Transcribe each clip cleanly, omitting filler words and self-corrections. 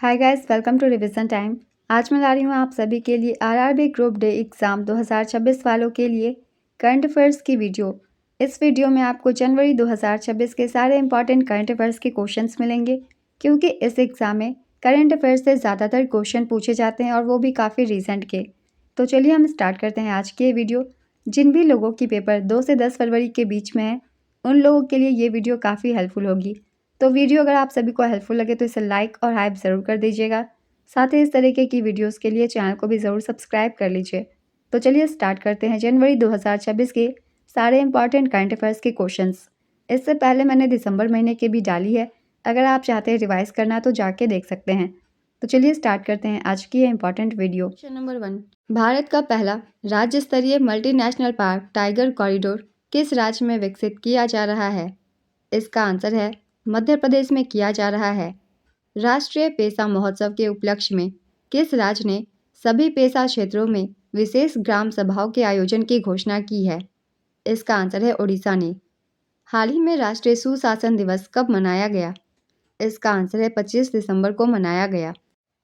Hi guys, welcome to revision time. आज मैं ला रही हूँ आप सभी के लिए आरआरबी ग्रुप डे एग्ज़ाम 2026 वालों के लिए करंट अफेयर्स की वीडियो। इस वीडियो में आपको जनवरी 2026 के सारे इंपॉर्टेंट करंट अफेयर्स के क्वेश्चंस मिलेंगे, क्योंकि इस एग्ज़ाम में करंट अफेयर्स से ज़्यादातर क्वेश्चन पूछे जाते हैं और वो भी काफ़ी रिसेंट के। तो चलिए हम स्टार्ट करते हैं आज की ये वीडियो। जिन भी लोगों की पेपर 2 से 10 फरवरी के बीच में है, उन लोगों के लिए ये वीडियो काफ़ी हेल्पफुल होगी। तो वीडियो अगर आप सभी को हेल्पफुल लगे तो इसे लाइक और हाइप ज़रूर कर दीजिएगा। साथ ही इस तरीके की वीडियोस के लिए चैनल को भी ज़रूर सब्सक्राइब कर लीजिए। तो चलिए स्टार्ट करते हैं जनवरी 2026 के सारे इंपॉर्टेंट करंट अफेयर्स के क्वेश्चंस। इससे पहले मैंने दिसंबर महीने के भी डाली है, अगर आप चाहते हैं रिवाइज करना तो जाके देख सकते हैं। तो चलिए स्टार्ट करते हैं आज की ये important video. Question number 1, Bharat का पहला राज्य स्तरीय मल्टीनेशनल पार्क टाइगर कॉरिडोर किस राज्य में विकसित किया जा रहा है? इसका आंसर है मध्य प्रदेश में किया जा रहा है। राष्ट्रीय पेसा महोत्सव के उपलक्ष्य में किस राज्य ने सभी पेसा क्षेत्रों में विशेष ग्राम सभाओं के आयोजन की घोषणा की है? इसका आंसर है ओडिशा ने। हाल ही में राष्ट्रीय सुशासन दिवस कब मनाया गया? इसका आंसर है 25 दिसंबर को मनाया गया।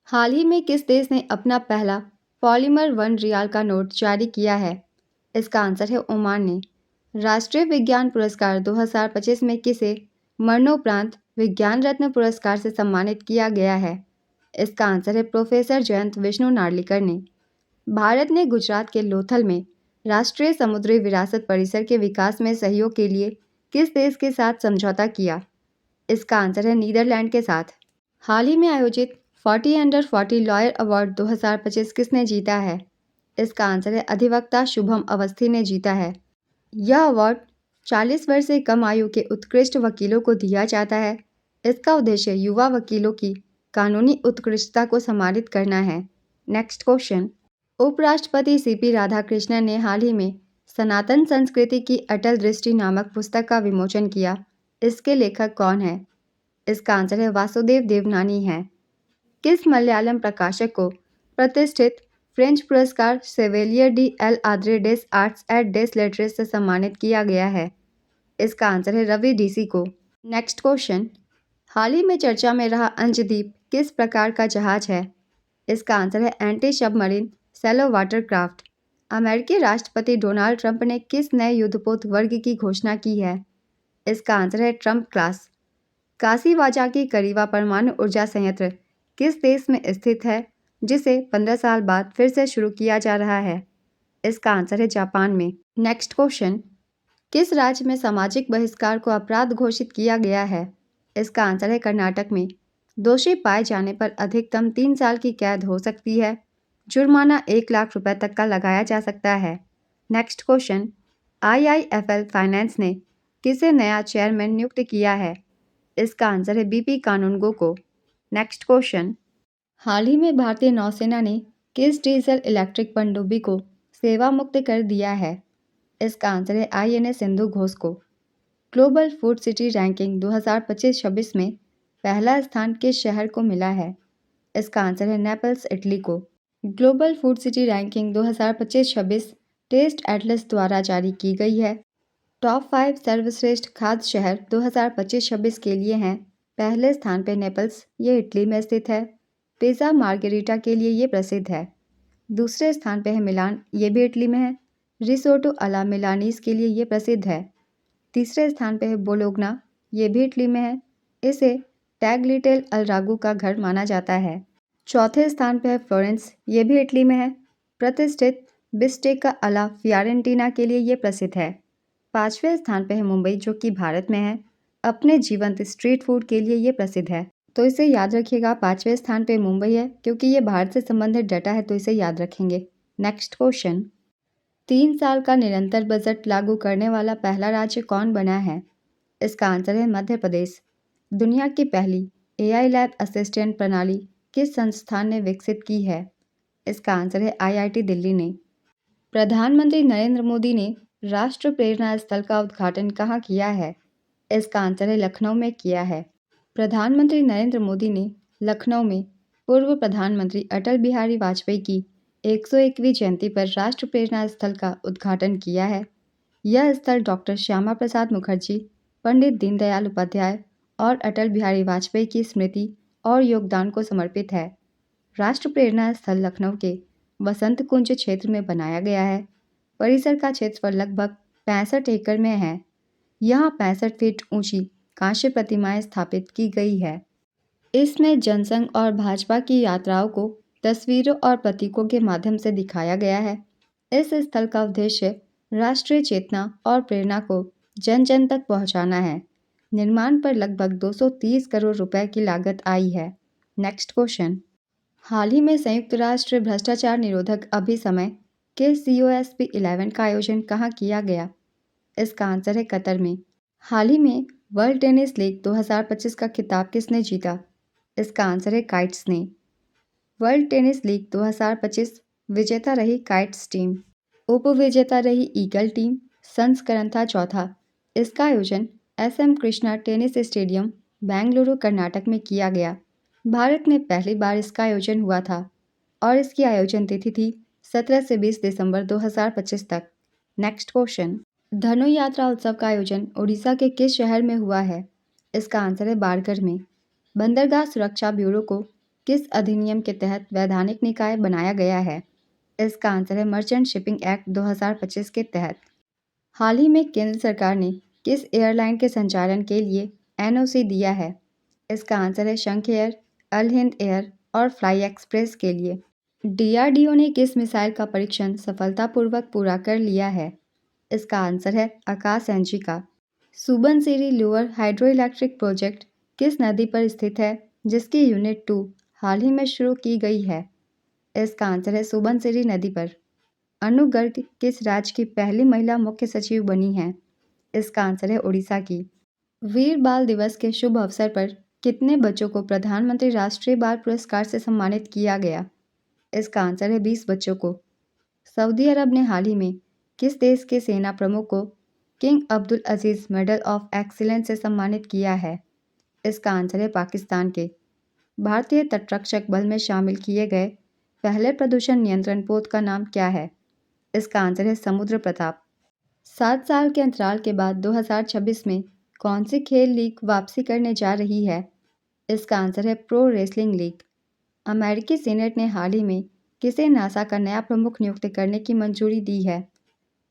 हाल ही में किस देश ने अपना पहला पॉलीमर 1 रियाल का नोट जारी किया है? इसका आंसर है ओमान ने। राष्ट्रीय विज्ञान पुरस्कार 2025 में किसे मरणोपरांत विज्ञान रत्न पुरस्कार से सम्मानित किया गया है? इसका आंसर है प्रोफेसर जयंत विष्णु नार्लिकर ने। भारत ने गुजरात के लोथल में राष्ट्रीय समुद्री विरासत परिसर के विकास में सहयोग के लिए किस देश के साथ समझौता किया? इसका आंसर है नीदरलैंड के साथ। हाल ही में आयोजित 40 अंडर 40 लॉयर अवार्ड 2025 किसने जीता है? इसका आंसर है अधिवक्ता शुभम अवस्थी ने जीता है। यह अवार्ड 40 वर्ष से कम आयु के उत्कृष्ट वकीलों को दिया जाता है। इसका उद्देश्य युवा वकीलों की कानूनी उत्कृष्टता को सम्मानित करना है। नेक्स्ट क्वेश्चन, उपराष्ट्रपति सीपी राधाकृष्णन ने हाल ही में सनातन संस्कृति की अटल दृष्टि नामक पुस्तक का विमोचन किया। इसके लेखक कौन है? इसका आंसर है वासुदेव देवनानी है। किस मलयालम प्रकाशक को प्रतिष्ठित फ्रेंच पुरस्कार Chevalier de l Ordre des Arts et des Lettres से सम्मानित किया गया है? इसका आंसर है रवि डीसी को। नेक्स्ट क्वेश्चन, हाल ही में चर्चा में रहा अंशद्वीप किस प्रकार का जहाज है? इसका आंसर है एंटी सबमरीन सैलो वाटरक्राफ्ट। अमेरिकी राष्ट्रपति डोनाल्ड ट्रंप ने किस नए युद्धपोत वर्ग की घोषणा की है? इसका आंसर है ट्रंप क्लास। काशीवाजाकी करीवा परमाणु ऊर्जा संयंत्र किस देश में स्थित है, जिसे 15 साल बाद फिर से शुरू किया जा रहा है? इसका आंसर है जापान में। नेक्स्ट क्वेश्चन, किस राज्य में सामाजिक बहिष्कार को अपराध घोषित किया गया है? इसका आंसर है कर्नाटक में। दोषी पाए जाने पर अधिकतम 3 साल की कैद हो सकती है। जुर्माना 1 लाख रुपए तक का लगाया जा सकता है। नेक्स्ट क्वेश्चन, आईआईएफएल फाइनेंस ने किसे नया चेयरमैन नियुक्त किया है? इसका आंसर है बीपी कानूनगो को। नेक्स्ट क्वेश्चन, हाल ही में भारतीय नौसेना ने किस डीजल इलेक्ट्रिक पनडुब्बी को सेवा मुक्त कर दिया है? इसका आंसर है आईएनएस सिंधु घोष को। ग्लोबल फूड सिटी रैंकिंग 2025-26 में पहला स्थान किस शहर को मिला है? इसका आंसर है नेपल्स इटली को। Global food city ranking 2025-26 TasteAtlas द्वारा जारी की गई है। टॉप 5 सर्वश्रेष्ठ खाद्य शहर 2025-26 के लिए हैं। पहले स्थान पर नेपल्स, ये इटली में स्थित है। पिज़्ज़ा मार्गेरिटा के लिए ये प्रसिद्ध है। दूसरे स्थान पर है मिलान, ये भी इटली में है। रिसोटो अला मिलानीस के लिए ये प्रसिद्ध है। तीसरे स्थान पर है बोलोग्ना, ये भी इटली में है। इसे टैगलिटेल अल रागू का घर माना जाता है। चौथे स्थान पर है फ्लोरेंस, ये भी इटली में है। प्रतिष्ठित बिस्टेका अला फियोरेंटीना के लिए ये प्रसिद्ध है। पाँचवें स्थान पर है मुंबई, जो कि भारत में है। अपने जीवंत स्ट्रीट फूड के लिए ये प्रसिद्ध है। तो इसे याद रखिएगा, 5वें स्थान पे मुंबई है, क्योंकि ये भारत से संबंधित डाटा है, तो इसे याद रखेंगे। नेक्स्ट क्वेश्चन, 3 साल का निरंतर बजट लागू करने वाला पहला राज्य कौन बना है? इसका आंसर है मध्य प्रदेश। दुनिया की पहली एआई लैब असिस्टेंट प्रणाली किस संस्थान ने विकसित की है? इसका आंसर है आईआईटी दिल्ली ने। प्रधानमंत्री नरेंद्र मोदी ने राष्ट्र प्रेरणा स्थल का उद्घाटन कहाँ किया है? इसका आंसर है लखनऊ में किया है। प्रधानमंत्री नरेंद्र मोदी ने लखनऊ में पूर्व प्रधानमंत्री अटल बिहारी वाजपेयी की 101वीं जयंती पर राष्ट्र प्रेरणा स्थल का उद्घाटन किया है। यह स्थल डॉक्टर श्यामा प्रसाद मुखर्जी, पंडित दीनदयाल उपाध्याय और अटल बिहारी वाजपेयी की स्मृति और योगदान को समर्पित है। राष्ट्र प्रेरणा स्थल लखनऊ के वसंत कुंज क्षेत्र में बनाया गया है। परिसर का क्षेत्रफल लगभग 65 एकड़ में है। यहाँ 65 फीट ऊंची कांस्य प्रतिमाएं स्थापित की गई है। इसमें जनसंघ और भाजपा की यात्राओं को तस्वीरों और प्रतीकों के माध्यम से दिखाया गया है। इस स्थल का उद्देश्य राष्ट्रीय चेतना और प्रेरणा को जन जन तक पहुंचाना है। निर्माण पर लगभग 230 करोड़ रुपए की लागत आई है। Next question. हाल ही में संयुक्त राष्ट्र भ्रष्टाचार निरोधक अभिसमय के COSP 11 का आयोजन कहाँ किया गया? इसका आंसर है कतर में। हाल ही में वर्ल्ड टेनिस लीग 2025 का खिताब किसने जीता? इसका आंसर है काइट्स ने। वर्ल्ड टेनिस लीग 2025 विजेता रही काइट्स टीम। उप विजेता रही ईगल टीम। संस्करण था चौथा। इसका आयोजन SM Krishna tennis stadium Bengaluru Karnataka में किया गया। भारत में पहली बार इसका आयोजन हुआ था और इसकी आयोजन तिथि थी 17 से 20 दिसंबर 2025 तक। Next question. धनु यात्रा उत्सव का आयोजन उड़ीसा के किस शहर में हुआ है? इसका आंसर है बाड़गढ़ में। बंदरगाह सुरक्षा ब्यूरो को किस अधिनियम के तहत वैधानिक निकाय बनाया गया है? इसका आंसर है मर्चेंट शिपिंग एक्ट 2025 के तहत। हाल ही में केंद्र सरकार ने किस एयरलाइन के संचालन के लिए NOC दिया है? इसका आंसर है शंख एयर, अल हिंद एयर और फ्लाई एक्सप्रेस के लिए। DRDO ने किस मिसाइल का परीक्षण सफलतापूर्वक पूरा कर लिया है? इसका आंसर है आकाश NG का। Subansiri lower hydro electric project किस नदी पर स्थित है जिसकी यूनिट 2 हाल ही में शुरू की गई है? इसका आंसर है सुबनसिरी नदी पर। अनु गर्ग किस राज्य की पहली महिला मुख्य सचिव बनी है? इसका आंसर है उड़ीसा की। वीर बाल दिवस के शुभ अवसर पर कितने बच्चों को प्रधानमंत्री राष्ट्रीय बाल पुरस्कार से सम्मानित किया गया? इसका आंसर है 20 बच्चों को। सऊदी अरब ने हाल ही में किस देश के सेना प्रमुख को king Abdul Aziz medal of excellence से सम्मानित किया है? इसका आंसर है पाकिस्तान के। भारतीय तटरक्षक बल में शामिल किए गए पहले प्रदूषण नियंत्रण पोत का नाम क्या है? इसका आंसर है समुद्र प्रताप। 7 साल के अंतराल के बाद 2026 में कौन सी खेल लीग वापसी करने जा रही है? इसका आंसर है प्रो रेसलिंग लीग। अमेरिकी सीनेट ने हाल ही में किसे नासा का नया प्रमुख नियुक्त करने की मंजूरी दी है?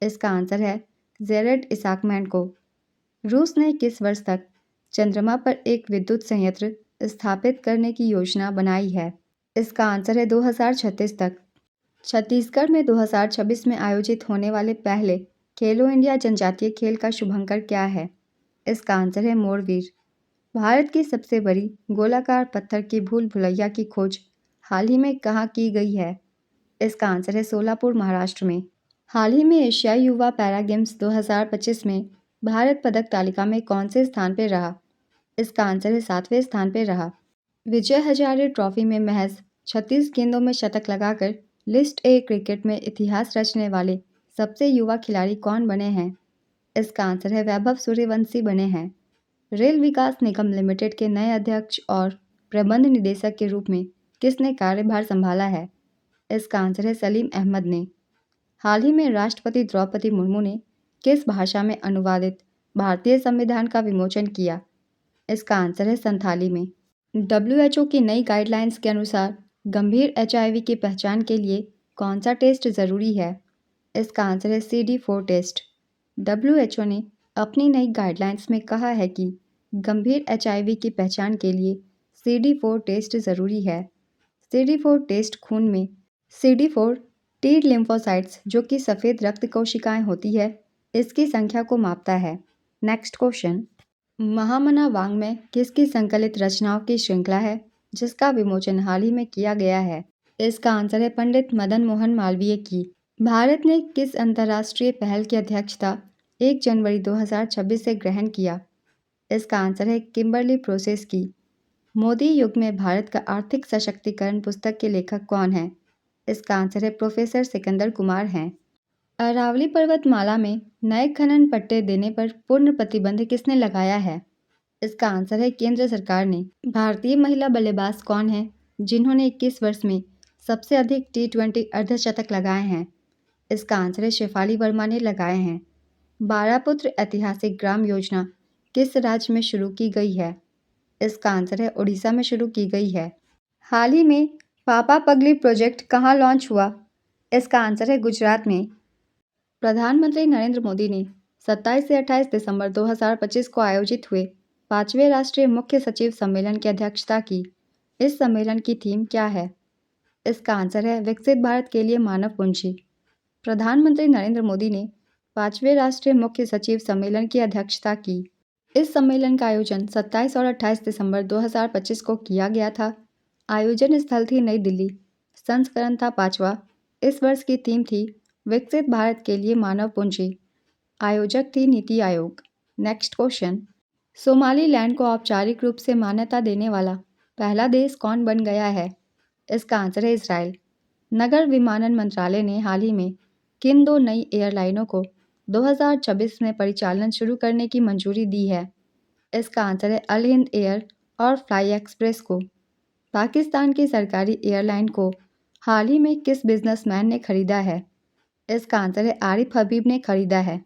इसका आंसर है जेरेड इसाकमैन को। रूस ने किस वर्ष तक चंद्रमा पर एक विद्युत संयंत्र स्थापित करने की योजना बनाई है? इसका आंसर है 2036 तक। छत्तीसगढ़ में 2026 में आयोजित होने वाले पहले खेलो इंडिया जनजातीय खेल का शुभंकर क्या है? इसका आंसर है मोरवीर। भारत की सबसे बड़ी गोलाकार पत्थर की भूल भुलैया की खोज हाल ही में कहाँ की गई है? इसका आंसर है सोलापुर महाराष्ट्र में। हाल ही में एशियाई युवा पैरा गेम्स 2025 में भारत पदक तालिका में कौन से स्थान पर रहा? इसका आंसर है 7वें स्थान पर रहा। विजय हजारे ट्रॉफी में महज 36 गेंदों में शतक लगाकर लिस्ट ए क्रिकेट में इतिहास रचने वाले सबसे युवा खिलाड़ी कौन बने हैं? इसका आंसर है वैभव सूर्यवंशी बने हैं। रेल विकास निगम लिमिटेड के नए अध्यक्ष और प्रबंध निदेशक के रूप में किसने कार्यभार संभाला है? इसका आंसर है सलीम अहमद ने। हाल ही में राष्ट्रपति द्रौपदी मुर्मू ने किस भाषा में अनुवादित भारतीय संविधान का विमोचन किया? इसका आंसर है संथाली में। WHO की नई गाइडलाइंस के अनुसार गंभीर HIV की पहचान के लिए कौन सा टेस्ट ज़रूरी है? इसका आंसर है CD4 टेस्ट। WHO ने अपनी नई गाइडलाइंस में कहा है कि गंभीर HIV की पहचान के लिए CD4 टेस्ट ज़रूरी है। CD4 टेस्ट खून में CD4 टी लिम्फोसाइट्स जो कि सफ़ेद रक्त कोशिकाएं होती है इसकी संख्या को मापता है। Next question. महामना वाङ्मय किसकी संकलित रचनाओं की श्रृंखला है जिसका विमोचन हाल ही में किया गया है? इसका आंसर है पंडित मदन मोहन मालवीय की। भारत ने किस अंतर्राष्ट्रीय पहल की अध्यक्षता 1 जनवरी 2026 से ग्रहण किया? इसका आंसर है किम्बरली प्रोसेस की। मोदी युग में भारत का आर्थिक सशक्तिकरण पुस्तक के लेखक कौन है? इसका आंसर है प्रोफेसर सिकंदर कुमार हैं। अरावली पर्वतमाला में नए खनन पट्टे देने पर पूर्ण प्रतिबंध किसने लगाया है? इसका आंसर है केंद्र सरकार ने। भारतीय महिला बल्लेबाज कौन है जिन्होंने 21 वर्ष में सबसे अधिक T20 अर्धशतक लगाए हैं? इसका आंसर है शेफाली वर्मा ने लगाए हैं। 12 पुत्र ऐतिहासिक ग्राम योजना किस राज्य में शुरू की गई है? इसका आंसर है उड़ीसा में शुरू की गई है। हाल ही में पापा पगली प्रोजेक्ट कहाँ लॉन्च हुआ? इसका आंसर है गुजरात में। प्रधानमंत्री नरेंद्र मोदी ने 27 से 28 दिसंबर 2025 को आयोजित हुए 5वें राष्ट्रीय मुख्य सचिव सम्मेलन की अध्यक्षता की। इस सम्मेलन की थीम क्या है? इसका आंसर है विकसित भारत के लिए मानव पूंजी। प्रधानमंत्री नरेंद्र मोदी ने 5वें राष्ट्रीय मुख्य सचिव सम्मेलन की अध्यक्षता की। इस सम्मेलन का आयोजन 27 और 28 दिसंबर 2025 को किया गया था। आयोजन स्थल थी नई दिल्ली। संस्करण था 5वां। इस वर्ष की थीम थी विकसित भारत के लिए मानव पूंजी। आयोजक थी NITI Aayog. Next question, Somaliland को औपचारिक रूप से मान्यता देने वाला पहला देश कौन बन गया है? इसका आंसर है इजराइल। नगर विमानन मंत्रालय ने हाल ही में किन 2 नई एयरलाइनों को 2026 में परिचालन शुरू करने की मंजूरी दी है? इसका आंसर है अल हिंद एयर और फ्लाई एक्सप्रेस को। पाकिस्तान की सरकारी एयरलाइन को हाल ही में किस बिजनेसमैन ने खरीदा है? इसका आंसर है आरिफ हबीब ने खरीदा है।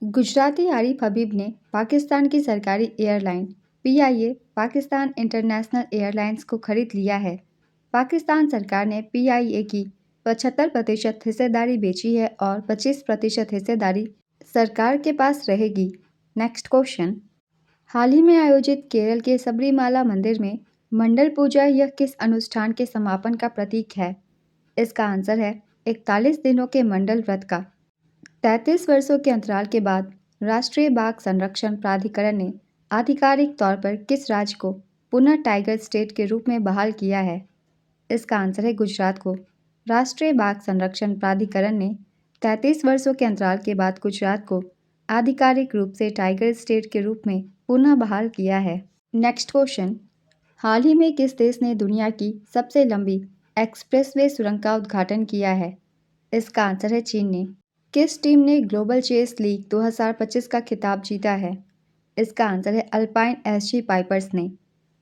गुजराती आरिफ हबीब ने पाकिस्तान की सरकारी airline PIA Pakistan international airlines को खरीद लिया है। पाकिस्तान सरकार ने पीआईए की 75% हिस्सेदारी बेची है और 25% हिस्सेदारी सरकार के पास रहेगी। नेक्स्ट क्वेश्चन, हाल ही में आयोजित केरल के सबरीमाला मंदिर में मंडल पूजा यह किस अनुष्ठान के समापन का प्रतीक है? इसका आंसर है 41 दिनों के मंडल व्रत का। 33 वर्षों के अंतराल के बाद राष्ट्रीय बाघ संरक्षण प्राधिकरण ने आधिकारिक तौर पर किस राज्य को पुनः टाइगर स्टेट के रूप में बहाल किया है? इसका आंसर है गुजरात को। राष्ट्रीय बाघ संरक्षण प्राधिकरण ने 33 वर्षों के अंतराल के बाद गुजरात को आधिकारिक रूप से टाइगर स्टेट के रूप में पुनः बहाल किया है। नेक्स्ट क्वेश्चन, हाल ही में किस देश ने दुनिया की सबसे लंबी एक्सप्रेसवे सुरंग का उद्घाटन किया है? इसका आंसर है चीन ने। किस टीम ने ग्लोबल चेस लीग 2025 का खिताब जीता है? इसका आंसर है अल्पाइन एसजी पाइपर्स ने।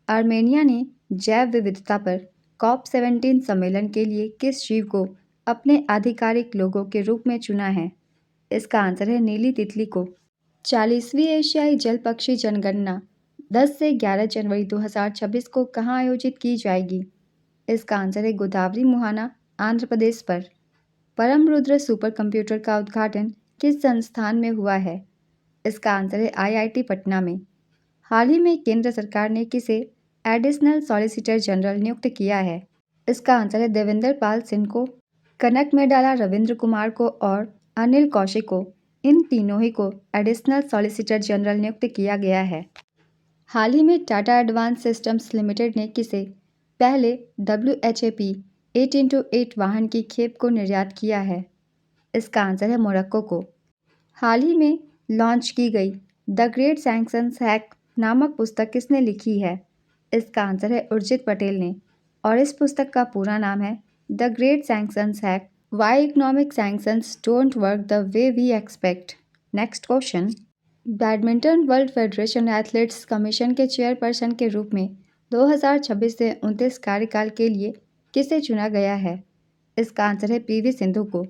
आर्मेनिया ने जैव विविधता पर COP17 सम्मेलन के लिए किस जीव को अपने आधिकारिक लोगों के रूप में चुना है? इसका आंसर है नीली तितली को। 40वीं एशियाई जल पक्षी जनगणना 10 से 11 जनवरी 2026 को कहाँ आयोजित की जाएगी? इसका आंसर है गोदावरी मुहाना, आंध्र प्रदेश पर। परम रुद्र सुपर कंप्यूटर का उद्घाटन किस संस्थान में हुआ है? इसका आंसर है आईआईटी पटना में। हाल ही में केंद्र सरकार ने किसे एडिशनल सॉलिसिटर जनरल नियुक्त किया है? इसका आंसर है देवेंद्र पाल सिंह को। कनक में डाला रविंद्र कुमार को और अनिल कौशिक को, इन तीनों ही को एडिशनल सॉलिसिटर जनरल नियुक्त किया गया है। हाल ही में टाटा एडवांस सिस्टम्स लिमिटेड ने किसे पहले WHAP 8x8 वाहन की खेप को निर्यात किया है? इसका आंसर है मोरक्को को। हाल ही में लॉन्च की गई द ग्रेट सैंक्शंस हैक नामक पुस्तक किसने लिखी है? इसका आंसर है उर्जित पटेल ने और इस पुस्तक का पूरा नाम है the great sanctions hack why economic sanctions don't work the way we expect. Next question, badminton world federation athletes commission के चेयरपर्सन के रूप में 2026 से 29 कार्यकाल के लिए किसे चुना गया है? इसका आंसर है पीवी सिंधु को।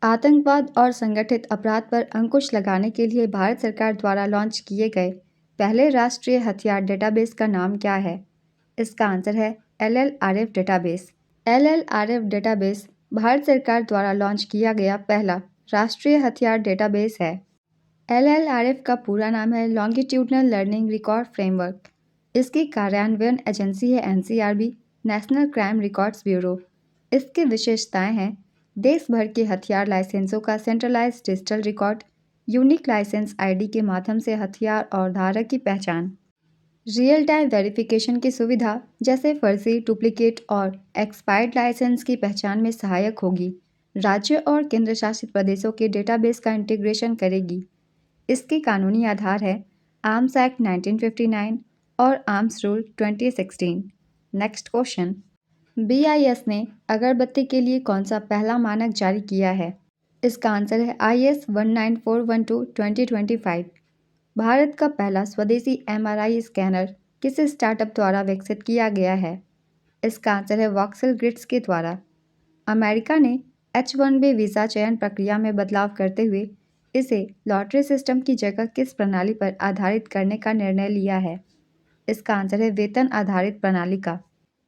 आतंकवाद और संगठित अपराध पर अंकुश लगाने के लिए भारत सरकार द्वारा लॉन्च किए गए पहले राष्ट्रीय हथियार डेटाबेस का नाम क्या है? इसका आंसर है LLRF database. LLRF database Bharat सरकार द्वारा लॉन्च किया गया पहला राष्ट्रीय हथियार डेटाबेस है। LLRF का पूरा नाम है लॉन्गिट्यूडनल लर्निंग रिकॉर्ड फ्रेमवर्क। इसकी कार्यान्वयन एजेंसी है NCRB, national crime records bureau. इसकी विशेषताएं हैं देश भर के हथियार लाइसेंसों का centralise digital record, unique licence ID के माध्यम से हथियार और धारक की पहचान, रियल टाइम वेरिफिकेशन की सुविधा जैसे फर्जी, डुप्लीकेट और एक्सपायर्ड लाइसेंस की पहचान में सहायक होगी। राज्य और केंद्र शासित प्रदेशों के डेटाबेस का इंटीग्रेशन करेगी। इसके कानूनी आधार है आर्म्स एक्ट 1959 और arms rule 2016। Next question, BIS ने अगरबत्ती के लिए कौन सा पहला मानक जारी किया है? इसका आंसर है IS 19412 2025। भारत का पहला स्वदेशी MRI स्कैनर किस स्टार्टअप द्वारा विकसित किया गया है? इसका आंसर है वॉक्सल ग्रिड्स के द्वारा। अमेरिका ने H1B वीज़ा चयन प्रक्रिया में बदलाव करते हुए इसे लॉटरी सिस्टम की जगह किस प्रणाली पर आधारित करने का निर्णय लिया है? इसका आंसर है वेतन आधारित प्रणाली का।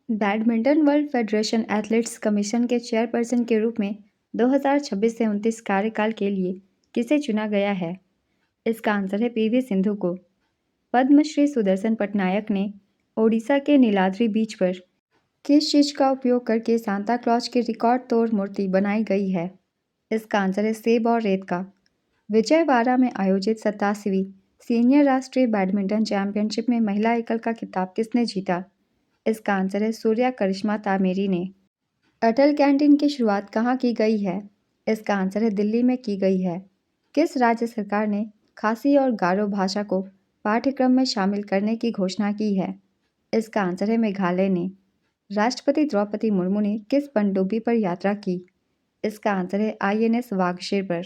Badminton world federation athletics commission के चेयरपर्सन के रूप में 2026 से 29 कार्यकाल के लिए किसे चुना गया है? इसका आंसर है पीवी सिंधु को। पद्मश्री सुदर्शन पटनायक ने ओडिशा के नीलाद्री बीच पर किस चीज का उपयोग करके सांता क्लॉज की रिकॉर्ड तोड़ मूर्ति बनाई गई है? इसका आंसर है सेब और रेत का। विजयवाड़ा में आयोजित 87वीं सीनियर राष्ट्रीय बैडमिंटन चैंपियनशिप में महिला एकल का खिताब किसने जीता? इसका आंसर है सूर्या करिश्मा तामेरी ने। अटल कैंटीन की शुरुआत कहाँ की गई है? इसका आंसर है दिल्ली में की गई है। किस राज्य सरकार ने खासी और गारो भाषा को पाठ्यक्रम में शामिल करने की घोषणा की है? इसका आंसर है मेघालय ने। राष्ट्रपति द्रौपदी मुर्मू ने किस पनडुब्बी पर यात्रा की? इसका आंसर है INS वागशीर पर।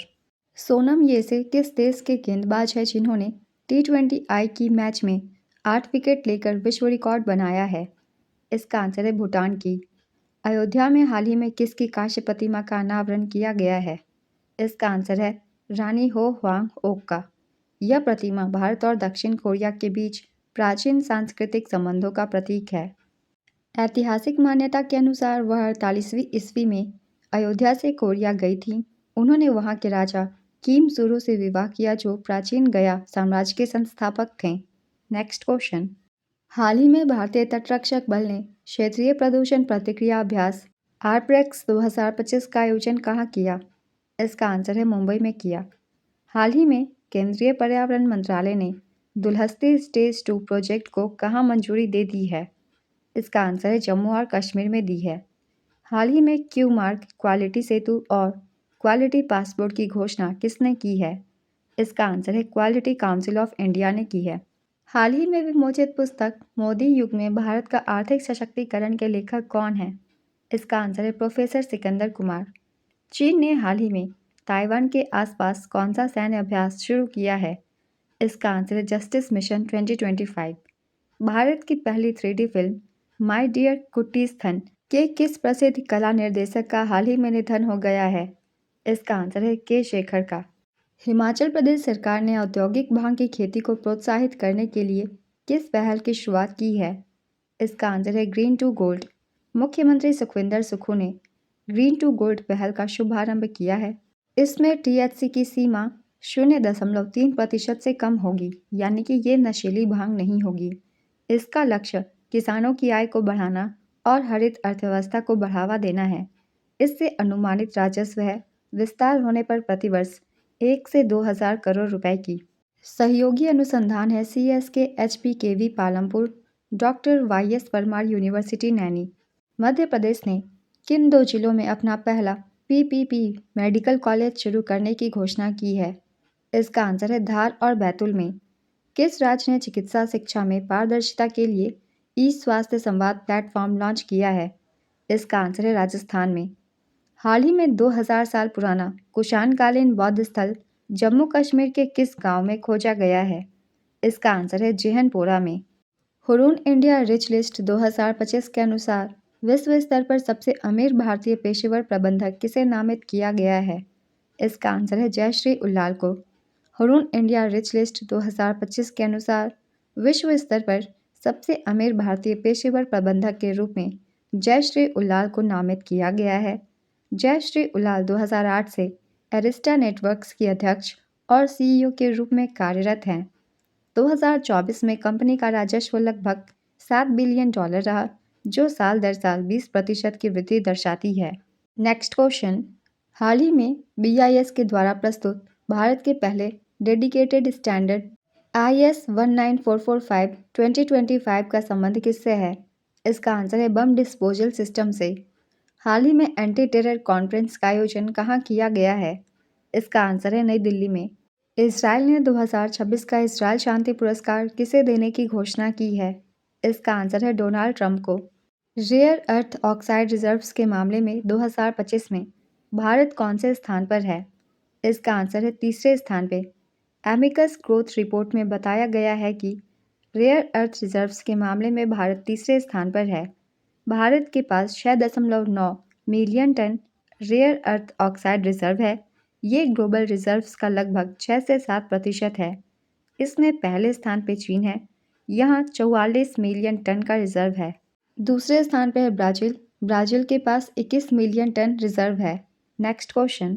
सोनम येसे किस देश के गेंदबाज हैं जिन्होंने T20 आई की मैच में 8 विकेट लेकर विश्व रिकॉर्ड बनाया है? इसका आंसर है भूटान की। अयोध्या में हाल ही में किसकी कांस्य प्रतिमा का अनावरण किया गया है? इसका आंसर है रानी हो हुआंग ओक का। यह प्रतिमा भारत और दक्षिण कोरिया के बीच प्राचीन सांस्कृतिक संबंधों का प्रतीक है। ऐतिहासिक मान्यता के अनुसार वह 48वीं ईस्वी में अयोध्या से कोरिया गई थी। उन्होंने वहां के राजा किम सुरु से विवाह किया जो प्राचीन गया साम्राज्य के संस्थापक थे। Next question. हाल ही में भारतीय तटरक्षक बल ने क्षेत्रीय प्रदूषण प्रतिक्रिया अभ्यास आरप्रेक्स 2025 का आयोजन कहाँ किया? इसका आंसर है मुंबई में किया। हाल ही में केंद्रीय पर्यावरण मंत्रालय ने दुल्हस्ती स्टेज 2 प्रोजेक्ट को कहाँ मंजूरी दे दी है? इसका आंसर है जम्मू और कश्मीर में दी है। हाल ही में क्यू मार्क, क्वालिटी सेतु और क्वालिटी पासपोर्ट की घोषणा किसने की है? इसका आंसर है क्वालिटी काउंसिल ऑफ इंडिया ने की है। हाल ही में विमोचित पुस्तक मोदी युग में भारत का आर्थिक सशक्तिकरण के लेखक कौन है? इसका आंसर है प्रोफेसर सिकंदर कुमार। चीन ने हाल ही में ताइवान के आसपास कौन सा सैन्य अभ्यास शुरू किया है? इसका आंसर है जस्टिस मिशन 2025। भारत की पहली 3D फिल्म माय डियर कुट्टीस्थन के किस प्रसिद्ध कला निर्देशक का हाल ही में निधन हो गया है? इसका आंसर है के शेखर का। हिमाचल प्रदेश सरकार ने औद्योगिक भांग की खेती को प्रोत्साहित करने के लिए किस पहल की शुरुआत की है? इसका आंसर है ग्रीन टू गोल्ड। मुख्यमंत्री सुखविंदर सुक्खू ने ग्रीन टू गोल्ड पहल का शुभारंभ किया है। इसमें THC की सीमा 0.3% से कम होगी, यानी कि ये नशीली भांग नहीं होगी। इसका लक्ष्य किसानों की आय को बढ़ाना और हरित अर्थव्यवस्था को बढ़ावा देना है। इससे अनुमानित राजस्व है विस्तार होने पर प्रतिवर्ष 1 से 2,000 करोड़ रुपए की। सहयोगी अनुसंधान है CSK HPKV Palampur, doctor YS Parmar university Nauni. Madhya Pradesh ने किन 2 जिलों में अपना पहला PPP मेडिकल कॉलेज शुरू करने की घोषणा की है? इसका आंसर है धार और बैतूल में। किस राज्य ने चिकित्सा शिक्षा में पारदर्शिता के लिए ई-स्वास्थ्य संवाद प्लेटफॉर्म लॉन्च किया है? इसका आंसर है राजस्थान में। हाल ही में 2000 साल पुराना कुषाणकालीन बौद्ध स्थल जम्मू कश्मीर के किस गांव में खोजा गया है? इसका आंसर है जेहनपोरा में। हुरून इंडिया रिच लिस्ट 2025 के अनुसार विश्व स्तर पर सबसे अमीर भारतीय पेशेवर प्रबंधक किसे नामित किया गया है? इसका आंसर है जयश्री उल्लाल को। हुरून इंडिया रिच लिस्ट 2025 के अनुसार विश्व स्तर पर सबसे अमीर भारतीय पेशेवर प्रबंधक के रूप में जयश्री उल्लाल को नामित किया गया है। जयश्री उल्लाल 2008 से एरिस्टा नेटवर्क्स की अध्यक्ष और CEO के रूप में कार्यरत हैं। 2024 में कंपनी का राजस्व लगभग $7 बिलियन रहा, जो साल दर साल 20% की वृद्धि दर्शाती है। Next question. हाल ही में BIS के द्वारा प्रस्तुत भारत के पहले डेडिकेटेड स्टैंडर्ड IS 19445 2025 का संबंध किससे है? इसका आंसर है बम डिस्पोजल सिस्टम से। हाल ही में एंटी टेरर कॉन्फ्रेंस का आयोजन कहाँ किया गया है? इसका आंसर है नई दिल्ली में। इसराइल ने 2026 का इसराइल शांति पुरस्कार किसे देने की घोषणा की है? इसका आंसर है डोनाल्ड ट्रंप को। रेयर अर्थ ऑक्साइड रिजर्व्स के मामले में 2025 में भारत कौन से स्थान पर है? इसका आंसर है तीसरे स्थान पे। एमिकस ग्रोथ रिपोर्ट में बताया गया है कि रेयर अर्थ रिजर्व्स के मामले में भारत तीसरे स्थान पर है। भारत के पास 6.9 million tonne rare earth oxide reserve है। ये ग्लोबल रिजर्व्स का लगभग 6 से 7% है। इसमें पहले स्थान पे चीन है, यहाँ 44 मिलियन टन का रिजर्व है। दूसरे स्थान पर है ब्राज़ील। ब्राज़ील के पास 21 मिलियन टन रिजर्व है। Next question,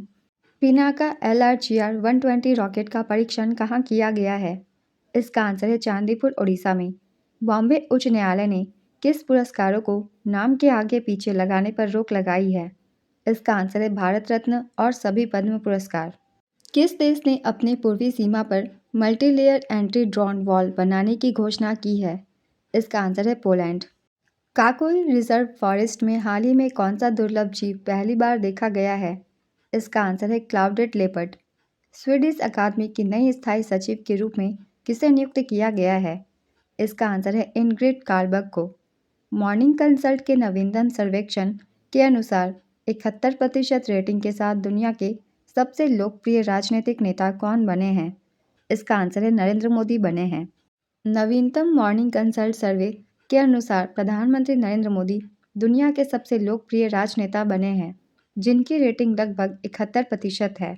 Pinaka LRGR 120 rocket का परीक्षण कहाँ किया गया है? इसका आंसर है चांदीपुर, उड़ीसा में। बॉम्बे उच्च न्यायालय ने किस पुरस्कारों को नाम के आगे पीछे लगाने पर रोक लगाई है? इसका आंसर है भारत रत्न और सभी पद्म पुरस्कार। किस देश ने अपनी पूर्वी सीमा पर मल्टीलेयर एंटी ड्रोन वॉल बनाने की घोषणा की है? इसका आंसर है पोलैंड। काकोई रिजर्व फॉरेस्ट में हाल ही में कौन सा दुर्लभ जीव पहली बार देखा गया है? इसका आंसर है क्लाउडेड लेपर्ड। स्वीडिश अकादमी की नई स्थायी सचिव के रूप में किसे नियुक्त किया गया है? इसका आंसर है इनग्रिड कार्लबर्ग को। मॉर्निंग कंसल्ट के नवीनतम सर्वेक्षण के अनुसार 71% रेटिंग के साथ दुनिया के सबसे लोकप्रिय राजनीतिक नेता कौन बने हैं? इसका आंसर है नरेंद्र मोदी बने हैं। नवीनतम मॉर्निंग कंसल्ट सर्वे के अनुसार प्रधानमंत्री नरेंद्र मोदी दुनिया के सबसे लोकप्रिय राजनेता बने हैं, जिनकी रेटिंग लगभग 71% है।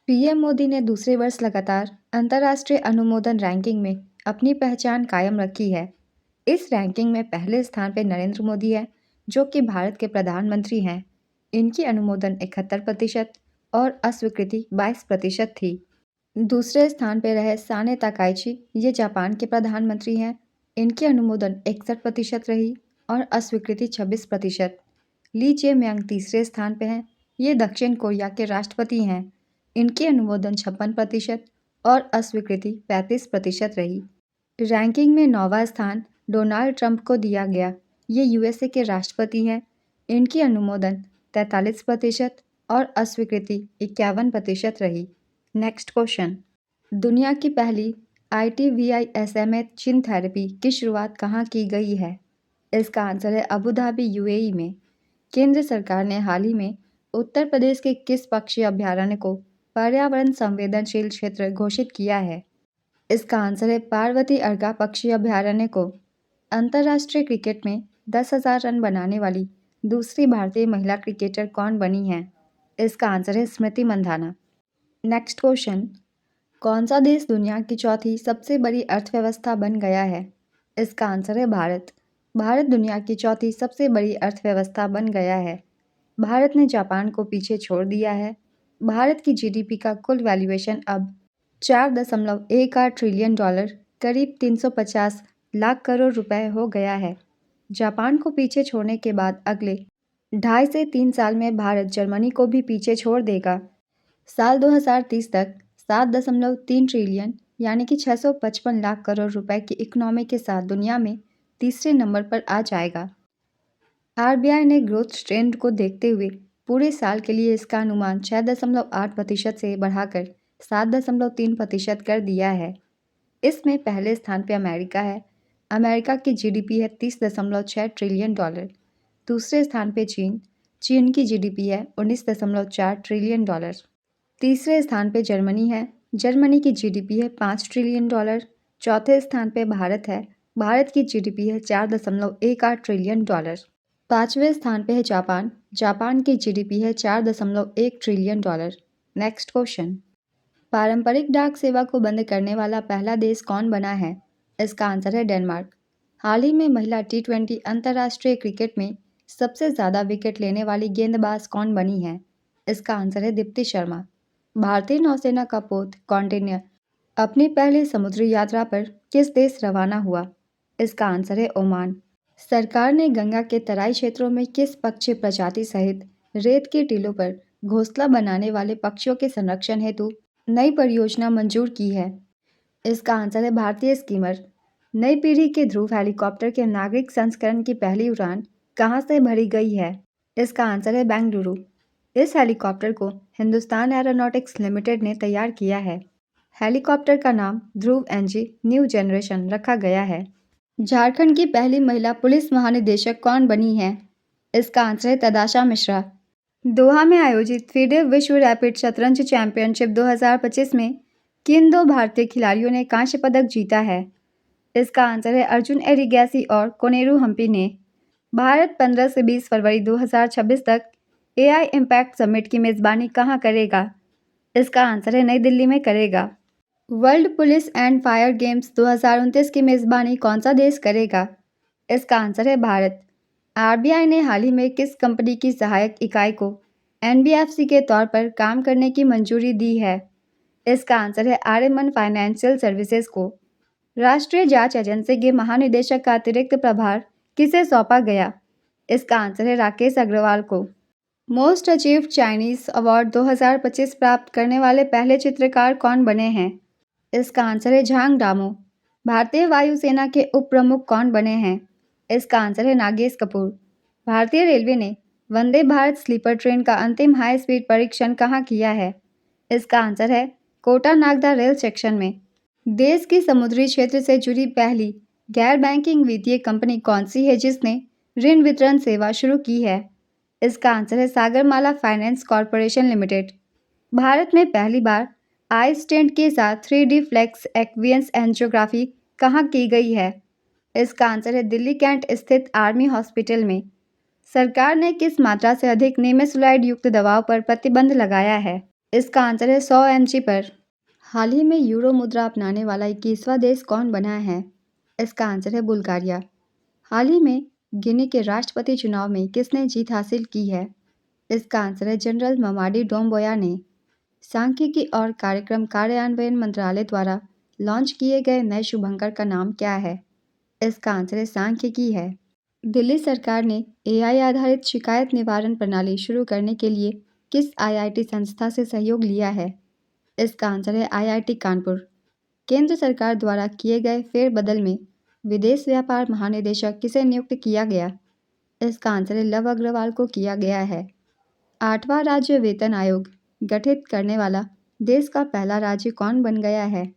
पीएम मोदी ने दूसरे वर्ष लगातार अंतर्राष्ट्रीय अनुमोदन रैंकिंग में अपनी पहचान कायम रखी है। इस रैंकिंग में पहले स्थान पर नरेंद्र मोदी है, जो कि भारत के प्रधानमंत्री हैं। इनकी अनुमोदन 71% और अस्वीकृति 22% थी। दूसरे स्थान पर रहे साने ताकाइची, ये जापान के प्रधानमंत्री हैं। इनकी अनुमोदन 61% रही और अस्वीकृति 26%। ली जेम्यांग तीसरे स्थान पर हैं। ये दक्षिण कोरिया के राष्ट्रपति हैं। इनकी अनुमोदन 56% और अस्वीकृति 35% रही। रैंकिंग में 9वां स्थान डोनाल्ड ट्रंप को दिया गया। ये यूएसए के राष्ट्रपति हैं। इनकी अनुमोदन 43% और अस्वीकृति 51% रही। नेक्स्ट क्वेश्चन, दुनिया की पहली ITVI SMA जीन थेरेपी की शुरुआत कहाँ की गई है? इसका आंसर है अबू धाबी, UAE में। केंद्र सरकार ने हाल ही में उत्तर प्रदेश के किस पक्षी अभयारण्य को पर्यावरण संवेदनशील क्षेत्र घोषित किया है? इसका आंसर है पार्वती अर्गा पक्षी अभयारण्य को। अंतर्राष्ट्रीय क्रिकेट में 10,000 रन बनाने वाली दूसरी भारतीय महिला क्रिकेटर कौन बनी है? इसका आंसर है स्मृति मंधाना। नेक्स्ट क्वेश्चन, कौन सा देश दुनिया की चौथी सबसे बड़ी अर्थव्यवस्था बन गया है? इसका आंसर है भारत। भारत दुनिया की चौथी सबसे बड़ी अर्थव्यवस्था बन गया है। भारत ने जापान को पीछे छोड़ दिया है। भारत की GDP का कुल वैल्यूएशन अब $4.18 ट्रिलियन, करीब 350 लाख करोड़ रुपए हो गया है। जापान को पीछे छोड़ने के बाद अगले 2.5 से 3 साल में भारत जर्मनी को भी पीछे छोड़ देगा। साल 2030 तक 7.3 ट्रिलियन यानी कि 655 लाख करोड़ रुपए की इकोनॉमी के साथ दुनिया में तीसरे नंबर पर आ जाएगा। RBI ने ग्रोथ ट्रेंड को देखते हुए पूरे साल के लिए इसका अनुमान 6.8% से बढ़ाकर 7.3% कर दिया है। इसमें पहले स्थान पर अमेरिका है। अमेरिका की GDP है $30.6 ट्रिलियन। दूसरे स्थान पर चीन की GDP है $19.4 ट्रिलियन। तीसरे स्थान पर जर्मनी है। जर्मनी की GDP है $5 ट्रिलियन। चौथे स्थान पर भारत है। भारत की GDP है $4.18 ट्रिलियन। पाँचवें स्थान पर है जापान। जापान की GDP है $4.1 ट्रिलियन। नेक्स्ट क्वेश्चन, पारंपरिक डाक सेवा को बंद करने वाला पहला देश कौन बना है? इसका आंसर है डेनमार्क। हाल ही में महिला T20 अंतर्राष्ट्रीय क्रिकेट में सबसे ज़्यादा विकेट लेने वाली गेंदबाज कौन बनी है? इसका आंसर है दीप्ति शर्मा। भारतीय नौसेना का पोत कॉन्टेनर अपनी पहली समुद्री यात्रा पर किस देश रवाना हुआ? इसका आंसर है ओमान। सरकार ने गंगा के तराई क्षेत्रों में किस पक्षी प्रजाति सहित रेत के टीलों पर घोंसला बनाने वाले पक्षियों के संरक्षण हेतु नई परियोजना मंजूर की है? इसका आंसर है भारतीय स्कीमर। नई पीढ़ी के ध्रुव हेलीकॉप्टर के नागरिक संस्करण की पहली उड़ान कहाँ से भरी गई है? इसका आंसर है बेंगलुरु। इस हेलीकॉप्टर को हिंदुस्तान एरोनॉटिक्स लिमिटेड ने तैयार किया है। हेलीकॉप्टर का नाम ध्रुव NG न्यू जनरेशन रखा गया है। झारखंड की पहली महिला पुलिस महानिदेशक कौन बनी है? इसका आंसर है तदाशा मिश्रा। दोहा में आयोजित FIDE विश्व रैपिड शतरंज चैंपियनशिप 2025 में किन 2 भारतीय खिलाड़ियों ने कांस्य पदक जीता है? इसका आंसर है अर्जुन एरिगैसी और कोनेरू हम्पी ने। भारत 15 से 20 फरवरी 2026 तक AI इम्पैक्ट समिट की मेज़बानी कहाँ करेगा? इसका आंसर है नई दिल्ली में करेगा। World police and fire games 2029 की मेज़बानी कौन सा देश करेगा? इसका आंसर है भारत। आरबीआई ने हाल ही में किस कंपनी की सहायक इकाई को एनबीएफसी के तौर पर काम करने की मंजूरी दी है? इसका आंसर है आर्यमन फाइनेंशियल सर्विसेज को। राष्ट्रीय जांच एजेंसी के महानिदेशक का अतिरिक्त प्रभार किसे सौंपा गया? इसका आंसर है राकेश अग्रवाल को। मोस्ट अचीव्ड चाइनीज अवार्ड 2025 प्राप्त करने वाले पहले चित्रकार कौन बने हैं? इसका आंसर है झांग डामो। भारतीय वायुसेना के उप प्रमुख कौन बने हैं? इसका आंसर है नागेश कपूर। भारतीय रेलवे ने वंदे भारत स्लीपर ट्रेन का अंतिम हाई स्पीड परीक्षण कहाँ किया है? इसका आंसर है कोटा नागदा रेल सेक्शन में। देश की समुद्री क्षेत्र से जुड़ी पहली गैर बैंकिंग वित्तीय कंपनी कौन सी है जिसने ऋण वितरण सेवा शुरू की है? इसका आंसर है Sagarmala finance corporation limited. Bharat में पहली बार आई स्टेंट के साथ 3D फ्लेक्स एक्वियस एंजियोग्राफी कहाँ की गई है? इसका आंसर है दिल्ली कैंट स्थित आर्मी हॉस्पिटल में। सरकार ने किस मात्रा से अधिक नेमेसुलाइड युक्त दवाओं पर प्रतिबंध लगाया है? इसका आंसर है 100 mg पर। हाल ही में यूरो मुद्रा अपनाने वाला 21वां देश कौन बना है? इसका आंसर है बुल्गारिया। हाल ही में गिनी के राष्ट्रपति चुनाव में किसने जीत हासिल की है? इसका आंसर है जनरल ममाडी डोम्बोया ने। सांख्यिकी और कार्यक्रम कार्यान्वयन मंत्रालय द्वारा लॉन्च किए गए नए शुभंकर का नाम क्या है? इसका आंसर है सांख्यिकी है। दिल्ली सरकार ने एआई आधारित शिकायत निवारण प्रणाली शुरू करने के लिए किस आईआईटी संस्था से सहयोग लिया है? इसका आंसर है आईआईटी कानपुर। केंद्र सरकार द्वारा किए गए फेरबदल में विदेश व्यापार महानिदेशक किसे नियुक्त किया गया? इसका आंसर है लव अग्रवाल को किया गया है। 8वां राज्य वेतन आयोग गठित करने वाला देश का पहला राज्य कौन बन गया है?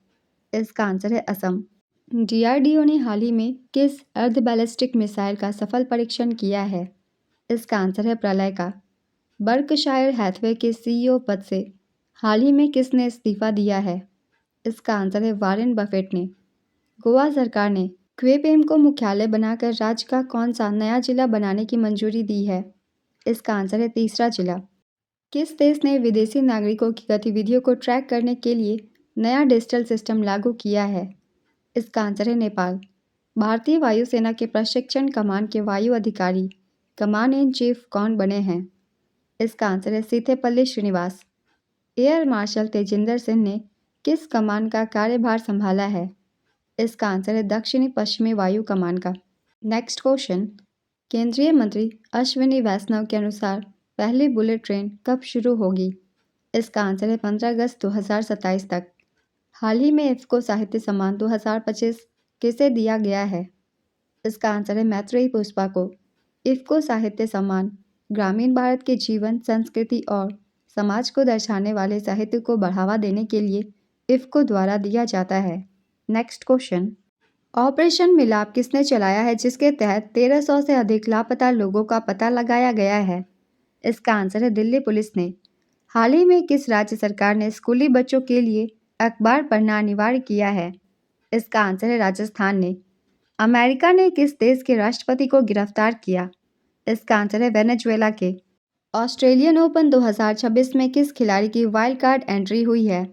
इसका आंसर है असम। डीआरडीओ ने हाल ही में किस अर्ध बैलिस्टिक मिसाइल का सफल परीक्षण किया है? इसका आंसर है प्रलय का। बर्कशायर हैथवे के सीईओ पद से हाल ही में किसने इस्तीफा दिया है? इसका आंसर है वॉरेन बफेट ने। गोवा सरकार ने क्वेपेम को मुख्यालय बनाकर राज्य का कौन सा नया जिला बनाने की मंजूरी दी है? इसका आंसर है तीसरा जिला। किस देश ने विदेशी नागरिकों की गतिविधियों को ट्रैक करने के लिए नया डिजिटल सिस्टम लागू किया है? इसका आंसर है नेपाल। भारतीय वायुसेना के प्रशिक्षण कमान के वायु अधिकारी कमान इन चीफ कौन बने हैं? इसका आंसर है सीथेपल्ली श्रीनिवास। एयर मार्शल तेजिंदर सिंह ने किस कमान का कार्यभार संभाला है? इसका आंसर है दक्षिणी पश्चिमी वायु कमान का। नेक्स्ट क्वेश्चन, केंद्रीय मंत्री अश्विनी वैष्णव के अनुसार पहली बुलेट ट्रेन कब शुरू होगी? इसका आंसर है 15 अगस्त 2027 तक। हाल ही में इफ्को साहित्य सम्मान 2025 किसे दिया गया है? इसका आंसर है मैत्रेयी पुष्पा को। इफ्को साहित्य सम्मान ग्रामीण भारत के जीवन, संस्कृति और समाज को दर्शाने वाले साहित्य को बढ़ावा देने के लिए इफ्को द्वारा दिया जाता है। नेक्स्ट क्वेश्चन, ऑपरेशन मिलाप किसने चलाया है जिसके तहत 1300 से अधिक लापता लोगों का पता लगाया गया है? इसका आंसर है दिल्ली पुलिस ने। हाल ही में किस राज्य सरकार ने स्कूली बच्चों के लिए अखबार पढ़ना अनिवार्य किया है? इसका आंसर है राजस्थान ने। अमेरिका ने किस देश के राष्ट्रपति को गिरफ्तार किया? इसका आंसर है वेनेजुएला के। ऑस्ट्रेलियन ओपन 2026 में किस खिलाड़ी की वाइल्ड कार्ड एंट्री हुई है?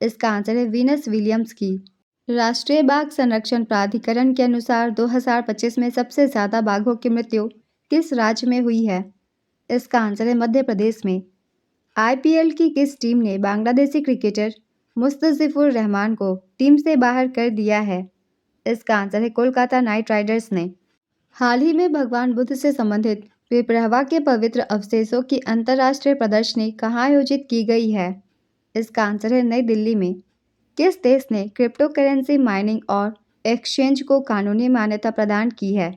इसका आंसर है वीनस विलियम्स की। राष्ट्रीय बाघ संरक्षण प्राधिकरण के अनुसार 2025 में सबसे ज़्यादा बाघों की मृत्यु किस राज्य में हुई है? इसका आंसर है मध्य प्रदेश में। आईपीएल की किस टीम ने बांग्लादेशी क्रिकेटर मुस्तफिजुर रहमान को टीम से बाहर कर दिया है? इसका आंसर है कोलकाता नाइट राइडर्स ने। हाल ही में भगवान बुद्ध से संबंधित विप्रहवा के पवित्र अवशेषों की अंतर्राष्ट्रीय प्रदर्शनी कहाँ आयोजित की गई है? इसका आंसर है नई दिल्ली में। किस देश ने क्रिप्टो करेंसी माइनिंग और एक्सचेंज को कानूनी मान्यता प्रदान की है?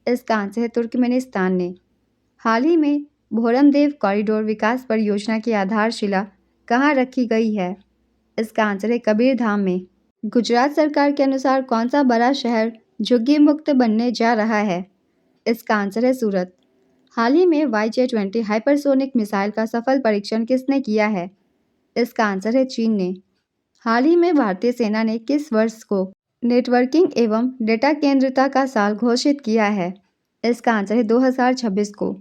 इसका आंसर है तुर्कमेनिस्तान ने। हाल ही में भोरमदेव कॉरिडोर विकास परियोजना की आधारशिला कहाँ रखी गई है? इसका आंसर है कबीरधाम में। गुजरात सरकार के अनुसार कौन सा बड़ा शहर झुग्गी मुक्त बनने जा रहा है? इसका आंसर है सूरत। हाल ही में YJ-20 हाइपरसोनिक मिसाइल का सफल परीक्षण किसने किया है? इसका आंसर है चीन ने। हाल ही में भारतीय सेना ने किस वर्ष को नेटवर्किंग एवं डेटा केंद्रिता का साल घोषित किया है? इसका आंसर है 2026 को।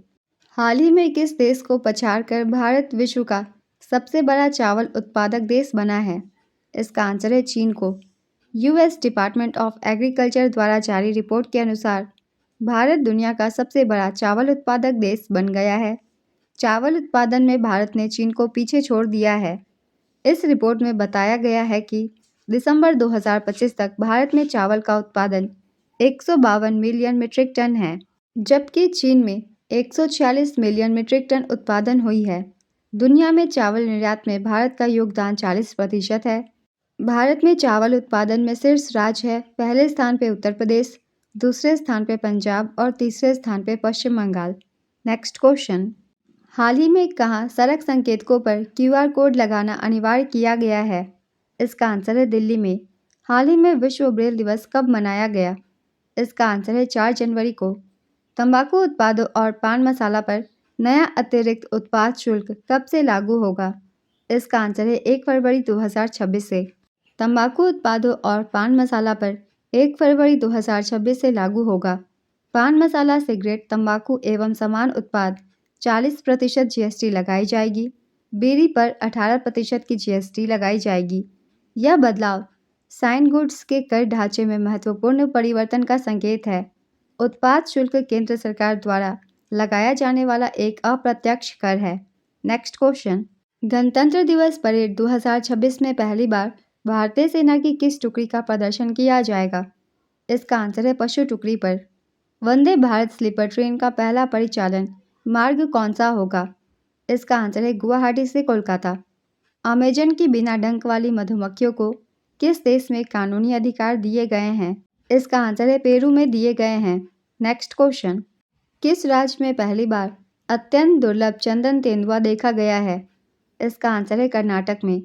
हाल ही में किस देश को पछाड़कर भारत विश्व का सबसे बड़ा चावल उत्पादक देश बना है? इसका आंसर है चीन को। यूएस डिपार्टमेंट ऑफ एग्रीकल्चर द्वारा जारी रिपोर्ट के अनुसार भारत दुनिया का सबसे बड़ा चावल उत्पादक देश बन गया है। चावल उत्पादन में भारत ने चीन को पीछे छोड़ दिया है। इस रिपोर्ट में बताया गया है कि दिसंबर 2025 तक भारत में चावल का उत्पादन 152 मिलियन मीट्रिक टन है, जबकि चीन में 146 मिलियन मीट्रिक टन उत्पादन हुई है। दुनिया में चावल निर्यात में भारत का योगदान 40% है। भारत में चावल उत्पादन में शीर्ष राज्य है। पहले स्थान पे उत्तर प्रदेश, दूसरे स्थान पे पंजाब और तीसरे स्थान पे पश्चिम बंगाल। नेक्स्ट क्वेश्चन, हाल ही में कहाँ सड़क संकेतकों पर क्यूआर कोड लगाना अनिवार्य किया गया है? इसका आंसर है दिल्ली में। हाल ही में विश्व ब्रेल दिवस कब मनाया गया? इसका आंसर है 4 जनवरी को। तंबाकू उत्पादों और पान मसाला पर नया अतिरिक्त उत्पाद शुल्क कब से लागू होगा? इसका आंसर है 1 फरवरी 2026 से। तंबाकू उत्पादों और पान मसाला पर 1 फरवरी 2026 से लागू होगा। पान मसाला, सिगरेट, तंबाकू एवं समान उत्पाद 40% जीएसटी लगाई जाएगी। बीड़ी पर 18% की जीएसटी लगाई जाएगी। यह बदलाव साइन गुड्स के कर ढांचे में महत्वपूर्ण परिवर्तन का संकेत है। उत्पाद शुल्क केंद्र सरकार द्वारा लगाया जाने वाला एक अप्रत्यक्ष कर है। नेक्स्ट क्वेश्चन, गणतंत्र दिवस परेड 2026 में पहली बार भारतीय सेना की किस टुकड़ी का प्रदर्शन किया जाएगा? इसका आंसर है पशु टुकड़ी पर। वंदे भारत स्लीपर ट्रेन का पहला परिचालन मार्ग कौन सा होगा? इसका आंसर है गुवाहाटी से कोलकाता। अमेजन की बिना डंक वाली मधुमक्खियों को किस देश में कानूनी अधिकार दिए गए हैं? इसका आंसर है पेरू में दिए गए हैं। नेक्स्ट क्वेश्चन, किस राज्य में पहली बार अत्यंत दुर्लभ चंदन तेंदुआ देखा गया है? इसका आंसर है कर्नाटक में।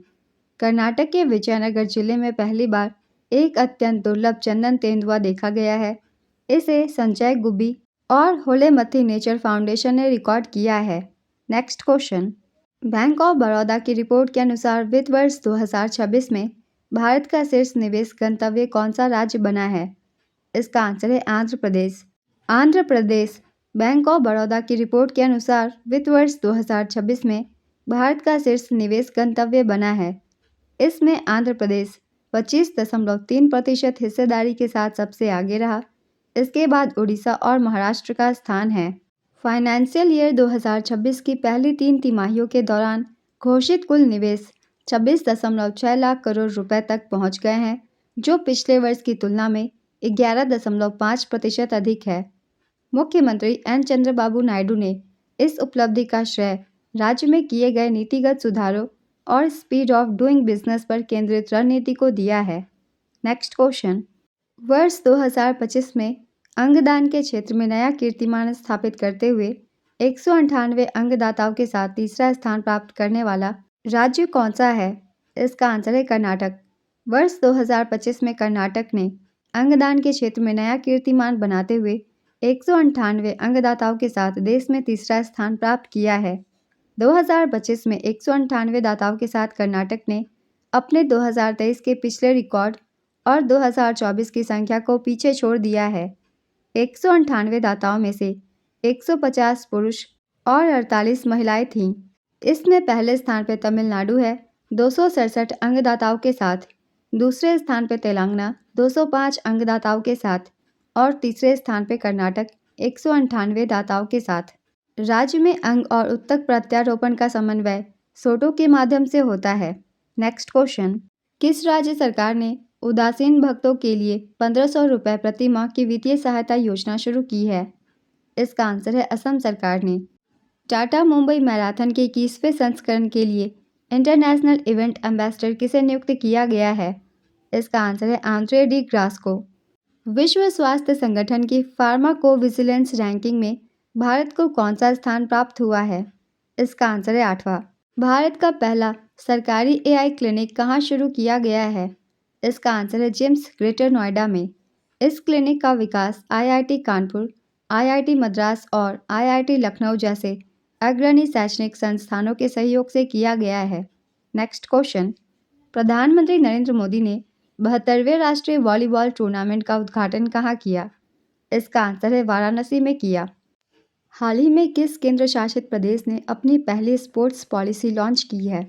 कर्नाटक के विजयनगर जिले में पहली बार एक अत्यंत दुर्लभ चंदन तेंदुआ देखा गया है। इसे संजय गुब्बी और होलेमथी नेचर फाउंडेशन ने रिकॉर्ड किया है। Next question, bank of Baroda की रिपोर्ट के अनुसार वित्त वर्ष 2026 में भारत का शीर्ष निवेश गंतव्य कौन सा राज्य बना है? इसका आंसर है आंध्र प्रदेश। आंध्र प्रदेश बैंक ऑफ बड़ौदा की रिपोर्ट के अनुसार वित्त वर्ष 2026 में भारत का शीर्ष निवेश गंतव्य बना है। इसमें आंध्र प्रदेश 25.3% हिस्सेदारी के साथ सबसे आगे रहा। इसके बाद उड़ीसा और महाराष्ट्र का स्थान है। फाइनेंशियल ईयर 2026 की पहली 3 तिमाहियों के दौरान घोषित कुल निवेश 26.6 लाख करोड़ रुपए तक पहुंच गए हैं, जो पिछले वर्ष की तुलना में 11.5% अधिक है। मुख्यमंत्री एन चंद्रबाबू नायडू ने इस उपलब्धि का श्रेय राज्य में किए गए नीतिगत सुधारों और स्पीड ऑफ डूइंग बिजनेस पर केंद्रित रणनीति को दिया है। नेक्स्ट क्वेश्चन, वर्ष 2025 में अंगदान के क्षेत्र में नया कीर्तिमान स्थापित करते हुए 198 अंगदाताओं के साथ तीसरा स्थान प्राप्त करने वाला राज्य कौन सा है? इसका आंसर है कर्नाटक। वर्ष 2025 में कर्नाटक ने अंगदान के क्षेत्र में नया कीर्तिमान बनाते हुए 198 अंगदाताओं के साथ देश में तीसरा स्थान प्राप्त किया है। 2025 में 198 दाताओं के साथ कर्नाटक ने अपने 2023 के पिछले रिकॉर्ड और 2024 की संख्या को पीछे छोड़ दिया है। 198 दाताओं में से 150 पुरुष और 48 महिलाएं थीं। इसमें पहले स्थान पर तमिलनाडु है 267 अंगदाताओं के साथ, दूसरे स्थान पर तेलंगाना 205 अंगदाताओं के साथ और तीसरे स्थान पर कर्नाटक 198 दाताओं के साथ। राज्य में अंग और उत्तक प्रत्यारोपण का समन्वय सोटो के माध्यम से होता है। नेक्स्ट क्वेश्चन, किस राज्य सरकार ने उदासीन भक्तों के लिए 1500 रुपये प्रति माह की वित्तीय सहायता योजना शुरू की है? इसका आंसर है असम सरकार ने। टाटा मुंबई मैराथन के 21वें संस्करण के लिए इंटरनेशनल इवेंट एम्बेसडर किसे नियुक्त किया गया है? इसका आंसर है आंद्रे डी ग्रास को। विश्व स्वास्थ्य संगठन की फार्माकोविजिलेंस रैंकिंग में भारत को कौन सा स्थान प्राप्त हुआ है? इसका आंसर है 8वां। भारत का पहला सरकारी एआई क्लिनिक कहाँ शुरू किया गया है? इसका आंसर है जिम्स, ग्रेटर नोएडा में। इस क्लिनिक का विकास आईआईटी कानपुर, आईआईटी मद्रास और आईआईटी लखनऊ जैसे अग्रणी शैक्षणिक संस्थानों के सहयोग से किया गया है। नेक्स्ट क्वेश्चन, प्रधानमंत्री नरेंद्र मोदी ने 72वें राष्ट्रीय वॉलीबॉल टूर्नामेंट का उद्घाटन कहाँ किया? इसका आंसर है वाराणसी में किया। हाल ही में किस केंद्र शासित प्रदेश ने अपनी पहली स्पोर्ट्स पॉलिसी लॉन्च की है?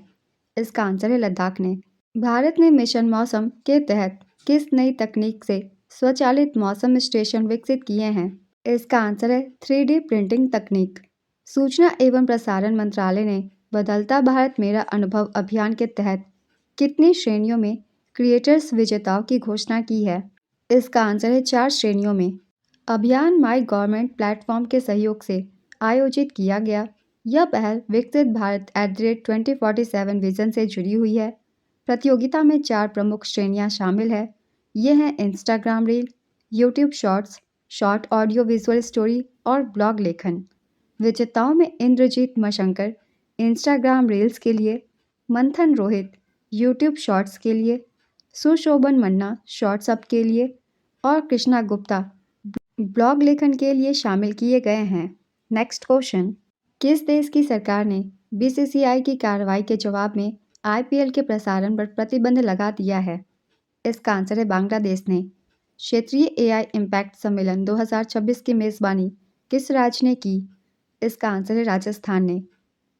इसका आंसर है लद्दाख ने। भारत ने मिशन मौसम के तहत किस नई तकनीक से स्वचालित मौसम स्टेशन विकसित किए हैं? इसका आंसर है 3D प्रिंटिंग तकनीक। सूचना एवं प्रसारण मंत्रालय ने बदलता भारत मेरा अनुभव अभियान के तहत कितनी श्रेणियों में क्रिएटर्स विजेताओं की घोषणा की है? इसका आंसर है 4 श्रेणियों में। अभियान माई गवर्नमेंट प्लेटफॉर्म के सहयोग से आयोजित किया गया। यह पहल विकसित भारत @2047 विजन से जुड़ी हुई है। प्रतियोगिता में 4 प्रमुख श्रेणियां शामिल हैं। ये हैं Instagram reel, YouTube shorts, short audio visual story और ब्लॉग लेखन। विजेताओं में इंद्रजीत मशंकर इंस्टाग्राम रील्स के लिए, मंथन रोहित यूट्यूब शॉर्ट्स के लिए, सुशोभन मन्ना शॉर्ट्स अप के लिए और कृष्णा गुप्ता ब्लॉग लेखन के लिए शामिल किए गए हैं। नेक्स्ट क्वेश्चन, किस देश की सरकार ने बीसीसीआई की कार्रवाई के जवाब में आईपीएल के प्रसारण पर प्रतिबंध लगा दिया है? इसका आंसर है बांग्लादेश ने। क्षेत्रीय एआई इम्पैक्ट सम्मेलन 2026 की मेज़बानी किस राज्य ने की? इसका आंसर है राजस्थान ने।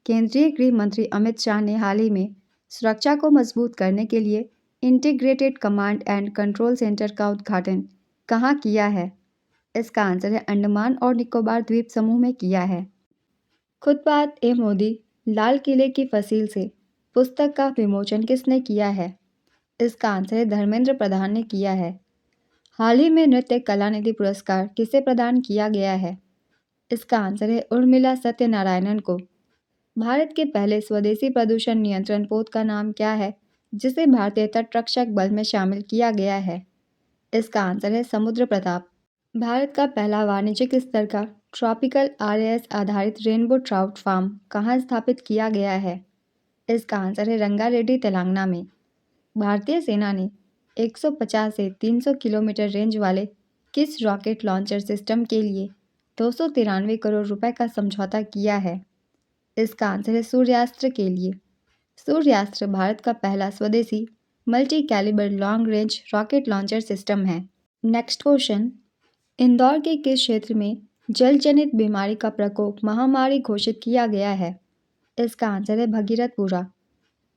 केंद्रीय गृह मंत्री अमित शाह ने हाल ही में सुरक्षा को मजबूत करने के लिए integrated command and control centre का उद्घाटन कहाँ किया है? इसका आंसर है अंडमान और निकोबार द्वीप समूह में किया है। खुद बात ए मोदी लाल किले की फसील से पुस्तक का विमोचन किसने किया है? इसका आंसर है धर्मेंद्र प्रधान ने किया है। हाल ही में नृत्य कलानिधि पुरस्कार किसे प्रदान किया गया है? इसका आंसर है उर्मिला सत्यनारायणन को। भारत के पहले स्वदेशी प्रदूषण नियंत्रण पोत का नाम क्या है, जिसे भारतीय तटरक्षक बल में शामिल किया गया है? इसका आंसर है समुद्र प्रताप। भारत का पहला वाणिज्यिक स्तर का ट्रॉपिकल आरएएस आधारित रेनबो ट्राउट फार्म कहाँ स्थापित किया गया है? इसका आंसर है रंगारेड्डी तेलंगाना में। भारतीय सेना ने 150 से 300 किलोमीटर रेंज वाले किस रॉकेट लॉन्चर सिस्टम के लिए 293 करोड़ रुपए का समझौता किया है? इसका आंसर है सूर्यास्त्र के लिए। सूर्यास्त्र भारत का पहला स्वदेशी multi calibre long range rocket launcher system है। नेक्स्ट क्वेश्चन, इंदौर के किस क्षेत्र में जल जनित बीमारी का प्रकोप महामारी घोषित किया गया है? इसका आंसर है भगीरथपुरा।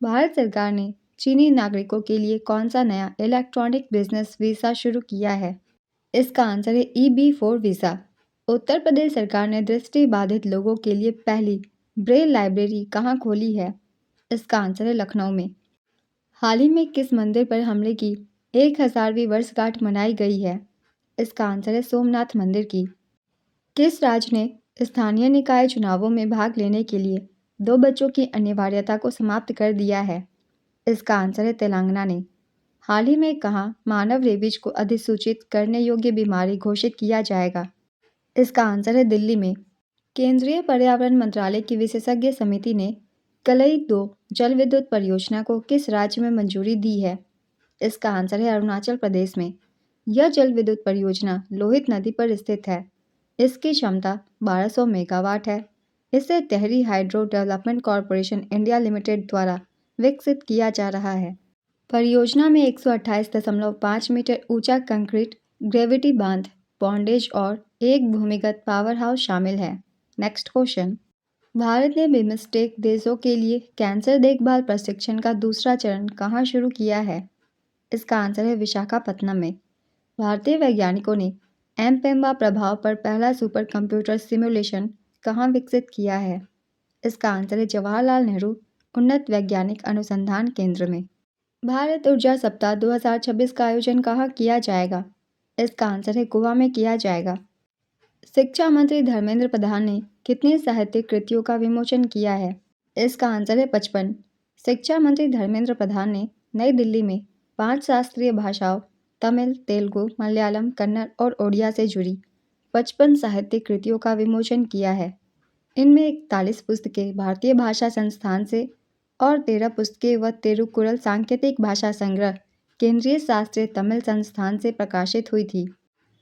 भारत सरकार ने चीनी नागरिकों के लिए कौन सा नया इलेक्ट्रॉनिक बिजनेस वीज़ा शुरू किया है? इसका आंसर है EB4 वीज़ा। उत्तर प्रदेश सरकार ने दृष्टि बाधित लोगों के लिए पहली ब्रेल लाइब्रेरी कहाँ खोली है? इसका आंसर है लखनऊ में। हाल ही में किस मंदिर पर हमले की 1000वीं वर्षगांठ मनाई गई है? इसका आंसर है सोमनाथ मंदिर की। किस राज्य ने स्थानीय निकाय चुनावों में भाग लेने के लिए 2 बच्चों की अनिवार्यता को समाप्त कर दिया है? इसका आंसर है तेलंगाना ने। हाल ही में कहाँ मानव रेबीज को अधिसूचित करने योग्य बीमारी घोषित किया जाएगा? इसका आंसर है दिल्ली में। केंद्रीय पर्यावरण मंत्रालय की विशेषज्ञ समिति ने कलई 2 जल विद्युत परियोजना को किस राज्य में मंजूरी दी है? इसका आंसर है अरुणाचल प्रदेश में। यह जल विद्युत परियोजना लोहित नदी पर स्थित है। इसकी क्षमता 1200 मेगावाट है। इसे Tehri hydro development corporation India limited द्वारा विकसित किया जा रहा है। परियोजना में 128.5 मीटर ऊंचा कंक्रीट ग्रेविटी बांध, बॉन्डेज और एक भूमिगत पावर हाउस शामिल है। नेक्स्ट क्वेश्चन, भारत ने बिम्स्टेक देशों के लिए कैंसर देखभाल प्रशिक्षण का दूसरा चरण कहाँ शुरू किया है? इसका आंसर है विशाखापत्तनम में। भारतीय वैज्ञानिकों ने एमपेम्बा प्रभाव पर पहला सुपर कंप्यूटर सिमुलेशन कहाँ विकसित किया है? इसका आंसर है जवाहरलाल नेहरू उन्नत वैज्ञानिक अनुसंधान केंद्र में। भारत ऊर्जा सप्ताह 2026 का आयोजन कहाँ किया जाएगा? इसका आंसर है गोवा में किया जाएगा। शिक्षा मंत्री धर्मेंद्र प्रधान ने कितनी साहित्यिक कृतियों का विमोचन किया है? इसका आंसर है 55। शिक्षा मंत्री धर्मेंद्र प्रधान ने नई दिल्ली में 5 शास्त्रीय भाषाओं तमिल, तेलुगु, मलयालम, कन्नड़ और ओडिया से जुड़ी 55 साहित्यिक कृतियों का विमोचन किया है। इनमें 41 पुस्तकें भारतीय भाषा संस्थान से और 13 पुस्तकें व तिरुकुरल सांकेतिक भाषा संग्रह केंद्रीय शास्त्रीय तमिल संस्थान से प्रकाशित हुई थी।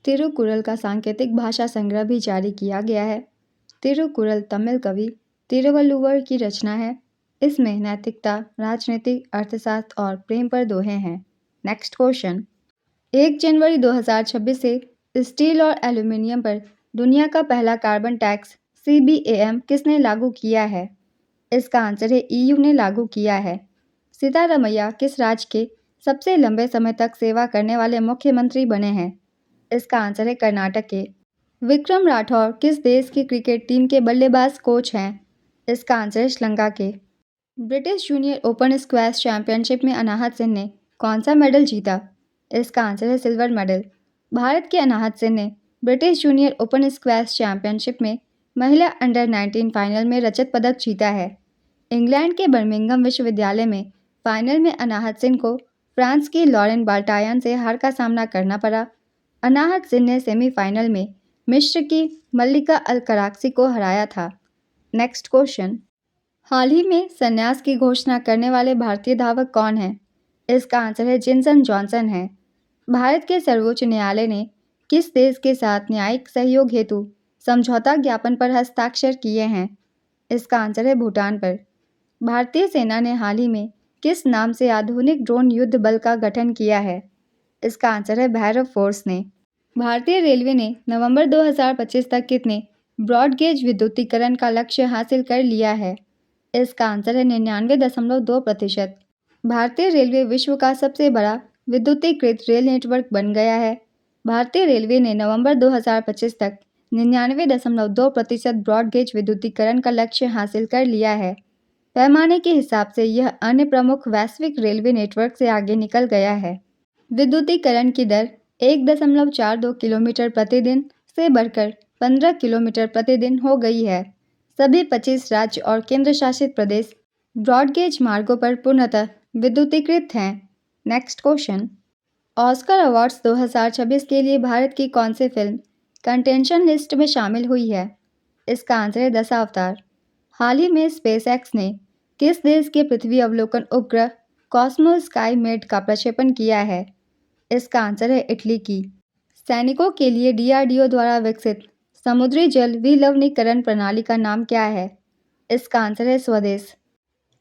तिरुकुरल का सांकेतिक भाषा संग्रह भी जारी किया गया है। तिरुकुरल तमिल कवि तिरुवल्लुवर की रचना है। इसमें नैतिकता, राजनीतिक, अर्थशास्त्र और प्रेम पर दोहे हैं। नेक्स्ट क्वेश्चन, 1 जनवरी 2026 से स्टील और एल्यूमिनियम पर दुनिया का पहला कार्बन टैक्स CBAM किसने लागू किया है? इसका आंसर है EU ने लागू किया है। सिद्धारमैया किस राज्य के सबसे लंबे समय तक सेवा करने वाले मुख्यमंत्री बने हैं? इसका आंसर है कर्नाटक के। विक्रम राठौर किस देश की क्रिकेट टीम के बल्लेबाज कोच हैं? इसका आंसर है श्रीलंका के। British junior open squash championship में अनाहत सिंह ने कौन सा मेडल जीता? इसका आंसर है सिल्वर मेडल। भारत के अनाहत सिंह ने British junior open squash championship में महिला अंडर 19 फाइनल में रजत पदक जीता है। इंग्लैंड के बर्मिंघम विश्वविद्यालय में फाइनल में अनाहत सिंह को फ्रांस की लॉरेन बाल्टायन से हार का सामना करना पड़ा। अनाहत सिंह ने सेमीफाइनल में मिस्र की मल्लिका अल कराक्सी को हराया था। नेक्स्ट क्वेश्चन, हाल ही में संन्यास की घोषणा करने वाले भारतीय धावक कौन हैं? इसका आंसर है जिनसन जॉनसन है। भारत के सर्वोच्च न्यायालय ने किस देश के साथ न्यायिक सहयोग हेतु समझौता ज्ञापन पर हस्ताक्षर किए हैं? इसका आंसर है भूटान पर। भारतीय सेना ने हाल ही में किस नाम से आधुनिक ड्रोन युद्ध बल का गठन किया है? इसका आंसर है भैरव फोर्स ने। भारतीय रेलवे ने नवंबर 2025 तक कितने ब्रॉड गेज विद्युतीकरण का लक्ष्य हासिल कर लिया है? इसका आंसर है 99.2%। भारतीय रेलवे विश्व का सबसे बड़ा विद्युतीकृत रेल नेटवर्क बन गया है। भारतीय रेलवे ने नवंबर 2025 तक 99.2% ब्रॉड गेज विद्युतीकरण का लक्ष्य हासिल कर लिया है। पैमाने के हिसाब से यह अन्य प्रमुख वैश्विक रेलवे नेटवर्क से आगे निकल गया है। विद्युतीकरण की दर 1.42 किलोमीटर प्रतिदिन से बढ़कर 15 किलोमीटर प्रतिदिन हो गई है। सभी 25 राज्य और केंद्र शासित प्रदेश ब्रॉडगेज मार्गों पर पूर्णतः विद्युतीकृत हैं। नेक्स्ट क्वेश्चन, ऑस्कर अवार्ड्स 2026 के लिए भारत की कौन सी फिल्म कंटेंशन लिस्ट में शामिल हुई है? इसका आंसर है दशावतार। हाल ही में स्पेसएक्स ने किस देश के पृथ्वी अवलोकन उपग्रह कॉस्मो स्काई मेड का प्रक्षेपण किया है? इसका आंसर है इटली की। सैनिकों के लिए डीआरडीओ द्वारा विकसित समुद्री जल विलवणीकरण प्रणाली का नाम क्या है? इसका आंसर है स्वदेश।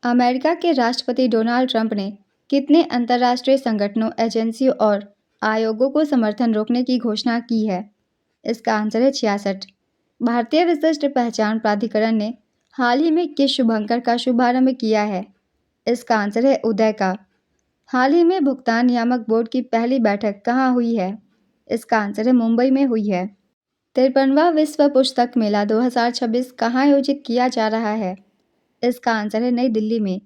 अमेरिका के राष्ट्रपति डोनाल्ड ट्रंप ने कितने अंतर्राष्ट्रीय संगठनों, एजेंसियों और आयोगों को समर्थन रोकने की घोषणा की है? इसका आंसर है 66। भारतीय विशिष्ट पहचान प्राधिकरण ने हाल ही में किस शुभंकर का शुभारंभ किया है? इसका आंसर है उदय का। हाल ही में भुगतान नियामक बोर्ड की पहली बैठक कहाँ हुई है? इसका आंसर है मुंबई में हुई है। 53वां विश्व पुस्तक मेला 2026 कहाँ आयोजित किया जा रहा है? इसका आंसर है नई दिल्ली में।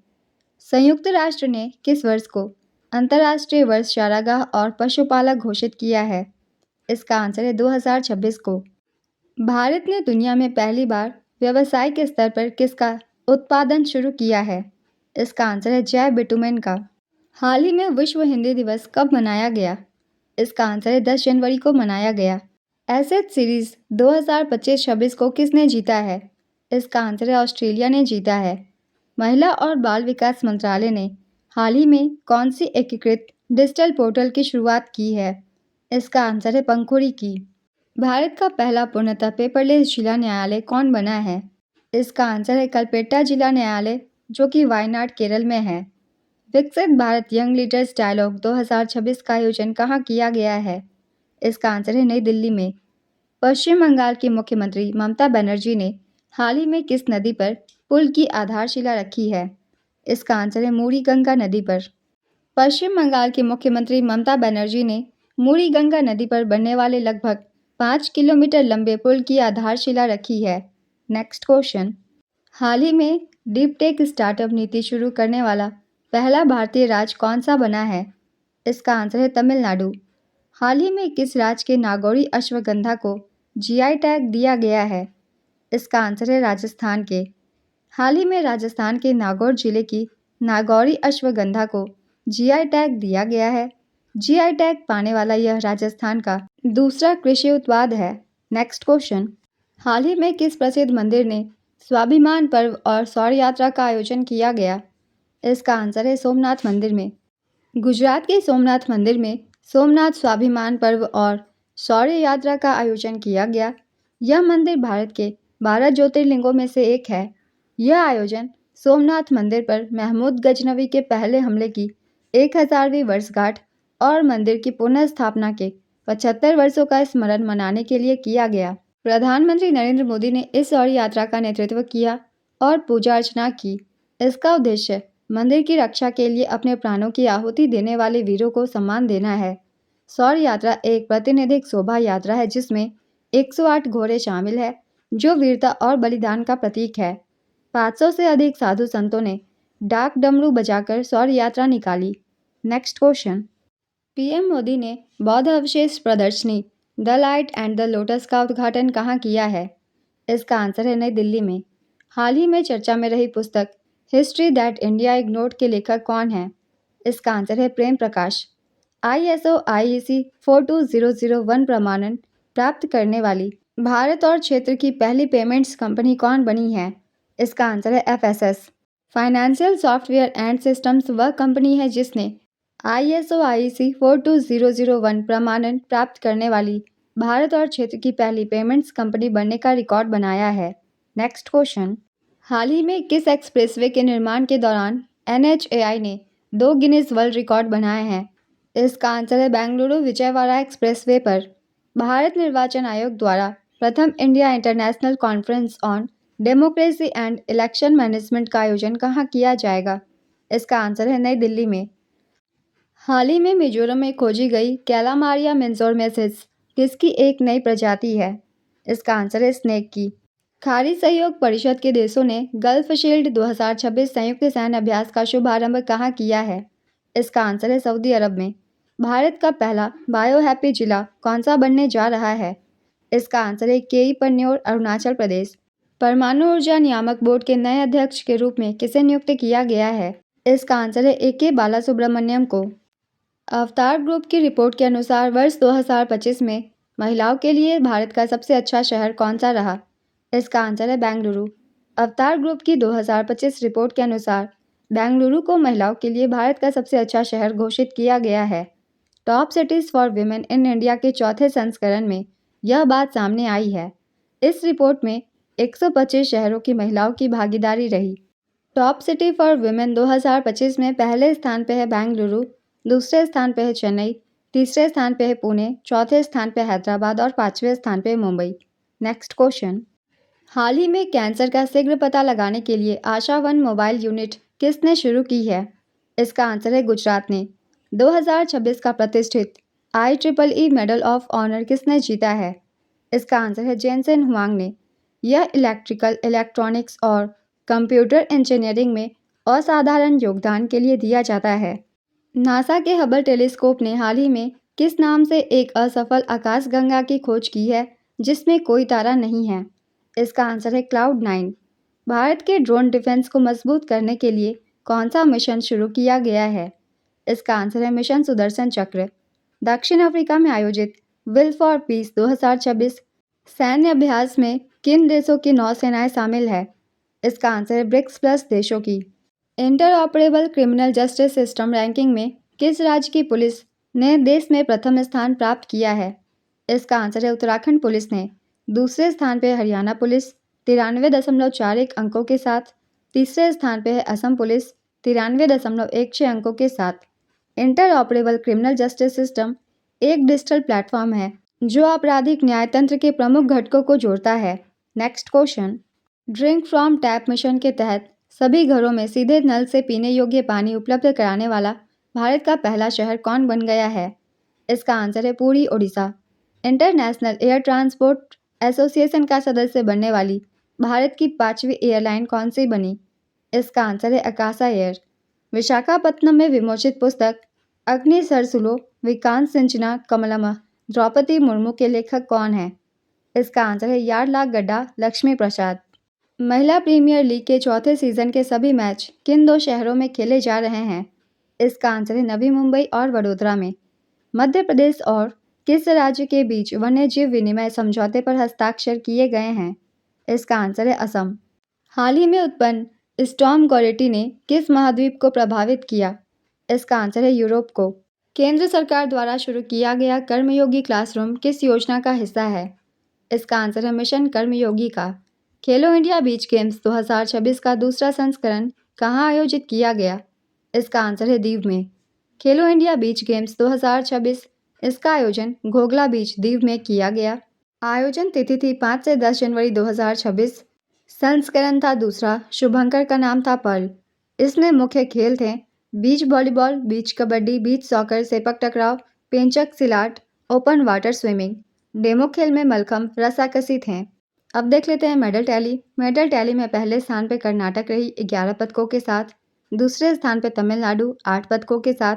संयुक्त राष्ट्र ने किस वर्ष को अंतर्राष्ट्रीय वर्ष चारागाह और पशुपालक घोषित किया है? इसका आंसर है 2026 को। भारत ने दुनिया में पहली बार व्यावसायिक स्तर पर किसका उत्पादन शुरू किया है? इसका आंसर है जैव बिटुमेन का। हाल ही में विश्व हिंदी दिवस कब मनाया गया? इसका आंसर है 10 जनवरी को मनाया गया। एसेट सीरीज 2025-26 को किसने जीता है? इसका आंसर है ऑस्ट्रेलिया ने जीता है। महिला और बाल विकास मंत्रालय ने हाल ही में कौन सी एकीकृत डिजिटल पोर्टल की शुरुआत की है? इसका आंसर है पंखुड़ी की। भारत का पहला पूर्णतः पेपरलेस जिला न्यायालय कौन बना है? इसका आंसर है कलपेट्टा जिला न्यायालय, जो कि वायनाड केरल में है। विकसित भारत यंग लीडर्स डायलॉग 2026 का आयोजन कहाँ किया गया है? इसका आंसर है नई दिल्ली में। पश्चिम बंगाल की मुख्यमंत्री ममता बनर्जी ने हाल ही में किस नदी पर पुल की आधारशिला रखी है? इसका आंसर है मूरी गंगा नदी पर। पश्चिम बंगाल की मुख्यमंत्री ममता बनर्जी ने मूरी गंगा नदी पर बनने वाले लगभग 5 किलोमीटर लंबे पुल की आधारशिला रखी है। नेक्स्ट क्वेश्चन, हाल ही में डीप टेक स्टार्टअप नीति शुरू करने वाला पहला भारतीय राज्य कौन सा बना है? इसका आंसर है तमिलनाडु। हाल ही में किस राज्य के नागौरी अश्वगंधा को जीआई टैग दिया गया है? इसका आंसर है राजस्थान के। हाल ही में राजस्थान के नागौर जिले की नागौरी अश्वगंधा को जीआई टैग दिया गया है। जीआई टैग पाने वाला यह राजस्थान का दूसरा कृषि उत्पाद है। नेक्स्ट क्वेश्चन, हाल ही में किस प्रसिद्ध मंदिर ने स्वाभिमान पर्व और शौर्य यात्रा का आयोजन किया गया? इसका आंसर है सोमनाथ मंदिर में। गुजरात के सोमनाथ मंदिर में सोमनाथ स्वाभिमान पर्व और शौर्य यात्रा का आयोजन किया गया। यह मंदिर भारत के 12 ज्योतिर्लिंगों में से एक है। यह आयोजन सोमनाथ मंदिर पर महमूद गजनवी के पहले हमले की 1000वीं वर्षगांठ और मंदिर की पुनः स्थापना के 75 वर्षों का स्मरण मनाने के लिए किया गया। प्रधानमंत्री नरेंद्र मोदी ने इस शौर्य यात्रा का नेतृत्व किया और पूजा अर्चना की। इसका उद्देश्य मंदिर की रक्षा के लिए अपने प्राणों की आहुति देने वाले वीरों को सम्मान देना है। शौर्य यात्रा एक प्रातिनिधिक शोभा यात्रा है जिसमें 108 घोड़े शामिल है, जो वीरता और बलिदान का प्रतीक है। 500 से अधिक साधु संतों ने डाक डमरू बजाकर शौर्य यात्रा निकाली। Next question. पीएम मोदी ने बौद्ध अवशेष प्रदर्शनी the light and the lotus का उद्घाटन कहाँ किया है? इसका आंसर है नई दिल्ली में। हाल ही में चर्चा में रही पुस्तक हिस्ट्री दैट इंडिया इग्नोर्ड के लेखक कौन है? इसका आंसर है प्रेम प्रकाश। ISO IEC 42001 प्रमाणन प्राप्त करने वाली भारत और क्षेत्र की पहली पेमेंट्स कंपनी कौन बनी है? इसका आंसर है FSS। Financial software and systems वह कंपनी है जिसने ISO IEC 42001 प्रमाणन प्राप्त करने वाली भारत और क्षेत्र की पहली पेमेंट्स कंपनी बनने का रिकॉर्ड बनाया है। Next question. हाल ही में किस एक्सप्रेसवे के निर्माण के दौरान NHAI ने 2 गिनीज वर्ल्ड रिकॉर्ड बनाए हैं? इसका आंसर है बेंगलुरु विजयवाड़ा एक्सप्रेसवे पर भारत निर्वाचन आयोग द्वारा प्रथम India international conference on democracy and election management का आयोजन कहाँ किया जाएगा? इसका आंसर है नई दिल्ली में। हाल ही में मिजोरम में खोजी गई कैलामारिया मेंजोरमेसिस किसकी एक नई प्रजाति है? इसका आंसर है स्नेक की। खाड़ी सहयोग परिषद के देशों ने गल्फ शील्ड 2026 संयुक्त सैन्य अभ्यास का शुभारंभ कहाँ किया है? इसका आंसर है सऊदी अरब में। भारत का पहला बायो हैप्पी जिला कौन सा बनने जा रहा है? इसका आंसर है केई पन्योर, अरुणाचल प्रदेश। परमाणु ऊर्जा नियामक बोर्ड के नए अध्यक्ष के रूप में किसे नियुक्त किया गया है? इसका आंसर है AK बालासुब्रमण्यम को। अवतार ग्रुप की रिपोर्ट के अनुसार वर्ष 2025 में महिलाओं के लिए भारत का सबसे अच्छा शहर कौन सा रहा? इसका आंसर है बेंगलुरु। अवतार ग्रुप की 2025 रिपोर्ट के अनुसार बेंगलुरु को महिलाओं के लिए भारत का सबसे अच्छा शहर घोषित किया गया है। Top cities for women in India के चौथे संस्करण में यह बात सामने आई है। इस रिपोर्ट में 125 शहरों की महिलाओं की भागीदारी रही। टॉप सिटी फॉर विमेन 2025 में पहले स्थान पर है बेंगलुरु, दूसरे स्थान पर है चेन्नई, तीसरे स्थान पर है पुणे, चौथे स्थान पर हैदराबाद और पाँचवें स्थान पर मुंबई। Next question. हाल ही में कैंसर का शीघ्र पता लगाने के लिए आशा वन मोबाइल यूनिट किसने शुरू की है? इसका आंसर है गुजरात ने। 2026 का प्रतिष्ठित IEEE मेडल ऑफ ऑनर किसने जीता है? इसका आंसर है जेनसेन हुआंग ने। यह इलेक्ट्रिकल, इलेक्ट्रॉनिक्स और कंप्यूटर इंजीनियरिंग में असाधारण योगदान के लिए दिया जाता है। नासा के हबल टेलीस्कोप ने हाल ही में किस नाम से एक असफल आकाशगंगा की खोज की है जिसमें कोई तारा नहीं है? इसका आंसर है क्लाउड 9। भारत के ड्रोन डिफेंस को मजबूत करने के लिए कौन सा मिशन शुरू किया गया है? इसका आंसर है मिशन सुदर्शन चक्र। दक्षिण अफ्रीका में आयोजित विल फॉर पीस 2026 सैन्य अभ्यास में किन देशों की नौसेनाएं शामिल है? इसका आंसर है ब्रिक्स प्लस देशों की। Interoperable criminal justice system ranking में किस राज्य की पुलिस ने देश में प्रथम स्थान प्राप्त किया है? इसका आंसर है उत्तराखंड पुलिस ने। दूसरे स्थान पर हरियाणा पुलिस 93.41 अंकों के साथ। तीसरे स्थान पर है असम पुलिस 93.16 अंकों के साथ। इंटरऑपरेबल क्रिमिनल जस्टिस सिस्टम एक डिजिटल प्लेटफॉर्म है जो आपराधिक न्यायतंत्र के प्रमुख घटकों को जोड़ता है। Next question. Drink from tap mission के तहत सभी घरों में सीधे नल से पीने योग्य पानी उपलब्ध कराने वाला भारत का पहला शहर कौन बन गया है? इसका आंसर है Puri, Odisha. International air transport association का सदस्य बनने वाली भारत की 5वीं एयरलाइन कौन सी बनी? इसका आंसर है अकाशा एयर। विशाखापत्तनम में विमोचित पुस्तक अग्नि सरसुलो विकांत सिंचना कमलम द्रौपदी मुर्मू के लेखक कौन है? इसका आंसर है यार्लागड्डा लक्ष्मी प्रसाद। महिला प्रीमियर लीग के चौथे सीजन के सभी मैच किन 2 शहरों में खेले जा रहे हैं? इसका आंसर है नवी मुंबई और वडोदरा में। मध्य प्रदेश और किस राज्य के बीच वन्यजीव विनिमय समझौते पर हस्ताक्षर किए गए हैं? इसका आंसर है असम। हाल ही में उत्पन्न स्टॉर्म गोरेटी ने किस महाद्वीप को प्रभावित किया? इसका आंसर है यूरोप को। केंद्र सरकार द्वारा शुरू किया गया कर्मयोगी क्लासरूम किस योजना का हिस्सा है? इसका आंसर है मिशन कर्मयोगी का। खेलो इंडिया बीच गेम्स 2026 का दूसरा संस्करण कहाँ आयोजित किया गया? इसका आंसर है दीव में। खेलो इंडिया बीच गेम्स 2026 इसका आयोजन घोघला बीच दीव में किया गया। आयोजन तिथि थी 5 से 10 जनवरी 2026। संस्करण था दूसरा। शुभंकर का नाम था पर्ल। इसमें मुख्य खेल थे बीच वॉलीबॉल, बीच कबड्डी, बीच सॉकर, सेपक टकराव, पेंचक सिलाट, ओपन वाटर स्विमिंग। डेमो खेल में मलखंभ, रस्साकसी थे। अब देख लेते हैं मेडल टैली। मेडल टैली में पहले स्थान पर कर्नाटक रही 11 पदकों के साथ, दूसरे स्थान पर तमिलनाडु 8 पदकों के साथ,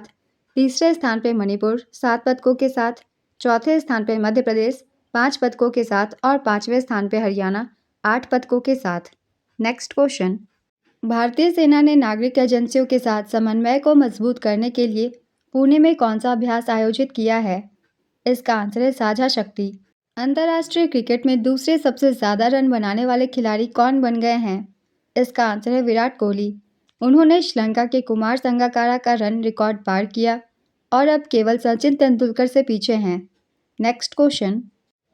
तीसरे स्थान पर मणिपुर 7 पदकों के साथ, चौथे स्थान पर मध्य प्रदेश 5 पदकों के साथ और पांचवें स्थान पर हरियाणा 8 पदकों के साथ। नेक्स्ट क्वेश्चन, भारतीय सेना ने नागरिक एजेंसियों के साथ समन्वय को मजबूत करने के लिए पुणे में कौन सा अभ्यास आयोजित किया है? इसका आंसर है साझा शक्ति। अंतर्राष्ट्रीय क्रिकेट में दूसरे सबसे ज़्यादा रन बनाने वाले खिलाड़ी कौन बन गए हैं? इसका आंसर है विराट कोहली। उन्होंने श्रीलंका के कुमार संगकारा का रन रिकॉर्ड पार किया और अब केवल सचिन तेंदुलकर से पीछे हैं। नेक्स्ट क्वेश्चन,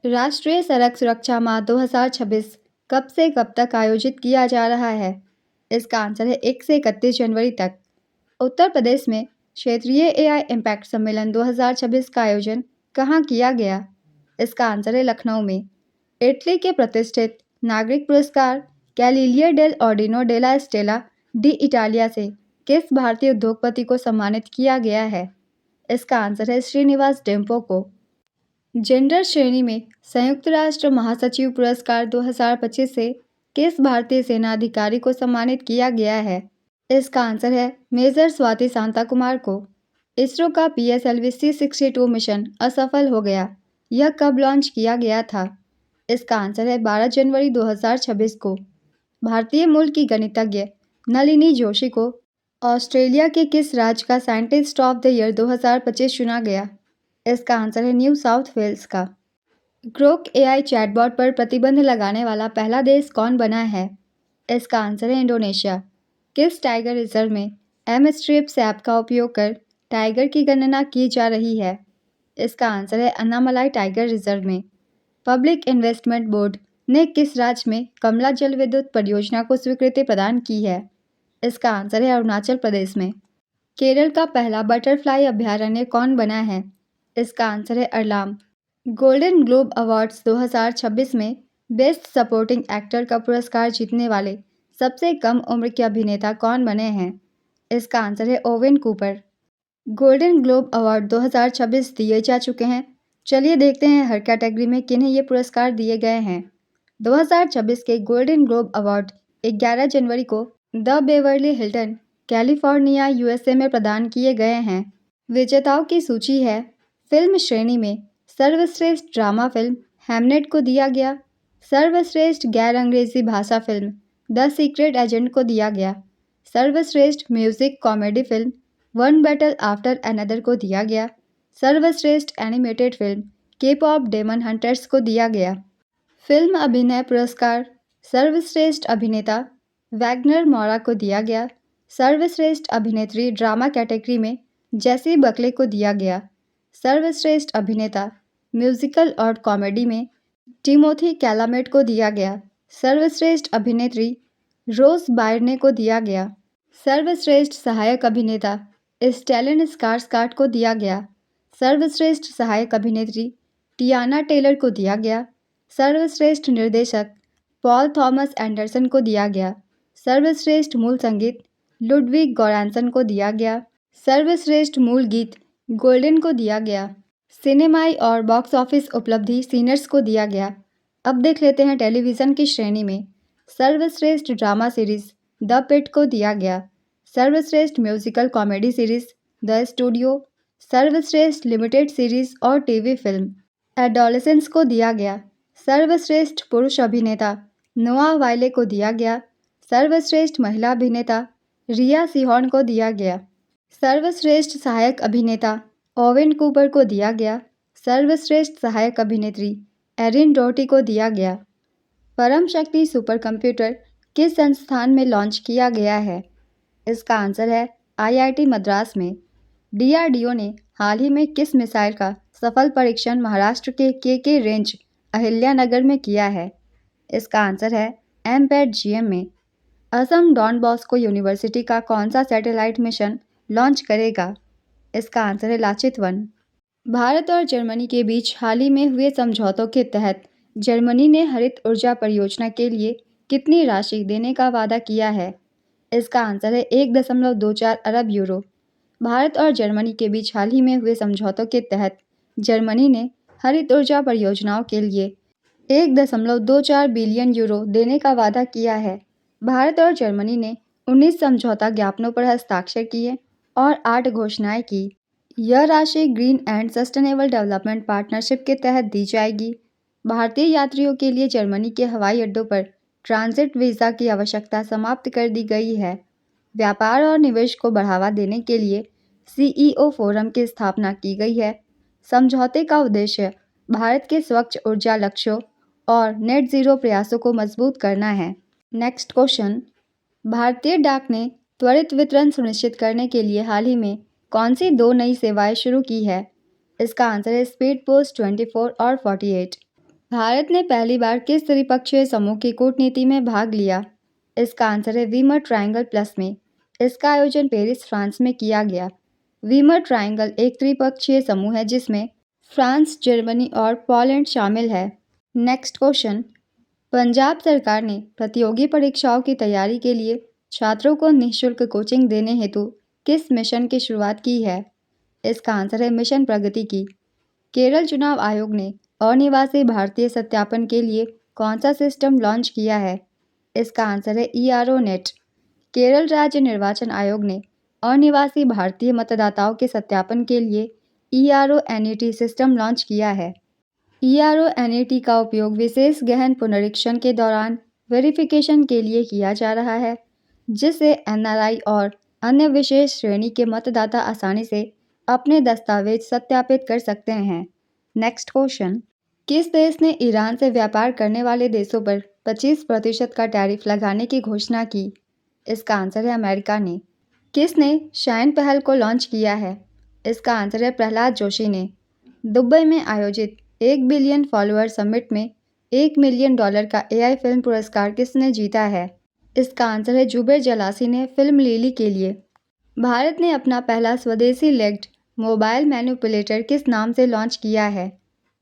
राष्ट्रीय सड़क सुरक्षा माह 2026 कब से कब तक आयोजित किया जा रहा है? इसका आंसर है 1 से 31 जनवरी तक। उत्तर प्रदेश में क्षेत्रीय एआई इम्पैक्ट सम्मेलन 2026 का आयोजन कहाँ किया गया? इसका आंसर है लखनऊ में। इटली के प्रतिष्ठित नागरिक पुरस्कार गैलीलियो डेल ऑर्डिनो डेला स्टेला डी इटालिया से किस भारतीय उद्योगपति को सम्मानित किया गया है? इसका आंसर है श्रीनिवास डेम्पो को। जेंडर श्रेणी में संयुक्त राष्ट्र महासचिव पुरस्कार 2025 से किस भारतीय सेना अधिकारी को सम्मानित किया गया है? इसका आंसर है मेजर स्वाति शांता कुमार को। इसरो का PSLV C62 मिशन असफल हो गया। यह कब लॉन्च किया गया था? इसका आंसर है 12 जनवरी 2026 को। भारतीय मूल की गणितज्ञ नलिनी जोशी को ऑस्ट्रेलिया के किस राज्य का साइंटिस्ट ऑफ द ईयर 2025 चुना गया? इसका आंसर है न्यू साउथ वेल्स का। ग्रोक AI चैटबॉट पर प्रतिबंध लगाने वाला पहला देश कौन बना है? इसका आंसर है इंडोनेशिया। किस टाइगर रिजर्व में M-Streps ऐप का उपयोग कर टाइगर की गणना की जा रही है? इसका आंसर है अन्नामलाई टाइगर रिजर्व में। पब्लिक इन्वेस्टमेंट बोर्ड ने किस राज्य में कमला जल विद्युत परियोजना को स्वीकृति प्रदान की है? इसका आंसर है अरुणाचल प्रदेश में। केरल का पहला बटरफ्लाई अभयारण्य कौन बना है? इसका आंसर है अरलाम। गोल्डन ग्लोब अवार्ड्स 2026 में बेस्ट सपोर्टिंग एक्टर का पुरस्कार जीतने वाले सबसे कम उम्र के अभिनेता कौन बने हैं? इसका आंसर है Owen Cooper. Golden Globe award 2026 दिए जा चुके हैं। चलिए देखते हैं हर कैटेगरी में किन्हें ये पुरस्कार दिए गए हैं। 2026 के गोल्डन ग्लोब अवार्ड 11 जनवरी को the Beverly Hilton, California, USA में प्रदान किए गए हैं। विजेताओं की सूची है। फिल्म श्रेणी में सर्वश्रेष्ठ ड्रामा फिल्म हैमनेट को दिया गया। सर्वश्रेष्ठ गैर अंग्रेजी भाषा फिल्म द सीक्रेट एजेंट को दिया गया। सर्वश्रेष्ठ music comedy film one battle after another को दिया गया। सर्वश्रेष्ठ animated film K-pop daemon hunters को दिया गया। फिल्म अभिनय पुरस्कार सर्वश्रेष्ठ अभिनेता वैगनर मौरा को दिया गया। सर्वश्रेष्ठ अभिनेत्री ड्रामा कैटेगरी में जेसी बकले को दिया गया। सर्वश्रेष्ठ अभिनेता म्यूजिकल और कॉमेडी में टिमोथी कैलामेट को दिया गया। सर्वश्रेष्ठ अभिनेत्री रोज बायर्ने को दिया गया। सर्वश्रेष्ठ सहायक अभिनेता स्टेलन स्कार्सगार्ड को दिया गया। सर्वश्रेष्ठ सहायक अभिनेत्री टियाना टेलर को दिया गया। सर्वश्रेष्ठ निर्देशक पॉल थॉमस एंडरसन को दिया गया। सर्वश्रेष्ठ मूल संगीत लुडविग गॉरांसन को दिया गया। सर्वश्रेष्ठ मूल गीत गोल्डन को दिया गया। सिनेमाई और बॉक्स ऑफिस उपलब्धि सीनर्स को दिया गया। अब देख लेते हैं टेलीविज़न की श्रेणी में। सर्वश्रेष्ठ ड्रामा सीरीज द पिट को दिया गया। सर्वश्रेष्ठ musical comedy series the studio. सर्वश्रेष्ठ लिमिटेड सीरीज और टीवी फिल्म एडोलेसेंस को दिया गया। सर्वश्रेष्ठ पुरुष अभिनेता नोआ वाइले को दिया गया। सर्वश्रेष्ठ महिला अभिनेता रिया सिहोन को दिया गया। सर्वश्रेष्ठ सहायक अभिनेता ओवेन कूपर को दिया गया। सर्वश्रेष्ठ सहायक अभिनेत्री एरिन डोटी को दिया गया। परम शक्ति सुपर कंप्यूटर किस संस्थान में लॉन्च किया गया है? इसका आंसर है IIT मद्रास में। DRDO ने हाल ही में किस मिसाइल का सफल परीक्षण महाराष्ट्र के KK रेंज अहिल्यानगर में किया है? इसका आंसर है MPAD-GM में। असम डॉन बॉस्को यूनिवर्सिटी का कौन सा सैटेलाइट मिशन लॉन्च करेगा? इसका आंसर है लाचित वन। भारत और जर्मनी के बीच हाल ही में हुए समझौतों के तहत जर्मनी ने हरित ऊर्जा परियोजना के लिए कितनी राशि देने का वादा किया है? इसका आंसर है 1.24 अरब यूरो। भारत और जर्मनी के बीच हाल ही में हुए समझौतों के तहत जर्मनी ने हरित ऊर्जा परियोजनाओं के लिए 1.24 बिलियन यूरो देने का वादा किया है। भारत और जर्मनी ने 19 समझौता ज्ञापनों पर हस्ताक्षर किए और 8 घोषणाएं की। यह राशि green and sustainable development partnership के तहत दी जाएगी। भारतीय यात्रियों के लिए जर्मनी के हवाई अड्डों पर ट्रांजिट वीज़ा की आवश्यकता समाप्त कर दी गई है। व्यापार और निवेश को बढ़ावा देने के लिए सीईओ फोरम की स्थापना की गई है। समझौते का उद्देश्य भारत के स्वच्छ ऊर्जा लक्ष्यों और नेट ज़ीरो प्रयासों को मजबूत करना है। नेक्स्ट क्वेश्चन, भारतीय डाक ने त्वरित वितरण सुनिश्चित करने के लिए हाल ही में कौन सी 2 नई सेवाएं शुरू की है? इसका आंसर है स्पीड पोस्ट 24 और 48। भारत ने पहली बार किस त्रिपक्षीय समूह की कूटनीति में भाग लिया? इसका आंसर है वीमर ट्रायंगल प्लस में। इसका आयोजन पेरिस, फ्रांस में किया गया। वीमर ट्रायंगल एक त्रिपक्षीय समूह है जिसमें फ्रांस, जर्मनी और पोलैंड शामिल है। नेक्स्ट क्वेश्चन, पंजाब सरकार ने प्रतियोगी परीक्षाओं की तैयारी के लिए छात्रों को निःशुल्क कोचिंग देने हेतु किस मिशन की शुरुआत की है? इसका आंसर है मिशन प्रगति की। केरल चुनाव आयोग ने अनिवासी भारतीय सत्यापन के लिए कौन सा सिस्टम लॉन्च किया है? इसका आंसर है ईआरओ नेट। केरल राज्य निर्वाचन आयोग ने अनिवासी भारतीय मतदाताओं के सत्यापन के लिए ईआरओ एनईटी सिस्टम लॉन्च किया है। ईआरओ एनईटी का उपयोग विशेष गहन पुनरीक्षण के दौरान वेरिफिकेशन के लिए किया जा रहा है, जिससे एनआरआई और अन्य विशेष श्रेणी के मतदाता आसानी से अपने दस्तावेज सत्यापित कर सकते हैं। नेक्स्ट क्वेश्चन, किस देश ने ईरान से व्यापार करने वाले देशों पर 25% का टैरिफ लगाने की घोषणा की? इसका आंसर है अमेरिका ने। किसने शाइन पहल को लॉन्च किया है? इसका आंसर है प्रहलाद जोशी ने। दुबई में आयोजित 1 बिलियन फॉलोअर समिट में $1 मिलियन का एआई फिल्म पुरस्कार किसने जीता है? इसका आंसर है जुबेर जलासी ने फिल्म लिली के लिए। भारत ने अपना पहला स्वदेशी लेग्ड मोबाइल मैनिपुलेटर किस नाम से लॉन्च किया है?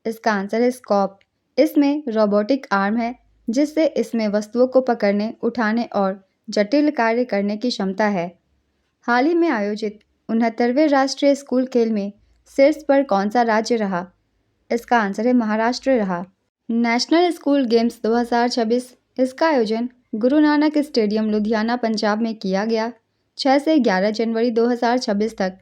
इसका आंसर है स्कॉप। इसमें रोबोटिक आर्म है जिससे इसमें वस्तुओं को पकड़ने, उठाने और जटिल कार्य करने की क्षमता है। हाल ही में आयोजित 69वें राष्ट्रीय स्कूल खेल में शीर्ष पर कौन सा राज्य रहा? इसका आंसर है महाराष्ट्र रहा। नेशनल स्कूल गेम्स 2026, इसका आयोजन गुरु नानक स्टेडियम लुधियाना, पंजाब में किया गया। 6 से 11 जनवरी 2026 तक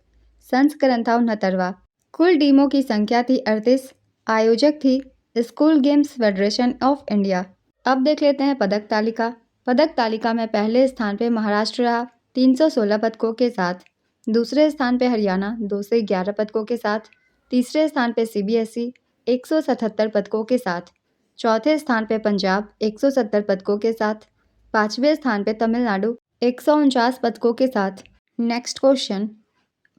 संस्करण था 69वां। कुल टीमों की संख्या थी 38। आयोजक थी school games federation of India. अब देख लेते हैं पदक तालिका। पदक तालिका में पहले स्थान पर महाराष्ट्र रहा 316 पदकों के साथ। दूसरे स्थान पर हरियाणा 2 से 11 पदकों के साथ। तीसरे स्थान पर सीबीएसई 177 पदकों के साथ। चौथे स्थान पर पंजाब 170 पदकों के साथ। पाँचवें स्थान पर तमिलनाडु 149 पदकों के साथ। नेक्स्ट क्वेश्चन,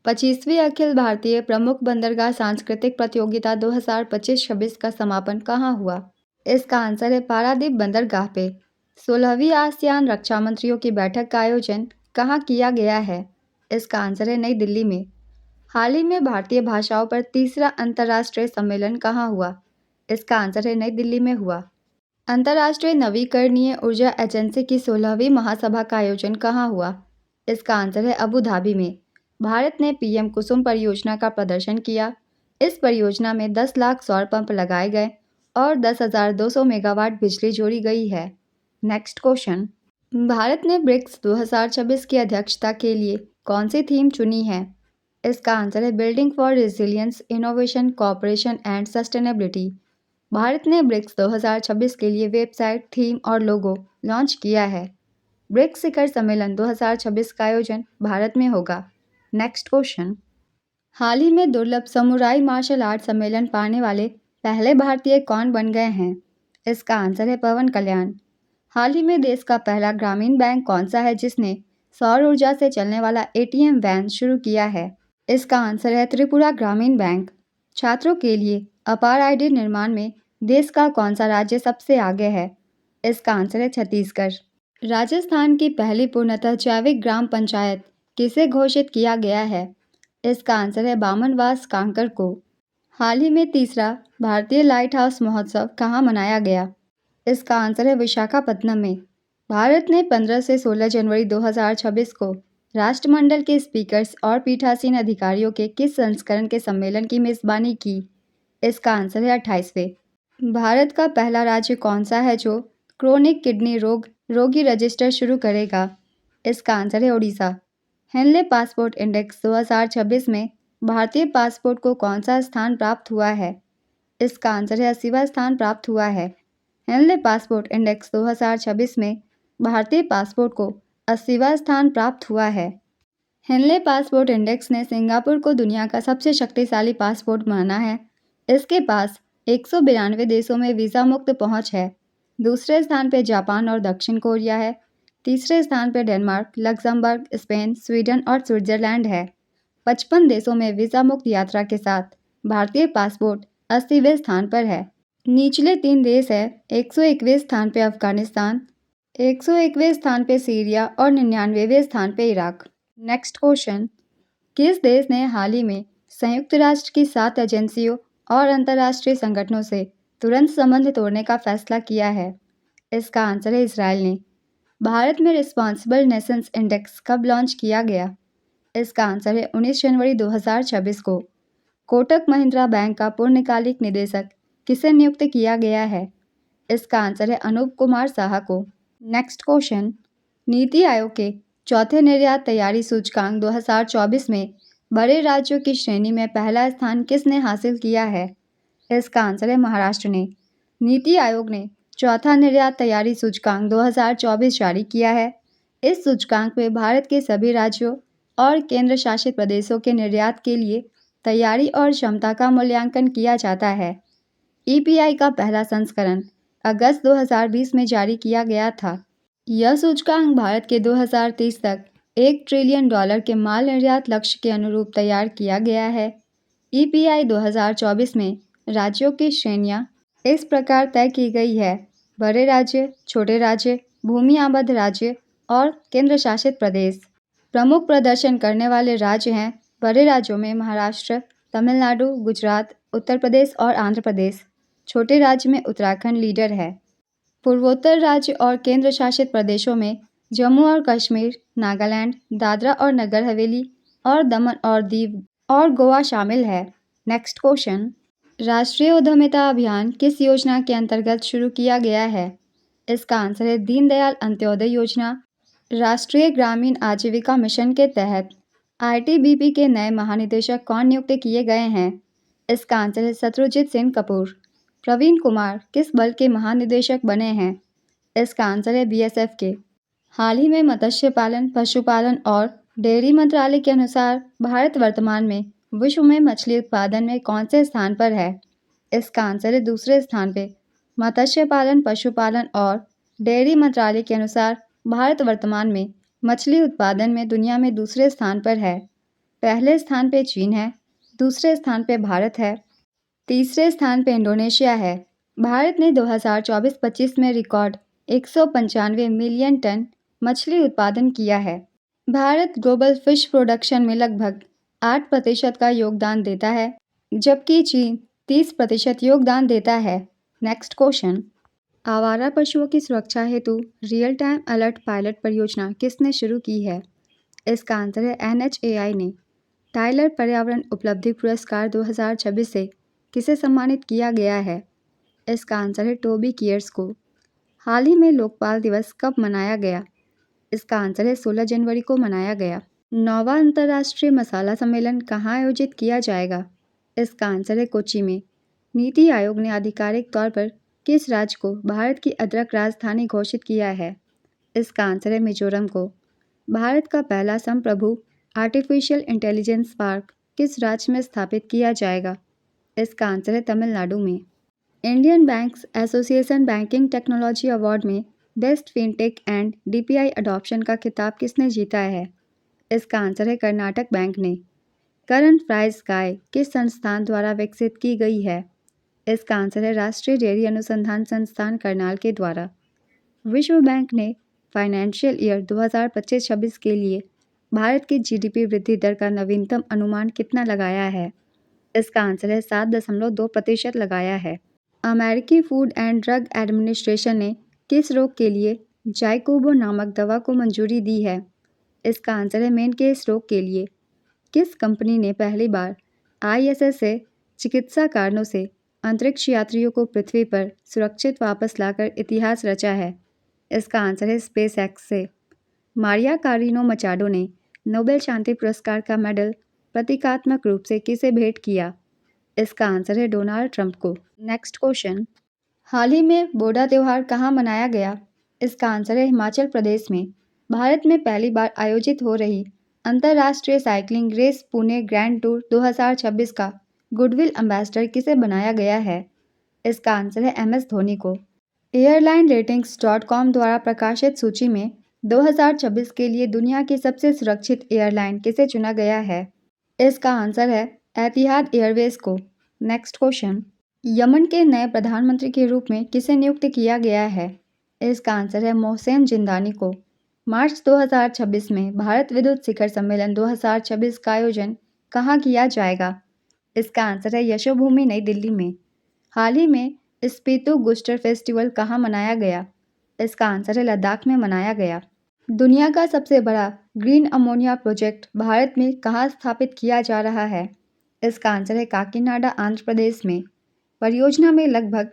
25वीं अखिल भारतीय प्रमुख बंदरगाह सांस्कृतिक प्रतियोगिता 2025-26 का समापन कहाँ हुआ? इसका आंसर है पारादीप बंदरगाह पे। 16वीं आसियान रक्षा मंत्रियों की बैठक का आयोजन कहाँ किया गया है? इसका आंसर है नई दिल्ली में। हाल ही में भारतीय भाषाओं पर तीसरा अंतर्राष्ट्रीय सम्मेलन कहाँ हुआ? इसका आंसर है नई दिल्ली में हुआ। अंतर्राष्ट्रीय नवीकरणीय ऊर्जा एजेंसी की 16वीं महासभा का आयोजन कहाँ हुआ? इसका आंसर है अबू धाबी में। भारत ने पीएम कुसुम परियोजना का प्रदर्शन किया। इस परियोजना में 10 लाख सौर पंप लगाए गए और 10,200 मेगावाट बिजली जोड़ी गई है। नेक्स्ट क्वेश्चन, भारत ने ब्रिक्स 2026 की अध्यक्षता के लिए कौन सी थीम चुनी है? इसका आंसर है building for resilience, innovation, cooperation and sustainability. Bharat ने ब्रिक्स 2026 के लिए वेबसाइट, थीम और लोगो लॉन्च किया है। ब्रिक्स शिखर सम्मेलन 2026 का आयोजन भारत में होगा। नेक्स्ट क्वेश्चन, हाल ही में दुर्लभ समुराई मार्शल आर्ट सम्मेलन पाने वाले पहले भारतीय कौन बन गए हैं? इसका आंसर है पवन कल्याण। हाल ही में देश का पहला ग्रामीण बैंक कौन सा है जिसने सौर ऊर्जा से चलने वाला एटीएम वैन शुरू किया है? इसका आंसर है त्रिपुरा ग्रामीण बैंक। छात्रों के लिए अपार आईडी निर्माण में देश का कौन सा राज्य सबसे आगे है? इसका आंसर है छत्तीसगढ़। राजस्थान की पहली पूर्णतः जैविक ग्राम पंचायत किसे घोषित किया गया है? इसका आंसर है बामनवास कांकर को। हाल ही में तीसरा भारतीय लाइट हाउस महोत्सव कहाँ मनाया गया? इसका आंसर है विशाखापत्तनम में। भारत ने 15 से 16 जनवरी 2026 को राष्ट्रमंडल के स्पीकर्स और पीठासीन अधिकारियों के किस संस्करण के सम्मेलन की मेज़बानी की? इसका आंसर है 28वें। भारत का पहला राज्य कौन सा है जो क्रोनिक किडनी रोगी रजिस्टर शुरू करेगा? इसका आंसर है ओडिशा। हेनले पासपोर्ट इंडेक्स 2026 में भारतीय पासपोर्ट को कौन सा स्थान प्राप्त हुआ है? इसका आंसर है 80वां स्थान प्राप्त हुआ है। हेनले पासपोर्ट इंडेक्स 2026 में भारतीय पासपोर्ट को 80वां स्थान प्राप्त हुआ है। हेनले पासपोर्ट इंडेक्स ने सिंगापुर को दुनिया का सबसे शक्तिशाली पासपोर्ट माना है। इसके पास 192 देशों में वीज़ा मुक्त पहुंच है। दूसरे स्थान पर जापान और दक्षिण कोरिया है। तीसरे स्थान पर डेनमार्क, लक्जमबर्ग, स्पेन, स्वीडन और स्विट्जरलैंड है। 55 देशों में वीज़ा मुक्त यात्रा के साथ भारतीय पासपोर्ट 80वें स्थान पर है। निचले 3 देश है 101वें स्थान पे अफगानिस्तान, 101वें स्थान पे सीरिया और 99वें स्थान पे इराक। नेक्स्ट क्वेश्चन, किस देश ने हाल ही में संयुक्त राष्ट्र की 7 एजेंसियों और अंतर्राष्ट्रीय संगठनों से तुरंत संबंध तोड़ने का फैसला किया है? इसका आंसर है इसराइल ने। भारत में रिस्पॉन्सिबल नेशंस इंडेक्स कब लॉन्च किया गया? इसका आंसर है 19 जनवरी 2026 को। कोटक महिंद्रा बैंक का पूर्णकालिक निदेशक किसे नियुक्त किया गया है? इसका आंसर है अनूप कुमार साहा को। नेक्स्ट क्वेश्चन, नीति आयोग के चौथे निर्यात तैयारी सूचकांक 2024 में बड़े राज्यों की श्रेणी में पहला स्थान किसने हासिल किया है? इसका आंसर है महाराष्ट्र ने। नीति आयोग ने चौथा निर्यात तैयारी सूचकांक 2024 जारी किया है। इस सूचकांक में भारत के सभी राज्यों और केंद्र शासित प्रदेशों के निर्यात के लिए तैयारी और क्षमता का मूल्यांकन किया जाता है। ईपीआई का पहला संस्करण अगस्त 2020 में जारी किया गया था। यह सूचकांक भारत के 2030 तक $1 ट्रिलियन के माल निर्यात लक्ष्य के अनुरूप तैयार किया गया है। ईपीआई 2024 में राज्यों की श्रेणियां इस प्रकार तय की गई है: बड़े राज्य, छोटे राज्य, भूमि आबद्ध राज्य और केंद्र शासित प्रदेश। प्रमुख प्रदर्शन करने वाले राज्य हैं बड़े राज्यों में महाराष्ट्र, तमिलनाडु, गुजरात, उत्तर प्रदेश और आंध्र प्रदेश। छोटे राज्य में उत्तराखंड लीडर है। पूर्वोत्तर राज्य और केंद्र शासित प्रदेशों में जम्मू और कश्मीर, नागालैंड, दादरा और नगर हवेली और दमन और दीव और गोवा शामिल है। नेक्स्ट क्वेश्चन, राष्ट्रीय उद्यमिता अभियान किस योजना के अंतर्गत शुरू किया गया है? इसका आंसर है दीनदयाल अंत्योदय योजना। राष्ट्रीय ग्रामीण आजीविका मिशन के तहत आईटीबीपी के नए महानिदेशक कौन नियुक्त किए गए हैं? इसका आंसर है शत्रुजीत सिंह कपूर। प्रवीण कुमार किस बल के महानिदेशक बने हैं? इसका आंसर है बीएसएफ के। हाल ही में मत्स्य पालन, पशुपालन और डेयरी मंत्रालय के अनुसार भारत वर्तमान में विश्व में मछली उत्पादन में कौन से स्थान पर है? इसका आंसर है दूसरे स्थान पे। मत्स्य पालन, पशुपालन और डेयरी मंत्रालय के अनुसार भारत वर्तमान में मछली उत्पादन में दुनिया में दूसरे स्थान पर है। पहले स्थान पे चीन है, दूसरे स्थान पे भारत है, तीसरे स्थान पे इंडोनेशिया है। भारत ने 2024-25 में रिकॉर्ड 195 मिलियन टन मछली उत्पादन किया है। भारत ग्लोबल फिश प्रोडक्शन में लगभग 8% का योगदान देता है, जबकि चीन 30% योगदान देता है। नेक्स्ट क्वेश्चन, आवारा पशुओं की सुरक्षा हेतु रियल टाइम अलर्ट पायलट परियोजना किसने शुरू की है? इसका आंसर है एनएचएआई ने। टाइलर पर्यावरण उपलब्धि पुरस्कार 2026 से किसे सम्मानित किया गया है? इसका आंसर है टोबी कियर्स को। हाल ही में लोकपाल दिवस कब मनाया गया? इसका आंसर है 16 जनवरी को मनाया गया। 9वां अंतर्राष्ट्रीय मसाला सम्मेलन कहाँ आयोजित किया जाएगा? इसका आंसर है कोच्चि में। नीति आयोग ने आधिकारिक तौर पर किस राज्य को भारत की अदरक राजधानी घोषित किया है? इसका आंसर है मिजोरम को। भारत का पहला संप्रभु आर्टिफिशियल इंटेलिजेंस पार्क किस राज्य में स्थापित किया जाएगा? इसका आंसर है तमिलनाडु में। Indian banks association banking technology award में best fintech and DPI adoption का खिताब किसने जीता है? इसका आंसर है कर्नाटक बैंक ने। करंट फ्राइज गाय किस संस्थान द्वारा विकसित की गई है? इसका आंसर है राष्ट्रीय डेयरी अनुसंधान संस्थान करनाल के द्वारा। विश्व बैंक ने फाइनेंशियल ईयर 2025-26 के लिए भारत की जीडीपी वृद्धि दर का नवीनतम अनुमान कितना लगाया है? इसका आंसर है 7.2% लगाया है। अमेरिकी फूड एंड ड्रग एडमिनिस्ट्रेशन ने किस रोग के लिए जाइकोबो नामक दवा को मंजूरी दी है? इसका आंसर है मेन केस रोग के लिए। किस कंपनी ने पहली बार ISS से चिकित्सा कारणों से अंतरिक्ष यात्रियों को पृथ्वी पर सुरक्षित वापस लाकर इतिहास रचा है? इसका आंसर है स्पेस एक्स से। मारिया कारिनो मचाडो ने नोबेल शांति पुरस्कार का मेडल प्रतीकात्मक रूप से किसे भेंट किया? इसका आंसर है डोनाल्ड ट्रंप को। नेक्स्ट क्वेश्चन, हाल ही में बोडा त्यौहार कहाँ मनाया गया? इसका आंसर है हिमाचल प्रदेश में। भारत में पहली बार आयोजित हो रही अंतर्राष्ट्रीय cycling race Pune grand tour 2026 का गुडविल एम्बेसडर किसे बनाया गया है? इसका आंसर है MS धोनी को। airlineratings.com द्वारा प्रकाशित सूची में 2026 के लिए दुनिया की सबसे सुरक्षित एयरलाइन किसे चुना गया है? इसका आंसर है एतिहाद एयरवेज को। नेक्स्ट क्वेश्चन, यमन के नए प्रधानमंत्री के रूप में किसे नियुक्त किया गया है? इसका आंसर है मोहसेन जिंदानी को। मार्च 2026 में भारत विद्युत शिखर सम्मेलन 2026 का आयोजन कहाँ किया जाएगा? इसका आंसर है यशोभूमि नई दिल्ली में। हाल ही में स्पीतु गुस्टर फेस्टिवल कहाँ मनाया गया? इसका आंसर है लद्दाख में मनाया गया। दुनिया का सबसे बड़ा ग्रीन अमोनिया प्रोजेक्ट भारत में कहाँ स्थापित किया जा रहा है? इसका आंसर है काकीनाडा आंध्र प्रदेश में। परियोजना में लगभग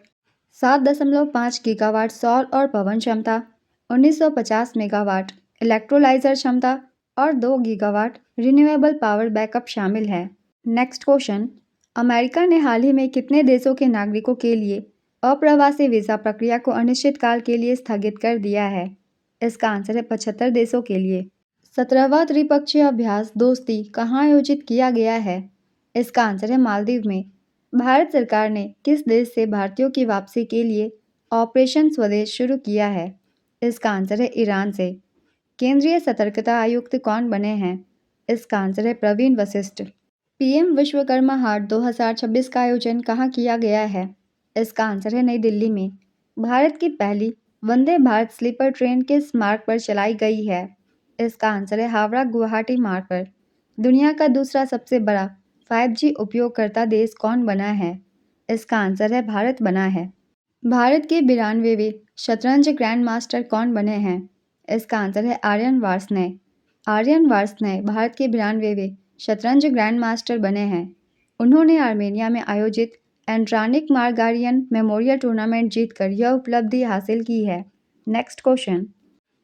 7.5 गीगावाट सौर और पवन क्षमता, 1950 मेगावाट इलेक्ट्रोलाइजर क्षमता और 2 गीगावाट रिन्यूएबल पावर बैकअप शामिल है। नेक्स्ट क्वेश्चन, अमेरिका ने हाल ही में कितने देशों के नागरिकों के लिए अप्रवासी वीज़ा प्रक्रिया को अनिश्चितकाल के लिए स्थगित कर दिया है? इसका आंसर है 75 देशों के लिए। 17वां त्रिपक्षीय अभ्यास दोस्ती कहाँ आयोजित किया गया है? इसका आंसर है मालदीव में। भारत सरकार ने किस देश से भारतीयों की वापसी के लिए ऑपरेशन स्वदेश शुरू किया है? इसका आंसर है ईरान से। केंद्रीय सतर्कता आयुक्त कौन बने हैं? इसका आंसर है प्रवीण वशिष्ठ। PM विश्वकर्मा हाट 2026 का आयोजन कहाँ किया गया है? इसका आंसर है नई दिल्ली में। भारत की पहली वंदे भारत स्लीपर ट्रेन किस मार्ग पर चलाई गई है? इसका आंसर है हावड़ा गुवाहाटी मार्ग पर। दुनिया का दूसरा सबसे बड़ा 5G उपयोगकर्ता देश कौन बना है? इसका आंसर है भारत बना है। भारत के 92वें शतरंज ग्रैंड मास्टर कौन बने हैं? इसका आंसर है आर्यन वार्ष्णेय। आर्यन वार्ष्णेय भारत के 92वें शतरंज ग्रैंड मास्टर बने हैं। उन्होंने आर्मेनिया में आयोजित एंड्रानिक मार्गारियन मेमोरियल टूर्नामेंट जीतकर यह उपलब्धि हासिल की है। नेक्स्ट क्वेश्चन,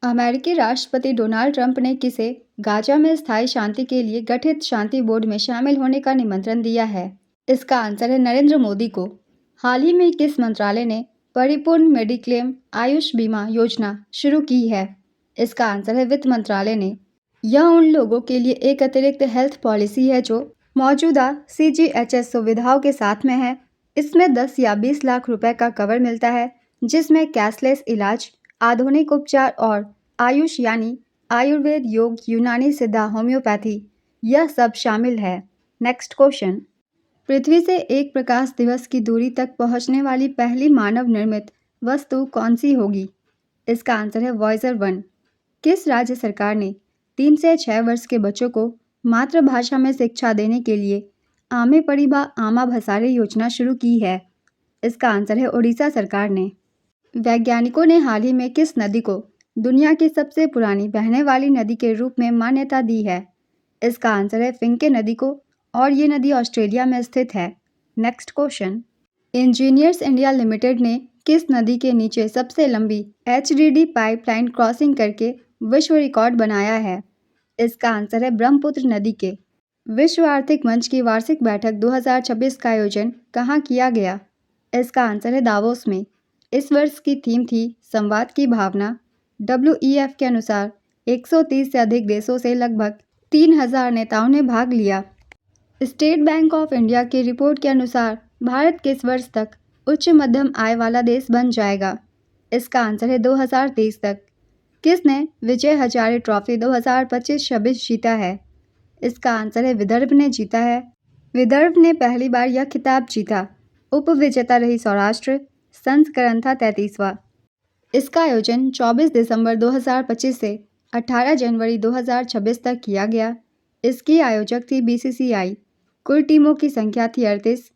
अमेरिकी राष्ट्रपति डोनाल्ड ट्रंप ने किसे गाजा में स्थायी शांति के लिए गठित शांति बोर्ड में शामिल होने का निमंत्रण दिया है? इसका आंसर है नरेंद्र मोदी को। हाल ही में किस मंत्रालय ने परिपूर्ण मेडिक्लेम आयुष बीमा योजना शुरू की है? इसका आंसर है वित्त मंत्रालय ने। यह उन लोगों के लिए एक अतिरिक्त हेल्थ पॉलिसी है जो मौजूदा CGHS सुविधाओं के साथ में है। इसमें 10 या 20 लाख रुपए का कवर मिलता है, जिसमें कैशलेस इलाज, आधुनिक उपचार और आयुष यानी आयुर्वेद, योग, यूनानी सिद्धा, होम्योपैथी यह सब शामिल है। नेक्स्ट क्वेश्चन, पृथ्वी से एक प्रकाश दिवस की दूरी तक पहुंचने वाली पहली मानव निर्मित वस्तु कौन सी होगी? इसका आंसर है वॉयेजर 1। किस राज्य सरकार ने 3 से 6 वर्ष के बच्चों को मातृभाषा में शिक्षा देने के लिए आमे पड़िबा आमा भसारे योजना शुरू की है? इसका आंसर है ओडिशा सरकार ने। वैज्ञानिकों ने हाल ही में किस नदी को दुनिया की सबसे पुरानी बहने वाली नदी के रूप में मान्यता दी है? इसका आंसर है फिंके नदी को और ये नदी ऑस्ट्रेलिया में स्थित है। Next question, engineers India limited ने किस नदी के नीचे सबसे लंबी HDD पाइपलाइन क्रॉसिंग करके विश्व रिकॉर्ड बनाया है? इसका आंसर है ब्रह्मपुत्र नदी के। विश्व आर्थिक मंच की वार्षिक बैठक 2026 का आयोजन कहाँ किया गया? इसका आंसर है दावोस में। इस वर्ष की थीम थी संवाद की भावना। WEF के अनुसार 130 से अधिक देशों से लगभग 3000 नेताओं ने भाग लिया। स्टेट बैंक ऑफ इंडिया की रिपोर्ट के अनुसार भारत किस वर्ष तक उच्च मध्यम आय वाला देश बन जाएगा? इसका आंसर है 2030 तक। किसने विजय हजारे ट्रॉफी 2025-26 जीता है? इसका आंसर है विदर्भ ने जीता है। विदर्भ ने पहली बार यह खिताब जीता। उपविजेता रही सौराष्ट्र। संस्करण था 33वां। इसका आयोजन 24 दिसंबर 2025 से 18 जनवरी 2026 तक किया गया। इसकी आयोजक थी BCCI। कुल टीमों की संख्या थी 38।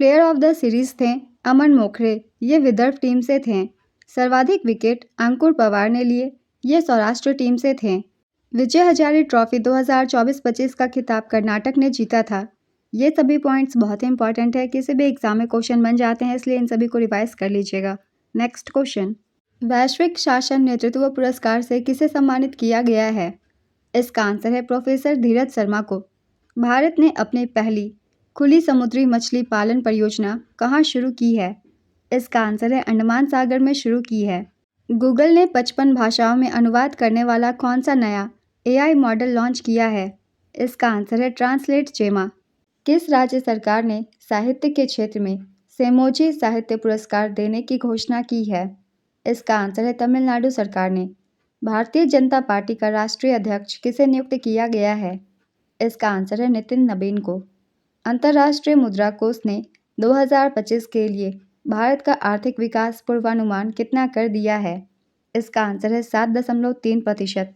प्लेयर ऑफ द सीरीज थे अमन मोखरे, ये विदर्भ टीम से थे। सर्वाधिक विकेट अंकुर पवार ने लिए, ये सौराष्ट्र टीम से थे। विजय हजारे ट्रॉफी 2024-25 का खिताब कर्नाटक ने जीता था। ये सभी पॉइंट्स बहुत ही इंपॉर्टेंट है, किसी भी एग्जाम में क्वेश्चन बन जाते हैं, इसलिए इन सभी को रिवाइज कर लीजिएगा। नेक्स्ट क्वेश्चन, वैश्विक शासन नेतृत्व पुरस्कार से किसे सम्मानित किया गया है? इसका आंसर है प्रोफेसर धीरज शर्मा को। भारत ने अपनी पहली खुली समुद्री मछली पालन परियोजना कहाँ शुरू की है? इसका आंसर है अंडमान सागर में शुरू की है। गूगल ने 55 भाषाओं में अनुवाद करने वाला कौन सा नया AI मॉडल लॉन्च किया है? इसका आंसर है ट्रांसलेट जेमा। किस राज्य सरकार ने साहित्य के क्षेत्र में सेमोजी साहित्य पुरस्कार देने की घोषणा की है? इसका आंसर है तमिलनाडु सरकार ने। भारतीय जनता पार्टी का राष्ट्रीय अध्यक्ष किसे नियुक्त किया गया है? इसका आंसर है नितिन नबीन को। अंतर्राष्ट्रीय मुद्रा कोष ने 2025 के लिए भारत का आर्थिक विकास पूर्वानुमान कितना कर दिया है? इसका आंसर है 7.3%।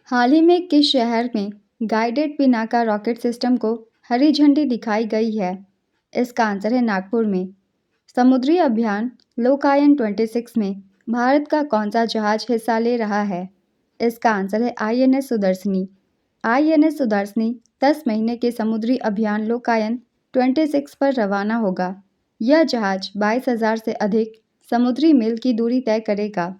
हाल ही में किस शहर में गाइडेड पिनाका रॉकेट सिस्टम को हरी झंडी दिखाई गई है? इसका आंसर है नागपुर में। समुद्री अभियान लोकायन 26 में भारत का कौन सा जहाज हिस्सा ले रहा है? इसका आंसर है INS सुदर्शनी। INS सुदर्शनी 10 महीने के समुद्री अभियान लोकायन 26 पर रवाना होगा। यह जहाज 22,000 से अधिक समुद्री मील की दूरी तय करेगा।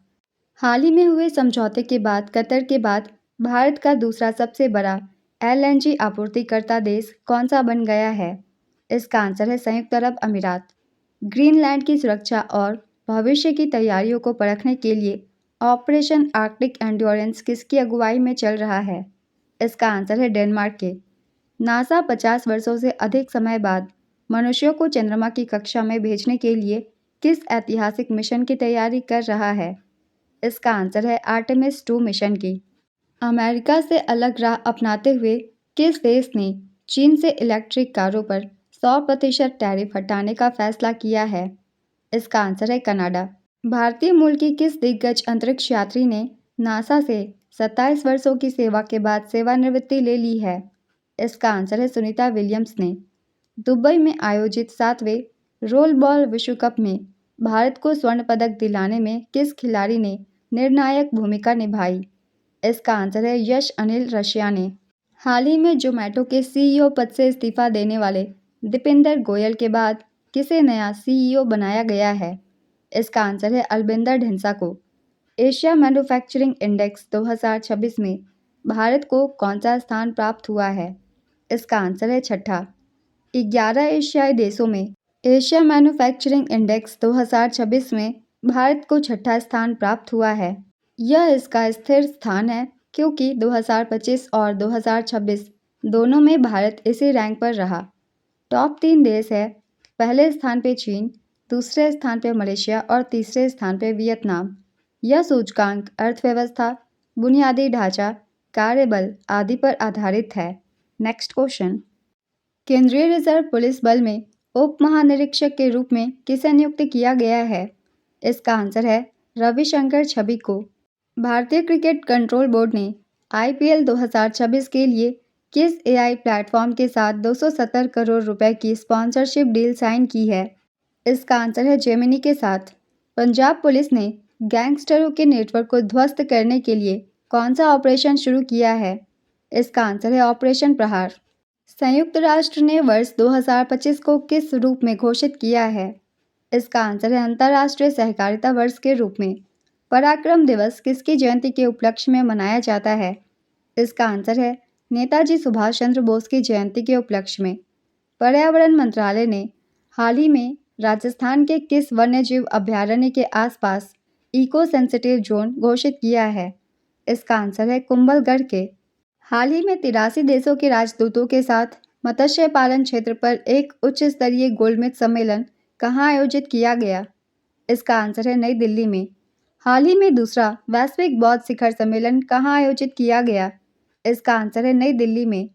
हाल ही में हुए समझौते के बाद कतर के बाद भारत का दूसरा सबसे बड़ा LNG आपूर्तिकर्ता देश कौन सा बन गया है? इसका आंसर है संयुक्त अरब अमीरात। ग्रीनलैंड की सुरक्षा और भविष्य की तैयारियों को परखने के लिए ऑपरेशन आर्कटिक एंड्योरेंस किसकी अगुवाई में चल रहा है? इसका आंसर है डेनमार्क के। नासा 50 वर्षों से अधिक समय बाद मनुष्यों को चंद्रमा की कक्षा में भेजने के लिए किस ऐतिहासिक मिशन की तैयारी कर रहा है? इसका आंसर है आर्टेमिस 2 मिशन की। अमेरिका से अलग राह अपनाते हुए किस देश ने चीन से इलेक्ट्रिक कारों पर 100% टैरिफ हटाने का फैसला किया है? इसका आंसर है कनाडा। भारतीय मूल की किस दिग्गज अंतरिक्ष यात्री ने नासा से 27 वर्षों की सेवा के बाद सेवानिवृत्ति ले ली है? इसका आंसर है सुनीता विलियम्स ने। दुबई में आयोजित 7वें रोल बॉल विश्व कप में भारत को स्वर्ण पदक दिलाने में किस खिलाड़ी ने निर्णायक भूमिका निभाई? इसका आंसर है यश अनिल रशिया ने। हाल ही में जोमैटो के CEO पद से इस्तीफा देने वाले दीपेंद्र गोयल के बाद किसे नया CEO बनाया गया है? इसका आंसर है अलबिंदर ढिंसा को। एशिया मैन्युफैक्चरिंग इंडेक्स 2026 में भारत को कौन सा स्थान प्राप्त हुआ है? इसका आंसर है छठा। 11 एशियाई देशों में एशिया मैन्युफैक्चरिंग इंडेक्स 2026 में भारत को छठा स्थान प्राप्त हुआ है। यह इसका स्थिर स्थान है क्योंकि 2025 और 2026 दोनों में भारत इसी रैंक पर रहा। टॉप 3 देश है, पहले स्थान पे चीन, दूसरे स्थान पे मलेशिया और तीसरे स्थान पे वियतनाम। यह सूचकांक अर्थव्यवस्था, बुनियादी ढांचा, कार्यबल आदि पर आधारित है। नेक्स्ट क्वेश्चन, केंद्रीय रिजर्व पुलिस बल में उप महानिरीक्षक के रूप में किसे नियुक्त किया गया है? इसका आंसर है रविशंकर छवि को। भारतीय क्रिकेट कंट्रोल बोर्ड ने IPL 2026 के लिए किस AI प्लेटफॉर्म के साथ 270 करोड़ रुपए की स्पॉन्सरशिप डील साइन की है? इसका आंसर है जेमिनी के साथ। पंजाब पुलिस ने गैंगस्टरों के नेटवर्क को ध्वस्त करने के लिए कौन सा ऑपरेशन शुरू किया है? इसका आंसर है ऑपरेशन प्रहार। संयुक्त राष्ट्र ने वर्ष 2025 को किस रूप में घोषित किया है? इसका आंसर है अंतर्राष्ट्रीय सहकारिता वर्ष के रूप में। पराक्रम दिवस किसकी जयंती के उपलक्ष्य में मनाया जाता है? इसका आंसर है नेताजी सुभाष चंद्र बोस की जयंती के उपलक्ष्य में। पर्यावरण मंत्रालय ने हाल ही में राजस्थान के किस वन्यजीव अभयारण्य के आसपास इको सेंसिटिव जोन घोषित किया है? इसका आंसर है कुंभलगढ़ के। हाल ही में 83 देशों के राजदूतों के साथ मत्स्य पालन क्षेत्र पर एक उच्च स्तरीय गोलमेज सम्मेलन कहाँ आयोजित किया गया? इसका आंसर है नई दिल्ली में। हाल ही में दूसरा वैश्विक बौद्ध शिखर सम्मेलन कहाँ आयोजित किया गया? इसका आंसर है नई दिल्ली में।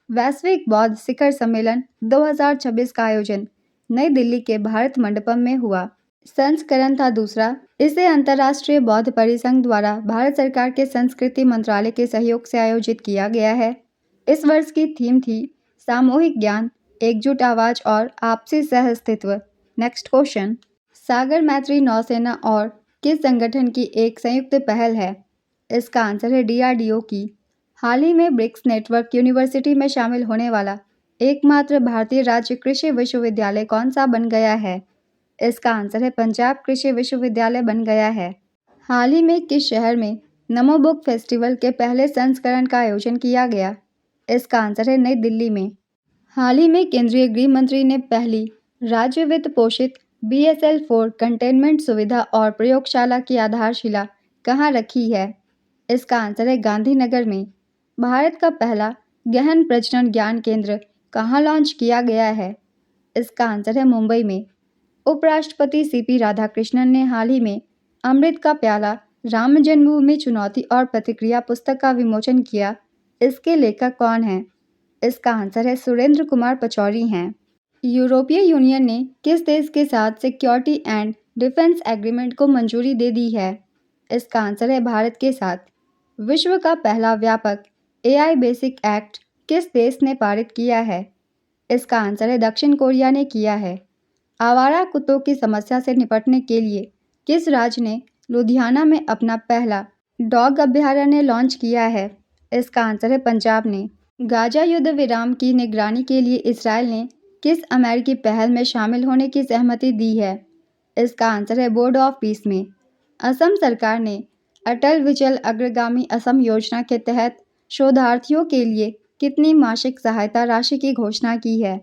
वैश्विक बौद्ध शिखर सम्मेलन 2026 का आयोजन नई दिल्ली के भारत मंडपम में हुआ। संस्करण था दूसरा। इसे अंतर्राष्ट्रीय बौद्ध परिसंघ द्वारा भारत सरकार के संस्कृति मंत्रालय के सहयोग से आयोजित किया गया है। इस वर्ष की थीम थी सामूहिक ज्ञान, एकजुट आवाज और आपसी सह अस्तित्व। नेक्स्ट क्वेश्चन, सागर मैत्री नौसेना और किस संगठन की एक संयुक्त पहल है? इसका आंसर है DRDO की। हाल ही में ब्रिक्स नेटवर्क यूनिवर्सिटी में शामिल होने वाला एकमात्र भारतीय राज्य कृषि विश्वविद्यालय कौन सा बन गया है? इसका आंसर है पंजाब कृषि विश्वविद्यालय बन गया है। हाल ही में किस शहर में नमो बुक फेस्टिवल के पहले संस्करण का आयोजन किया गया? इसका आंसर है नई दिल्ली में। हाल ही में केंद्रीय गृह मंत्री ने पहली राज्य वित्त पोषित BSL-4 कंटेनमेंट सुविधा और प्रयोगशाला की आधारशिला कहाँ रखी है? इसका आंसर है गांधीनगर में। भारत का पहला गहन प्रजनन ज्ञान केंद्र कहाँ लॉन्च किया गया है? इसका आंसर है मुंबई में। उपराष्ट्रपति CP राधाकृष्णन ने हाल ही में अमृत का प्याला राम जन्मभूमि चुनौती और प्रतिक्रिया पुस्तक का विमोचन किया। इसके लेखक कौन हैं? इसका आंसर है सुरेंद्र कुमार पचौरी हैं। यूरोपीय यूनियन ने किस देश के साथ सिक्योरिटी एंड डिफेंस एग्रीमेंट को मंजूरी दे दी है? इसका आंसर है भारत के साथ। विश्व का पहला व्यापक AI बेसिक एक्ट किस देश ने पारित किया है? इसका आंसर है दक्षिण कोरिया ने किया है। आवारा कुत्तों की समस्या से निपटने के लिए किस राज्य ने लुधियाना में अपना पहला डॉग अभयारण्य लॉन्च किया है? इसका आंसर है पंजाब ने। गाजा युद्ध विराम की निगरानी के लिए इसराइल ने किस अमेरिकी पहल में शामिल होने की सहमति दी है? इसका आंसर है बोर्ड ऑफ पीस में। असम सरकार ने अटल विजल अग्रगामी असम योजना के तहत शोधार्थियों के लिए कितनी मासिक सहायता राशि की घोषणा की है?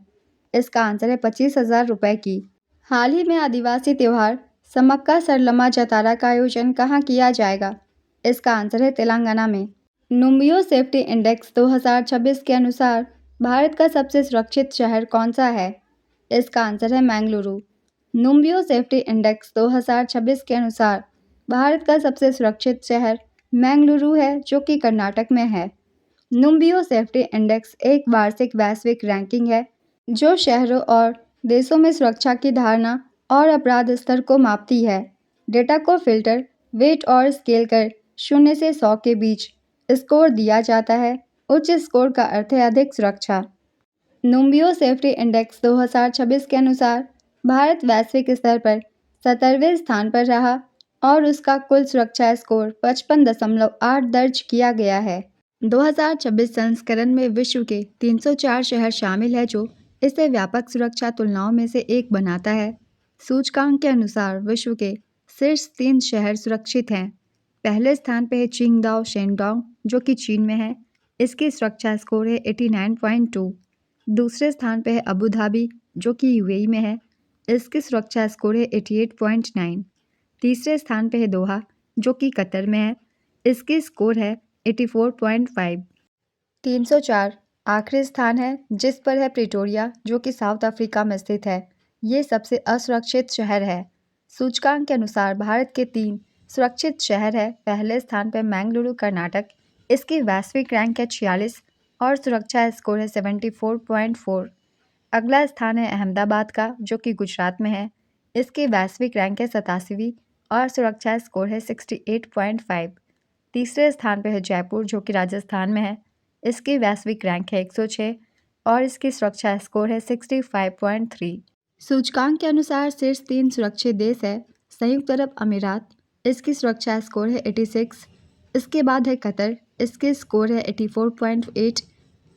इसका आंसर है 25,000 रुपये की। हाल ही में आदिवासी त्यौहार समक्का सरलम्मा जातरा का आयोजन कहाँ किया जाएगा? इसका आंसर है तेलंगाना में। नुम्बियो सेफ्टी इंडेक्स 2026 के अनुसार भारत का सबसे सुरक्षित शहर कौन सा है? इसका आंसर है मैंगलुरु। नुम्बियो सेफ्टी इंडेक्स 2026 के अनुसार भारत का सबसे सुरक्षित शहर मैंगलुरु है, जो कि कर्नाटक में है। नुम्बियो सेफ्टी इंडेक्स एक वार्षिक वैश्विक रैंकिंग है जो शहरों और देशों में सुरक्षा की धारणा और अपराध स्तर को मापती है। डेटा को फिल्टर, वेट और स्केल कर 0 से 100 के बीच स्कोर दिया जाता है। उच्च स्कोर का अर्थ है अधिक सुरक्षा। नुम्बियो सेफ्टी इंडेक्स 2026 के अनुसार भारत वैश्विक स्तर पर 17वें स्थान पर रहा और उसका कुल सुरक्षा स्कोर 55.8 दर्ज किया गया है। 2026 संस्करण में विश्व के 304 शहर शामिल है, जो इसे व्यापक सुरक्षा तुलनाओं में से एक बनाता है। सूचकांक के अनुसार विश्व के शीर्ष 3 शहर सुरक्षित हैं। पहले स्थान पर है चिंगदाओ शेंगडोंग, जो कि चीन में है। इसकी सुरक्षा स्कोर है 89.2। दूसरे स्थान पर है अबू धाबी, जो कि UAE में है। इसकी सुरक्षा स्कोर है 88.9। तीसरे स्थान पर है दोहा, जो कि कतर में है। इसकी स्कोर है 84.5। 304 आखिरी स्थान है, जिस पर है प्रिटोरिया, जो कि साउथ अफ्रीका में स्थित है। ये सबसे असुरक्षित शहर है। सूचकांक के अनुसार भारत के 3 सुरक्षित शहर है। पहले स्थान पर मैंगलुरु कर्नाटक, इसकी वैश्विक रैंक है 46 और सुरक्षा स्कोर है 74.4। अगला स्थान है अहमदाबाद का, जो कि गुजरात में है। इसकी वैश्विक रैंक है 87वीं और सुरक्षा स्कोर है 68.5। तीसरे स्थान पर है जयपुर, जो कि राजस्थान में है। इसकी वैश्विक रैंक है 106 और इसकी सुरक्षा स्कोर है 65.3। सूचकांक के अनुसार शीर्ष 3 सुरक्षित देश है संयुक्त अरब अमीरात, इसकी सुरक्षा स्कोर है 86। इसके बाद है कतर, इसके स्कोर है 84.8।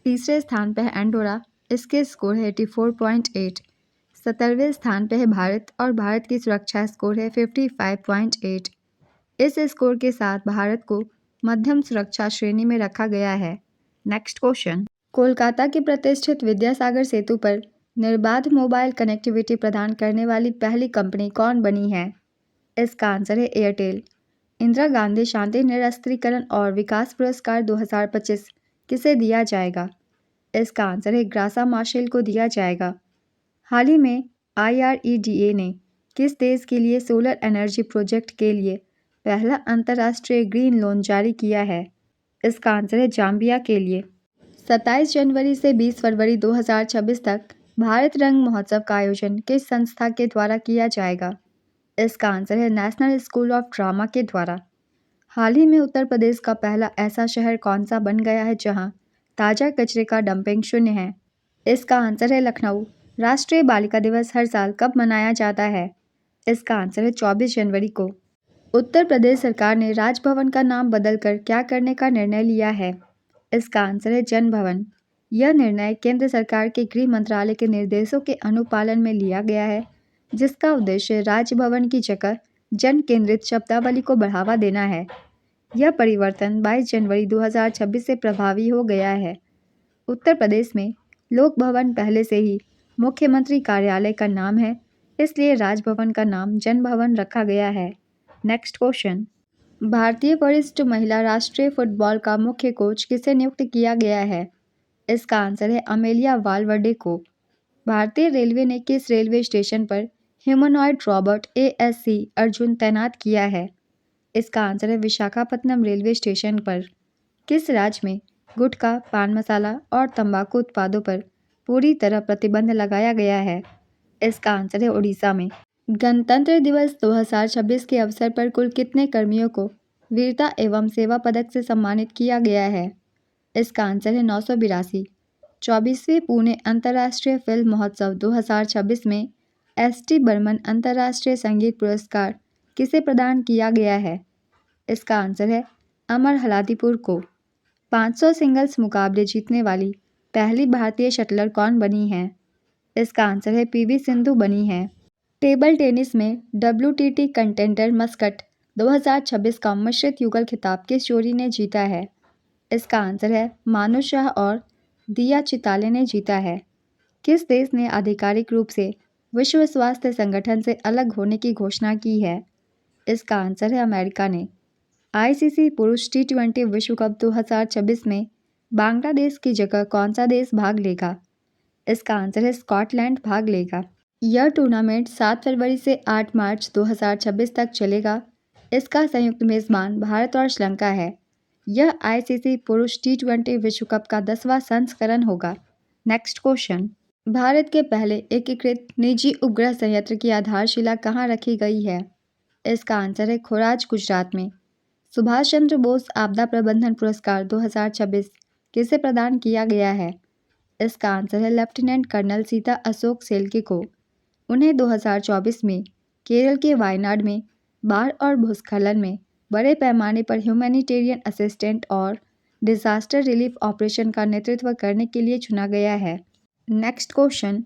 तीसरे स्थान पर है एंडोरा, इसके स्कोर है 84.8। 17वें स्थान पर है भारत और भारत की सुरक्षा स्कोर है 55.8। इस स्कोर के साथ भारत को मध्यम सुरक्षा श्रेणी में रखा गया है। Next question. कोलकाता के प्रतिष्ठित विद्यासागर सेतु पर निर्बाध मोबाइल कनेक्टिविटी प्रदान करने वाली पहली कंपनी कौन बनी है? इसका आंसर है एयरटेल। इंदिरा गांधी शांति निरस्त्रीकरण और विकास पुरस्कार 2025 किसे दिया जाएगा? इसका आंसर है ग्रासा मार्शल को दिया जाएगा। हाल ही में IREDA ने किस देश के लिए सोलर एनर्जी प्रोजेक्ट के लिए पहला अंतर्राष्ट्रीय ग्रीन लोन जारी किया है? इसका आंसर है जाम्बिया के लिए। 27 जनवरी से 20 फरवरी 2026 तक भारत रंग महोत्सव का आयोजन किस संस्था के द्वारा किया जाएगा? इसका आंसर है नेशनल स्कूल ऑफ ड्रामा के द्वारा। हाल ही में उत्तर प्रदेश का पहला ऐसा शहर कौन सा बन गया है जहां ताज़ा कचरे का डंपिंग शून्य है? इसका आंसर है लखनऊ। राष्ट्रीय बालिका दिवस हर साल कब मनाया जाता है? इसका आंसर है 24 जनवरी को। उत्तर प्रदेश सरकार ने राजभवन का नाम बदलकर क्या करने का निर्णय लिया है? इसका आंसर है जन भवन। यह निर्णय केंद्र सरकार के गृह मंत्रालय के निर्देशों के अनुपालन में लिया गया है, जिसका उद्देश्य राजभवन की जगह जन केंद्रित शब्दावली को बढ़ावा देना है। यह परिवर्तन 22 जनवरी 2026 से प्रभावी हो गया है। उत्तर प्रदेश में लोक भवन पहले से ही मुख्यमंत्री कार्यालय का नाम है, इसलिए राजभवन का नाम जन भवन रखा गया है। नेक्स्ट क्वेश्चन, भारतीय वरिष्ठ महिला राष्ट्रीय फुटबॉल का मुख्य कोच किसे नियुक्त किया गया है? इसका आंसर है अमेलिया वालवर्डे को। भारतीय रेलवे ने किस रेलवे स्टेशन पर ह्यूमनॉइड रोबोट ASC अर्जुन तैनात किया है? इसका आंसर है विशाखापत्तनम रेलवे स्टेशन पर। किस राज्य में गुटखा, पान मसाला और तंबाकू उत्पादों पर पूरी तरह प्रतिबंध लगाया गया है? इसका आंसर है उड़ीसा में। गणतंत्र दिवस 2026 के अवसर पर कुल कितने कर्मियों को वीरता एवं सेवा पदक से सम्मानित किया गया है? इसका आंसर है 982। 24वें पुणे अंतर्राष्ट्रीय फिल्म महोत्सव 2026 में ST बर्मन अंतर्राष्ट्रीय संगीत पुरस्कार किसे प्रदान किया गया है? इसका आंसर है अमर हलादीपुर को। 500 सिंगल्स मुकाबले जीतने वाली पहली भारतीय शटलर कौन बनी है? इसका आंसर है PV सिंधु बनी है। टेबल टेनिस में WTT कंटेंडर मस्कट 2026 का मिश्रित युगल खिताब किस जोड़ी ने जीता है? इसका आंसर है मानु शाह और दिया चिताले ने जीता है। किस देश ने आधिकारिक रूप से विश्व स्वास्थ्य संगठन से अलग होने की घोषणा की है? इसका आंसर है अमेरिका ने। ICC पुरुष T20 विश्व कप 2026 में बांग्लादेश की जगह कौन सा देश भाग लेगा? इसका आंसर है स्कॉटलैंड भाग लेगा। यह टूर्नामेंट 7 फरवरी से 8 मार्च 2026 तक चलेगा। इसका संयुक्त मेज़बान भारत और श्रीलंका है। यह ICC पुरुष T20 विश्व कप का 10वां संस्करण होगा। नेक्स्ट क्वेश्चन, भारत के पहले एकीकृत निजी उपग्रह संयंत्र की आधारशिला कहाँ रखी गई है? इसका आंसर है खोराज, गुजरात में। सुभाष चंद्र बोस आपदा प्रबंधन पुरस्कार 2026 किसे प्रदान किया गया है? इसका आंसर है लेफ्टिनेंट कर्नल सीता अशोक सेल्के को। उन्हें 2024 में केरल के वायनाड में बाढ़ और भूस्खलन में बड़े पैमाने पर ह्यूमैनिटेरियन असिस्टेंट और डिजास्टर रिलीफ ऑपरेशन का नेतृत्व करने के लिए चुना गया है। नेक्स्ट क्वेश्चन,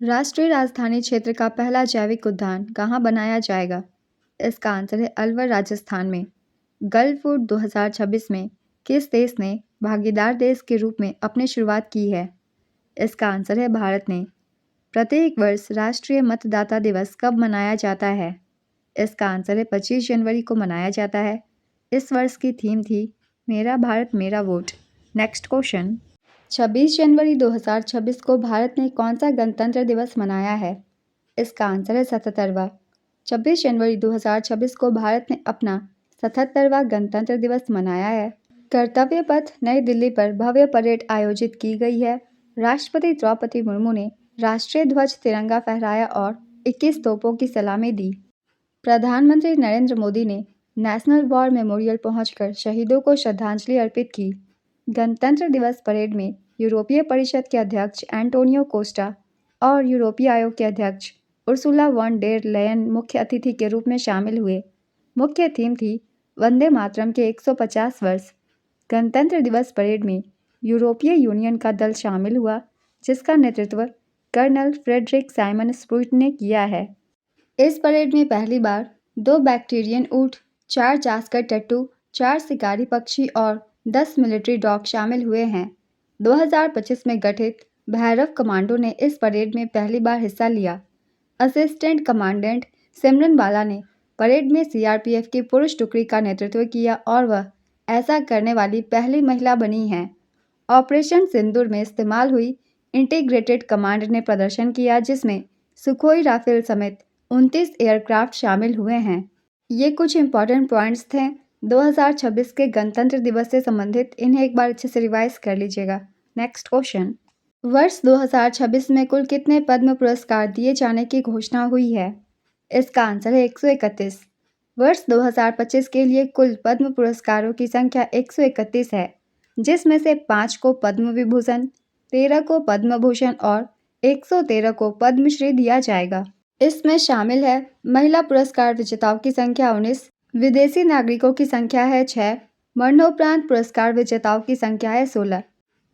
राष्ट्रीय राजधानी क्षेत्र का पहला जैविक उद्यान कहाँ बनाया जाएगा? इसका आंसर है अलवर, राजस्थान में। गल्फ फूड 2026 में किस देश ने भागीदार देश के रूप में अपनी शुरुआत की है? इसका आंसर है भारत ने। प्रत्येक वर्ष राष्ट्रीय मतदाता दिवस कब मनाया जाता है? इसका आंसर है 25 जनवरी को मनाया जाता है। इस वर्ष की थीम थी मेरा भारत मेरा वोट। नेक्स्ट क्वेश्चन, 26 जनवरी 2026 को भारत ने कौन सा गणतंत्र दिवस मनाया है? इसका आंसर है 77वां। 26 जनवरी 2026 को भारत ने अपना 77वां गणतंत्र दिवस मनाया है। कर्तव्य पथ नई दिल्ली पर भव्य परेड आयोजित की गई है। राष्ट्रपति द्रौपदी मुर्मू ने राष्ट्रीय ध्वज तिरंगा फहराया और 21 तोपों की सलामी दी। प्रधानमंत्री नरेंद्र मोदी ने नेशनल वॉर मेमोरियल पहुंचकर शहीदों को श्रद्धांजलि अर्पित की। गणतंत्र दिवस परेड में यूरोपीय परिषद के अध्यक्ष एंटोनियो कोस्टा और यूरोपीय आयोग के अध्यक्ष उर्सुला वॉन डेर लेयन मुख्य अतिथि के रूप में शामिल हुए। मुख्य थीम थी वंदे मातरम के 150 वर्ष। गणतंत्र दिवस परेड में यूरोपीय यूनियन का दल शामिल हुआ, जिसका नेतृत्व कर्नल फ्रेडरिक साइमन स्प्रूट ने किया है। इस परेड में पहली बार 2 बैक्टीरियन ऊँट, 4 जास्कर टट्टू, 4 शिकारी पक्षी और 10 मिलिट्री डॉग शामिल हुए हैं। 2025 में गठित भैरव कमांडो ने इस परेड में पहली बार हिस्सा लिया। असिस्टेंट कमांडेंट सिमरन बाला ने परेड में CRPF की पुरुष टुकड़ी का नेतृत्व किया और वह ऐसा करने वाली पहली महिला बनी हैं। ऑपरेशन सिंदूर में इस्तेमाल हुई इंटीग्रेटेड कमांड ने प्रदर्शन किया, जिसमें सुखोई राफेल समेत 29 एयरक्राफ्ट शामिल हुए हैं। ये कुछ इंपॉर्टेंट पॉइंट्स थे 2026 के गणतंत्र दिवस से संबंधित। इन्हें एक बार अच्छे से रिवाइज कर लीजिएगा। नेक्स्ट क्वेश्चन, वर्ष 2026 में कुल कितने पद्म पुरस्कार दिए जाने की घोषणा हुई है? इसका आंसर है 131। वर्ष 2025 के लिए कुल पद्म पुरस्कारों की संख्या 131 है, जिसमें से 5 को पद्म विभूषण, 13 को पद्म भूषण और 113 को पद्मश्री दिया जाएगा। इसमें शामिल है महिला पुरस्कार विजेताओं की संख्या 19, विदेशी नागरिकों की संख्या है 6। मरणोपरांत पुरस्कार विजेताओं की संख्या है 16।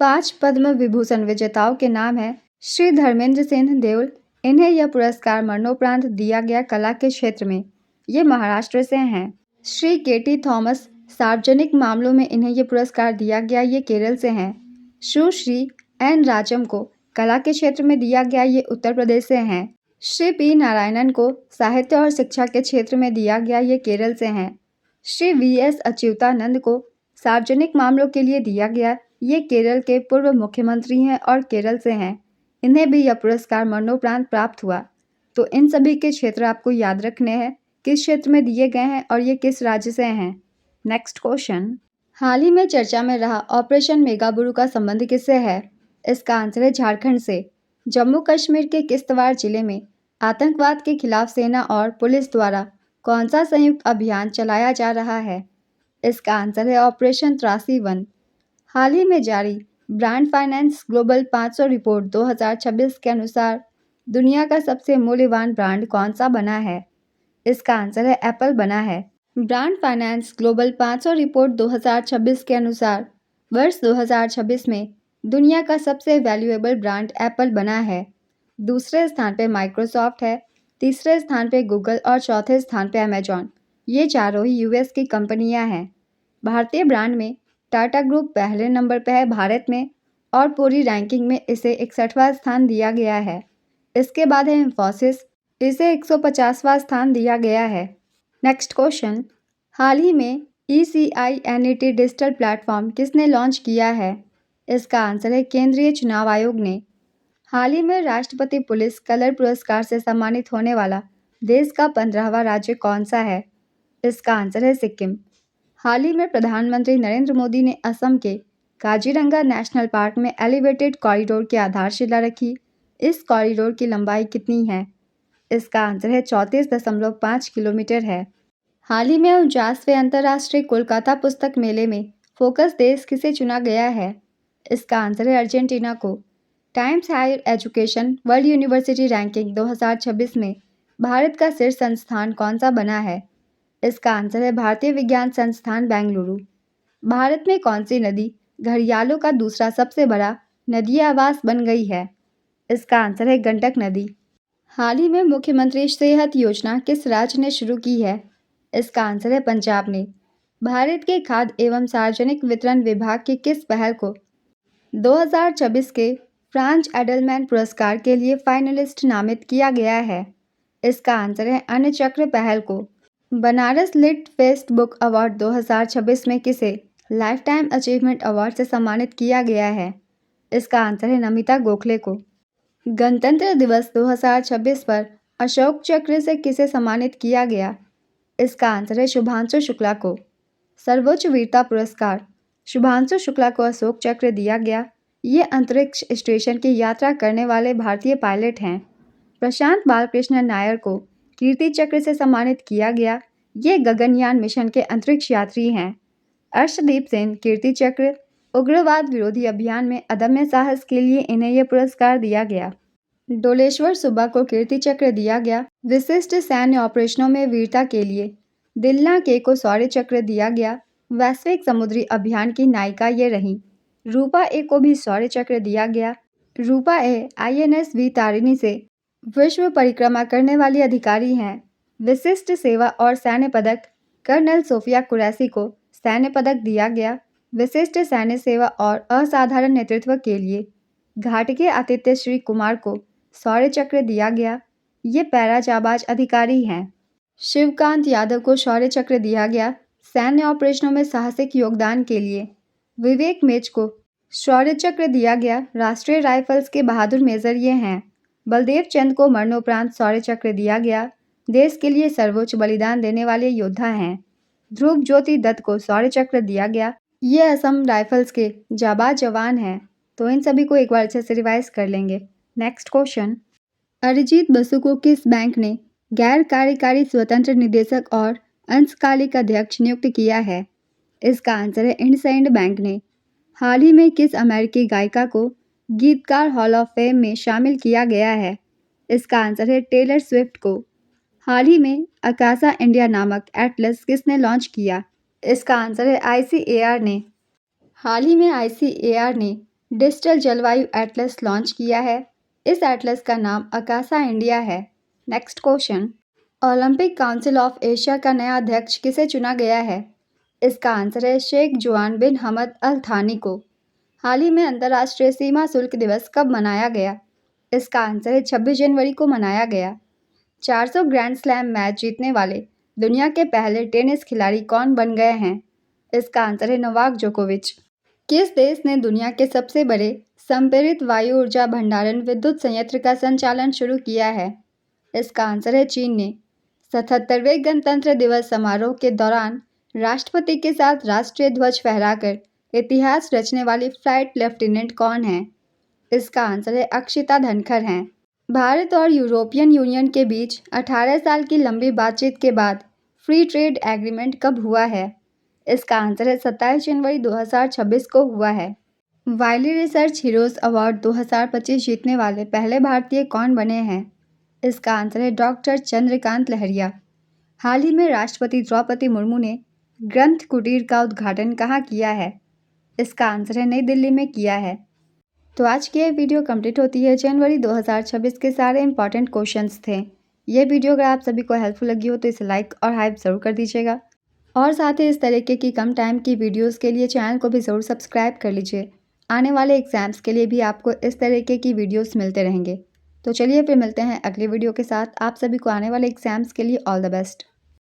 5 पद्म विभूषण विजेताओं के नाम हैं श्री धर्मेंद्र सिंह देओल। इन्हें यह पुरस्कार मरणोपरांत दिया गया कला के क्षेत्र में। ये महाराष्ट्र से हैं। श्री केटी थॉमस, सार्वजनिक मामलों में इन्हें यह पुरस्कार दिया गया, ये केरल से हैं। सुश्री एन राजम को कला के क्षेत्र में दिया गया, ये उत्तर प्रदेश से हैं। श्री पी नारायणन को साहित्य और शिक्षा के क्षेत्र में दिया गया, ये केरल से हैं। श्री वी एस अच्युतानंद को सार्वजनिक मामलों के लिए दिया गया, ये केरल के पूर्व मुख्यमंत्री हैं और केरल से हैं। इन्हें भी यह पुरस्कार मरणोपरांत प्राप्त हुआ। तो इन सभी के क्षेत्र आपको याद रखने हैं, किस क्षेत्र में दिए गए हैं और ये किस राज्य से हैं। नेक्स्ट क्वेश्चन, हाल ही में चर्चा में रहा ऑपरेशन मेगाबुरु का संबंध किससे है? इसका आंसर है झारखंड से। जम्मू कश्मीर के किश्तवाड़ जिले में आतंकवाद के खिलाफ सेना और पुलिस द्वारा कौन सा संयुक्त अभियान चलाया जा रहा है? इसका आंसर है ऑपरेशन त्रासी 1। हाल ही में जारी ब्रांड फाइनेंस ग्लोबल 500 रिपोर्ट 2026 के अनुसार दुनिया का सबसे मूल्यवान ब्रांड कौन सा बना है? इसका आंसर है एप्पल बना है। ब्रांड फाइनेंस ग्लोबल 500 रिपोर्ट 2026 के अनुसार वर्ष 2026 में दुनिया का सबसे वैल्यूएबल ब्रांड एप्पल बना है। दूसरे स्थान पे माइक्रोसॉफ्ट है, तीसरे स्थान पे गूगल और चौथे स्थान पे अमेजॉन। ये चारों ही यूएस की कंपनियां हैं। भारतीय ब्रांड में टाटा ग्रुप पहले नंबर पे है भारत में, और पूरी रैंकिंग में इसे 61वां स्थान दिया गया है। इसके बाद है इंफोसिस, इसे 150वां स्थान दिया गया है। नेक्स्ट क्वेश्चन, हाल ही में ECINET डिजिटल प्लेटफॉर्म किसने लॉन्च किया है? इसका आंसर है केंद्रीय चुनाव आयोग ने। हाल ही में राष्ट्रपति पुलिस कलर पुरस्कार से सम्मानित होने वाला देश का 15वां राज्य कौन सा है? इसका आंसर है सिक्किम। हाल ही में प्रधानमंत्री नरेंद्र मोदी ने असम के काजीरंगा नेशनल पार्क में एलिवेटेड कॉरिडोर की आधारशिला रखी। इस कॉरिडोर की लंबाई कितनी है? इसका आंसर है 34.5 किलोमीटर है। हाल ही में 49वें अंतर्राष्ट्रीय कोलकाता पुस्तक मेले में फोकस देश किसे चुना गया है? इसका आंसर है अर्जेंटीना को। Times Higher Education World University Ranking 2026 में भारत का शीर्ष संस्थान कौन सा बना है? इसका आंसर है भारतीय विज्ञान संस्थान बेंगलुरु। भारत में कौन सी नदी घड़ियालों का दूसरा सबसे बड़ा नदी आवास बन गई है? इसका आंसर है गंडक नदी। हाल ही में मुख्यमंत्री सेहत योजना किस राज्य ने शुरू की है? इसका आंसर है पंजाब ने। भारत के खाद्य एवं सार्वजनिक वितरण विभाग की किस पहल को 2026 के फ्रांज एडलमैन पुरस्कार के लिए फाइनलिस्ट नामित किया गया है? इसका आंसर है अन्य चक्र पहल को। Banaras lit fest book award 2026 में किसे लाइफ टाइम अचीवमेंट अवार्ड से सम्मानित किया गया है? इसका आंसर है नमिता गोखले को। गणतंत्र दिवस 2026 पर अशोक चक्र से किसे सम्मानित किया गया? इसका आंसर है शुभांशु शुक्ला को। सर्वोच्च वीरता पुरस्कार शुभांशु शुक्ला को अशोक चक्र दिया गया। ये अंतरिक्ष स्टेशन की यात्रा करने वाले भारतीय पायलट हैं। प्रशांत बालकृष्ण नायर को कीर्ति चक्र से सम्मानित किया गया। ये गगनयान मिशन के अंतरिक्ष यात्री हैं। अर्शदीप सेन कीर्ति चक्र उग्रवाद विरोधी अभियान में अदम्य साहस के लिए इन्हें यह पुरस्कार दिया गया। डोलेश्वर सुब्बा को कीर्ति चक्र दिया गया। विशिष्ट सैन्य ऑपरेशनों में वीरता के लिए दिलना के को शौर्य चक्र दिया गया। वैश्विक समुद्री अभियान की नायिका ये रहीं। रूपा ए को भी शौर्य चक्र दिया गया। रूपा ए INS वी तारिणी से विश्व परिक्रमा करने वाली अधिकारी हैं। विशिष्ट सेवा और सैन्य पदक कर्नल सोफिया कुरैशी को सैन्य पदक दिया गया। विशिष्ट सैन्य सेवा और असाधारण नेतृत्व के लिए घाटगे आतिथ्य श्री कुमार को शौर्य चक्र दिया गया। ये पैरा जाबाज अधिकारी हैं। शिवकांत यादव को शौर्य चक्र दिया गया। सैन्य ऑपरेशनों में साहसिक योगदान के लिए विवेक मेच को शौर्य चक्र दिया गया। राष्ट्रीय राइफल्स के बहादुर मेजर ये हैं। बलदेव चंद को मरणोपरांत शौर्य चक्र दिया गया। देश के लिए सर्वोच्च बलिदान देने वाले योद्धा हैं। ध्रुव ज्योति दत्त को शौर्य चक्र दिया गया। ये असम राइफल्स के जाबाज जवान हैं। तो इन सभी को एक बार अच्छे से रिवाइज कर लेंगे। नेक्स्ट क्वेश्चन, अरिजीत बसु को किस बैंक ने गैर कार्यकारी स्वतंत्र निदेशक और अंशकालिक अध्यक्ष नियुक्त किया है? इसका आंसर है इंडसइंड बैंक ने। हाल ही में किस अमेरिकी गायिका को गीतकार हॉल ऑफ फेम में शामिल किया गया है? इसका आंसर है टेलर स्विफ्ट को। हाल ही में आकाशा इंडिया नामक एटलस किसने लॉन्च किया? इसका आंसर है ICAR ने। हाल ही में ICAR ने डिजिटल जलवायु एटलस लॉन्च किया है। इस एटलस का नाम आकाशा इंडिया है। Next question, Olympic council of Asia का नया अध्यक्ष किसे चुना गया है? इसका आंसर है शेख जुआन बिन हमद अल थानी को। हाल ही में अंतर्राष्ट्रीय सीमा शुल्क दिवस कब मनाया गया? इसका आंसर है 26 जनवरी को मनाया गया। 400 ग्रैंड स्लैम मैच जीतने वाले दुनिया के पहले टेनिस खिलाड़ी कौन बन गए हैं? इसका आंसर है नोवाक जोकोविच। किस देश ने दुनिया के सबसे बड़े संपीड़ित वायु ऊर्जा भंडारण विद्युत संयंत्र का संचालन शुरू किया है? इसका आंसर है चीन ने। 77वें गणतंत्र दिवस समारोह के दौरान राष्ट्रपति के साथ राष्ट्रीय ध्वज फहराकर इतिहास रचने वाली फ्लाइट लेफ्टिनेंट कौन है? इसका आंसर है अक्षिता धनखड़ हैं। भारत और यूरोपियन यूनियन के बीच 18 साल की लंबी बातचीत के बाद फ्री ट्रेड एग्रीमेंट कब हुआ है? इसका आंसर है 27 जनवरी 2026 को हुआ है। वाइली रिसर्च हीरोज अवार्ड 2025 जीतने वाले पहले भारतीय कौन बने हैं? इसका आंसर है डॉक्टर चंद्रकांत लहरिया। हाल ही में राष्ट्रपति द्रौपदी मुर्मू ने ग्रंथ कुटीर का उद्घाटन कहाँ किया है? इसका आंसर है नई दिल्ली में किया है। तो आज की ये वीडियो कंप्लीट होती है। जनवरी 2026 के सारे इंपॉर्टेंट क्वेश्चंस थे। ये वीडियो अगर आप सभी को हेल्पफुल लगी हो तो इसे लाइक और हाइप ज़रूर कर दीजिएगा और साथ ही इस तरीके की कम टाइम की वीडियोस के लिए चैनल को भी ज़रूर सब्सक्राइब कर लीजिए। आने वाले एग्जाम्स के लिए भी आपको इस तरीके की वीडियोस मिलते रहेंगे। तो चलिए फिर मिलते हैं अगली वीडियो के साथ। आप सभी को आने वाले एग्जाम्स के लिए ऑल द बेस्ट।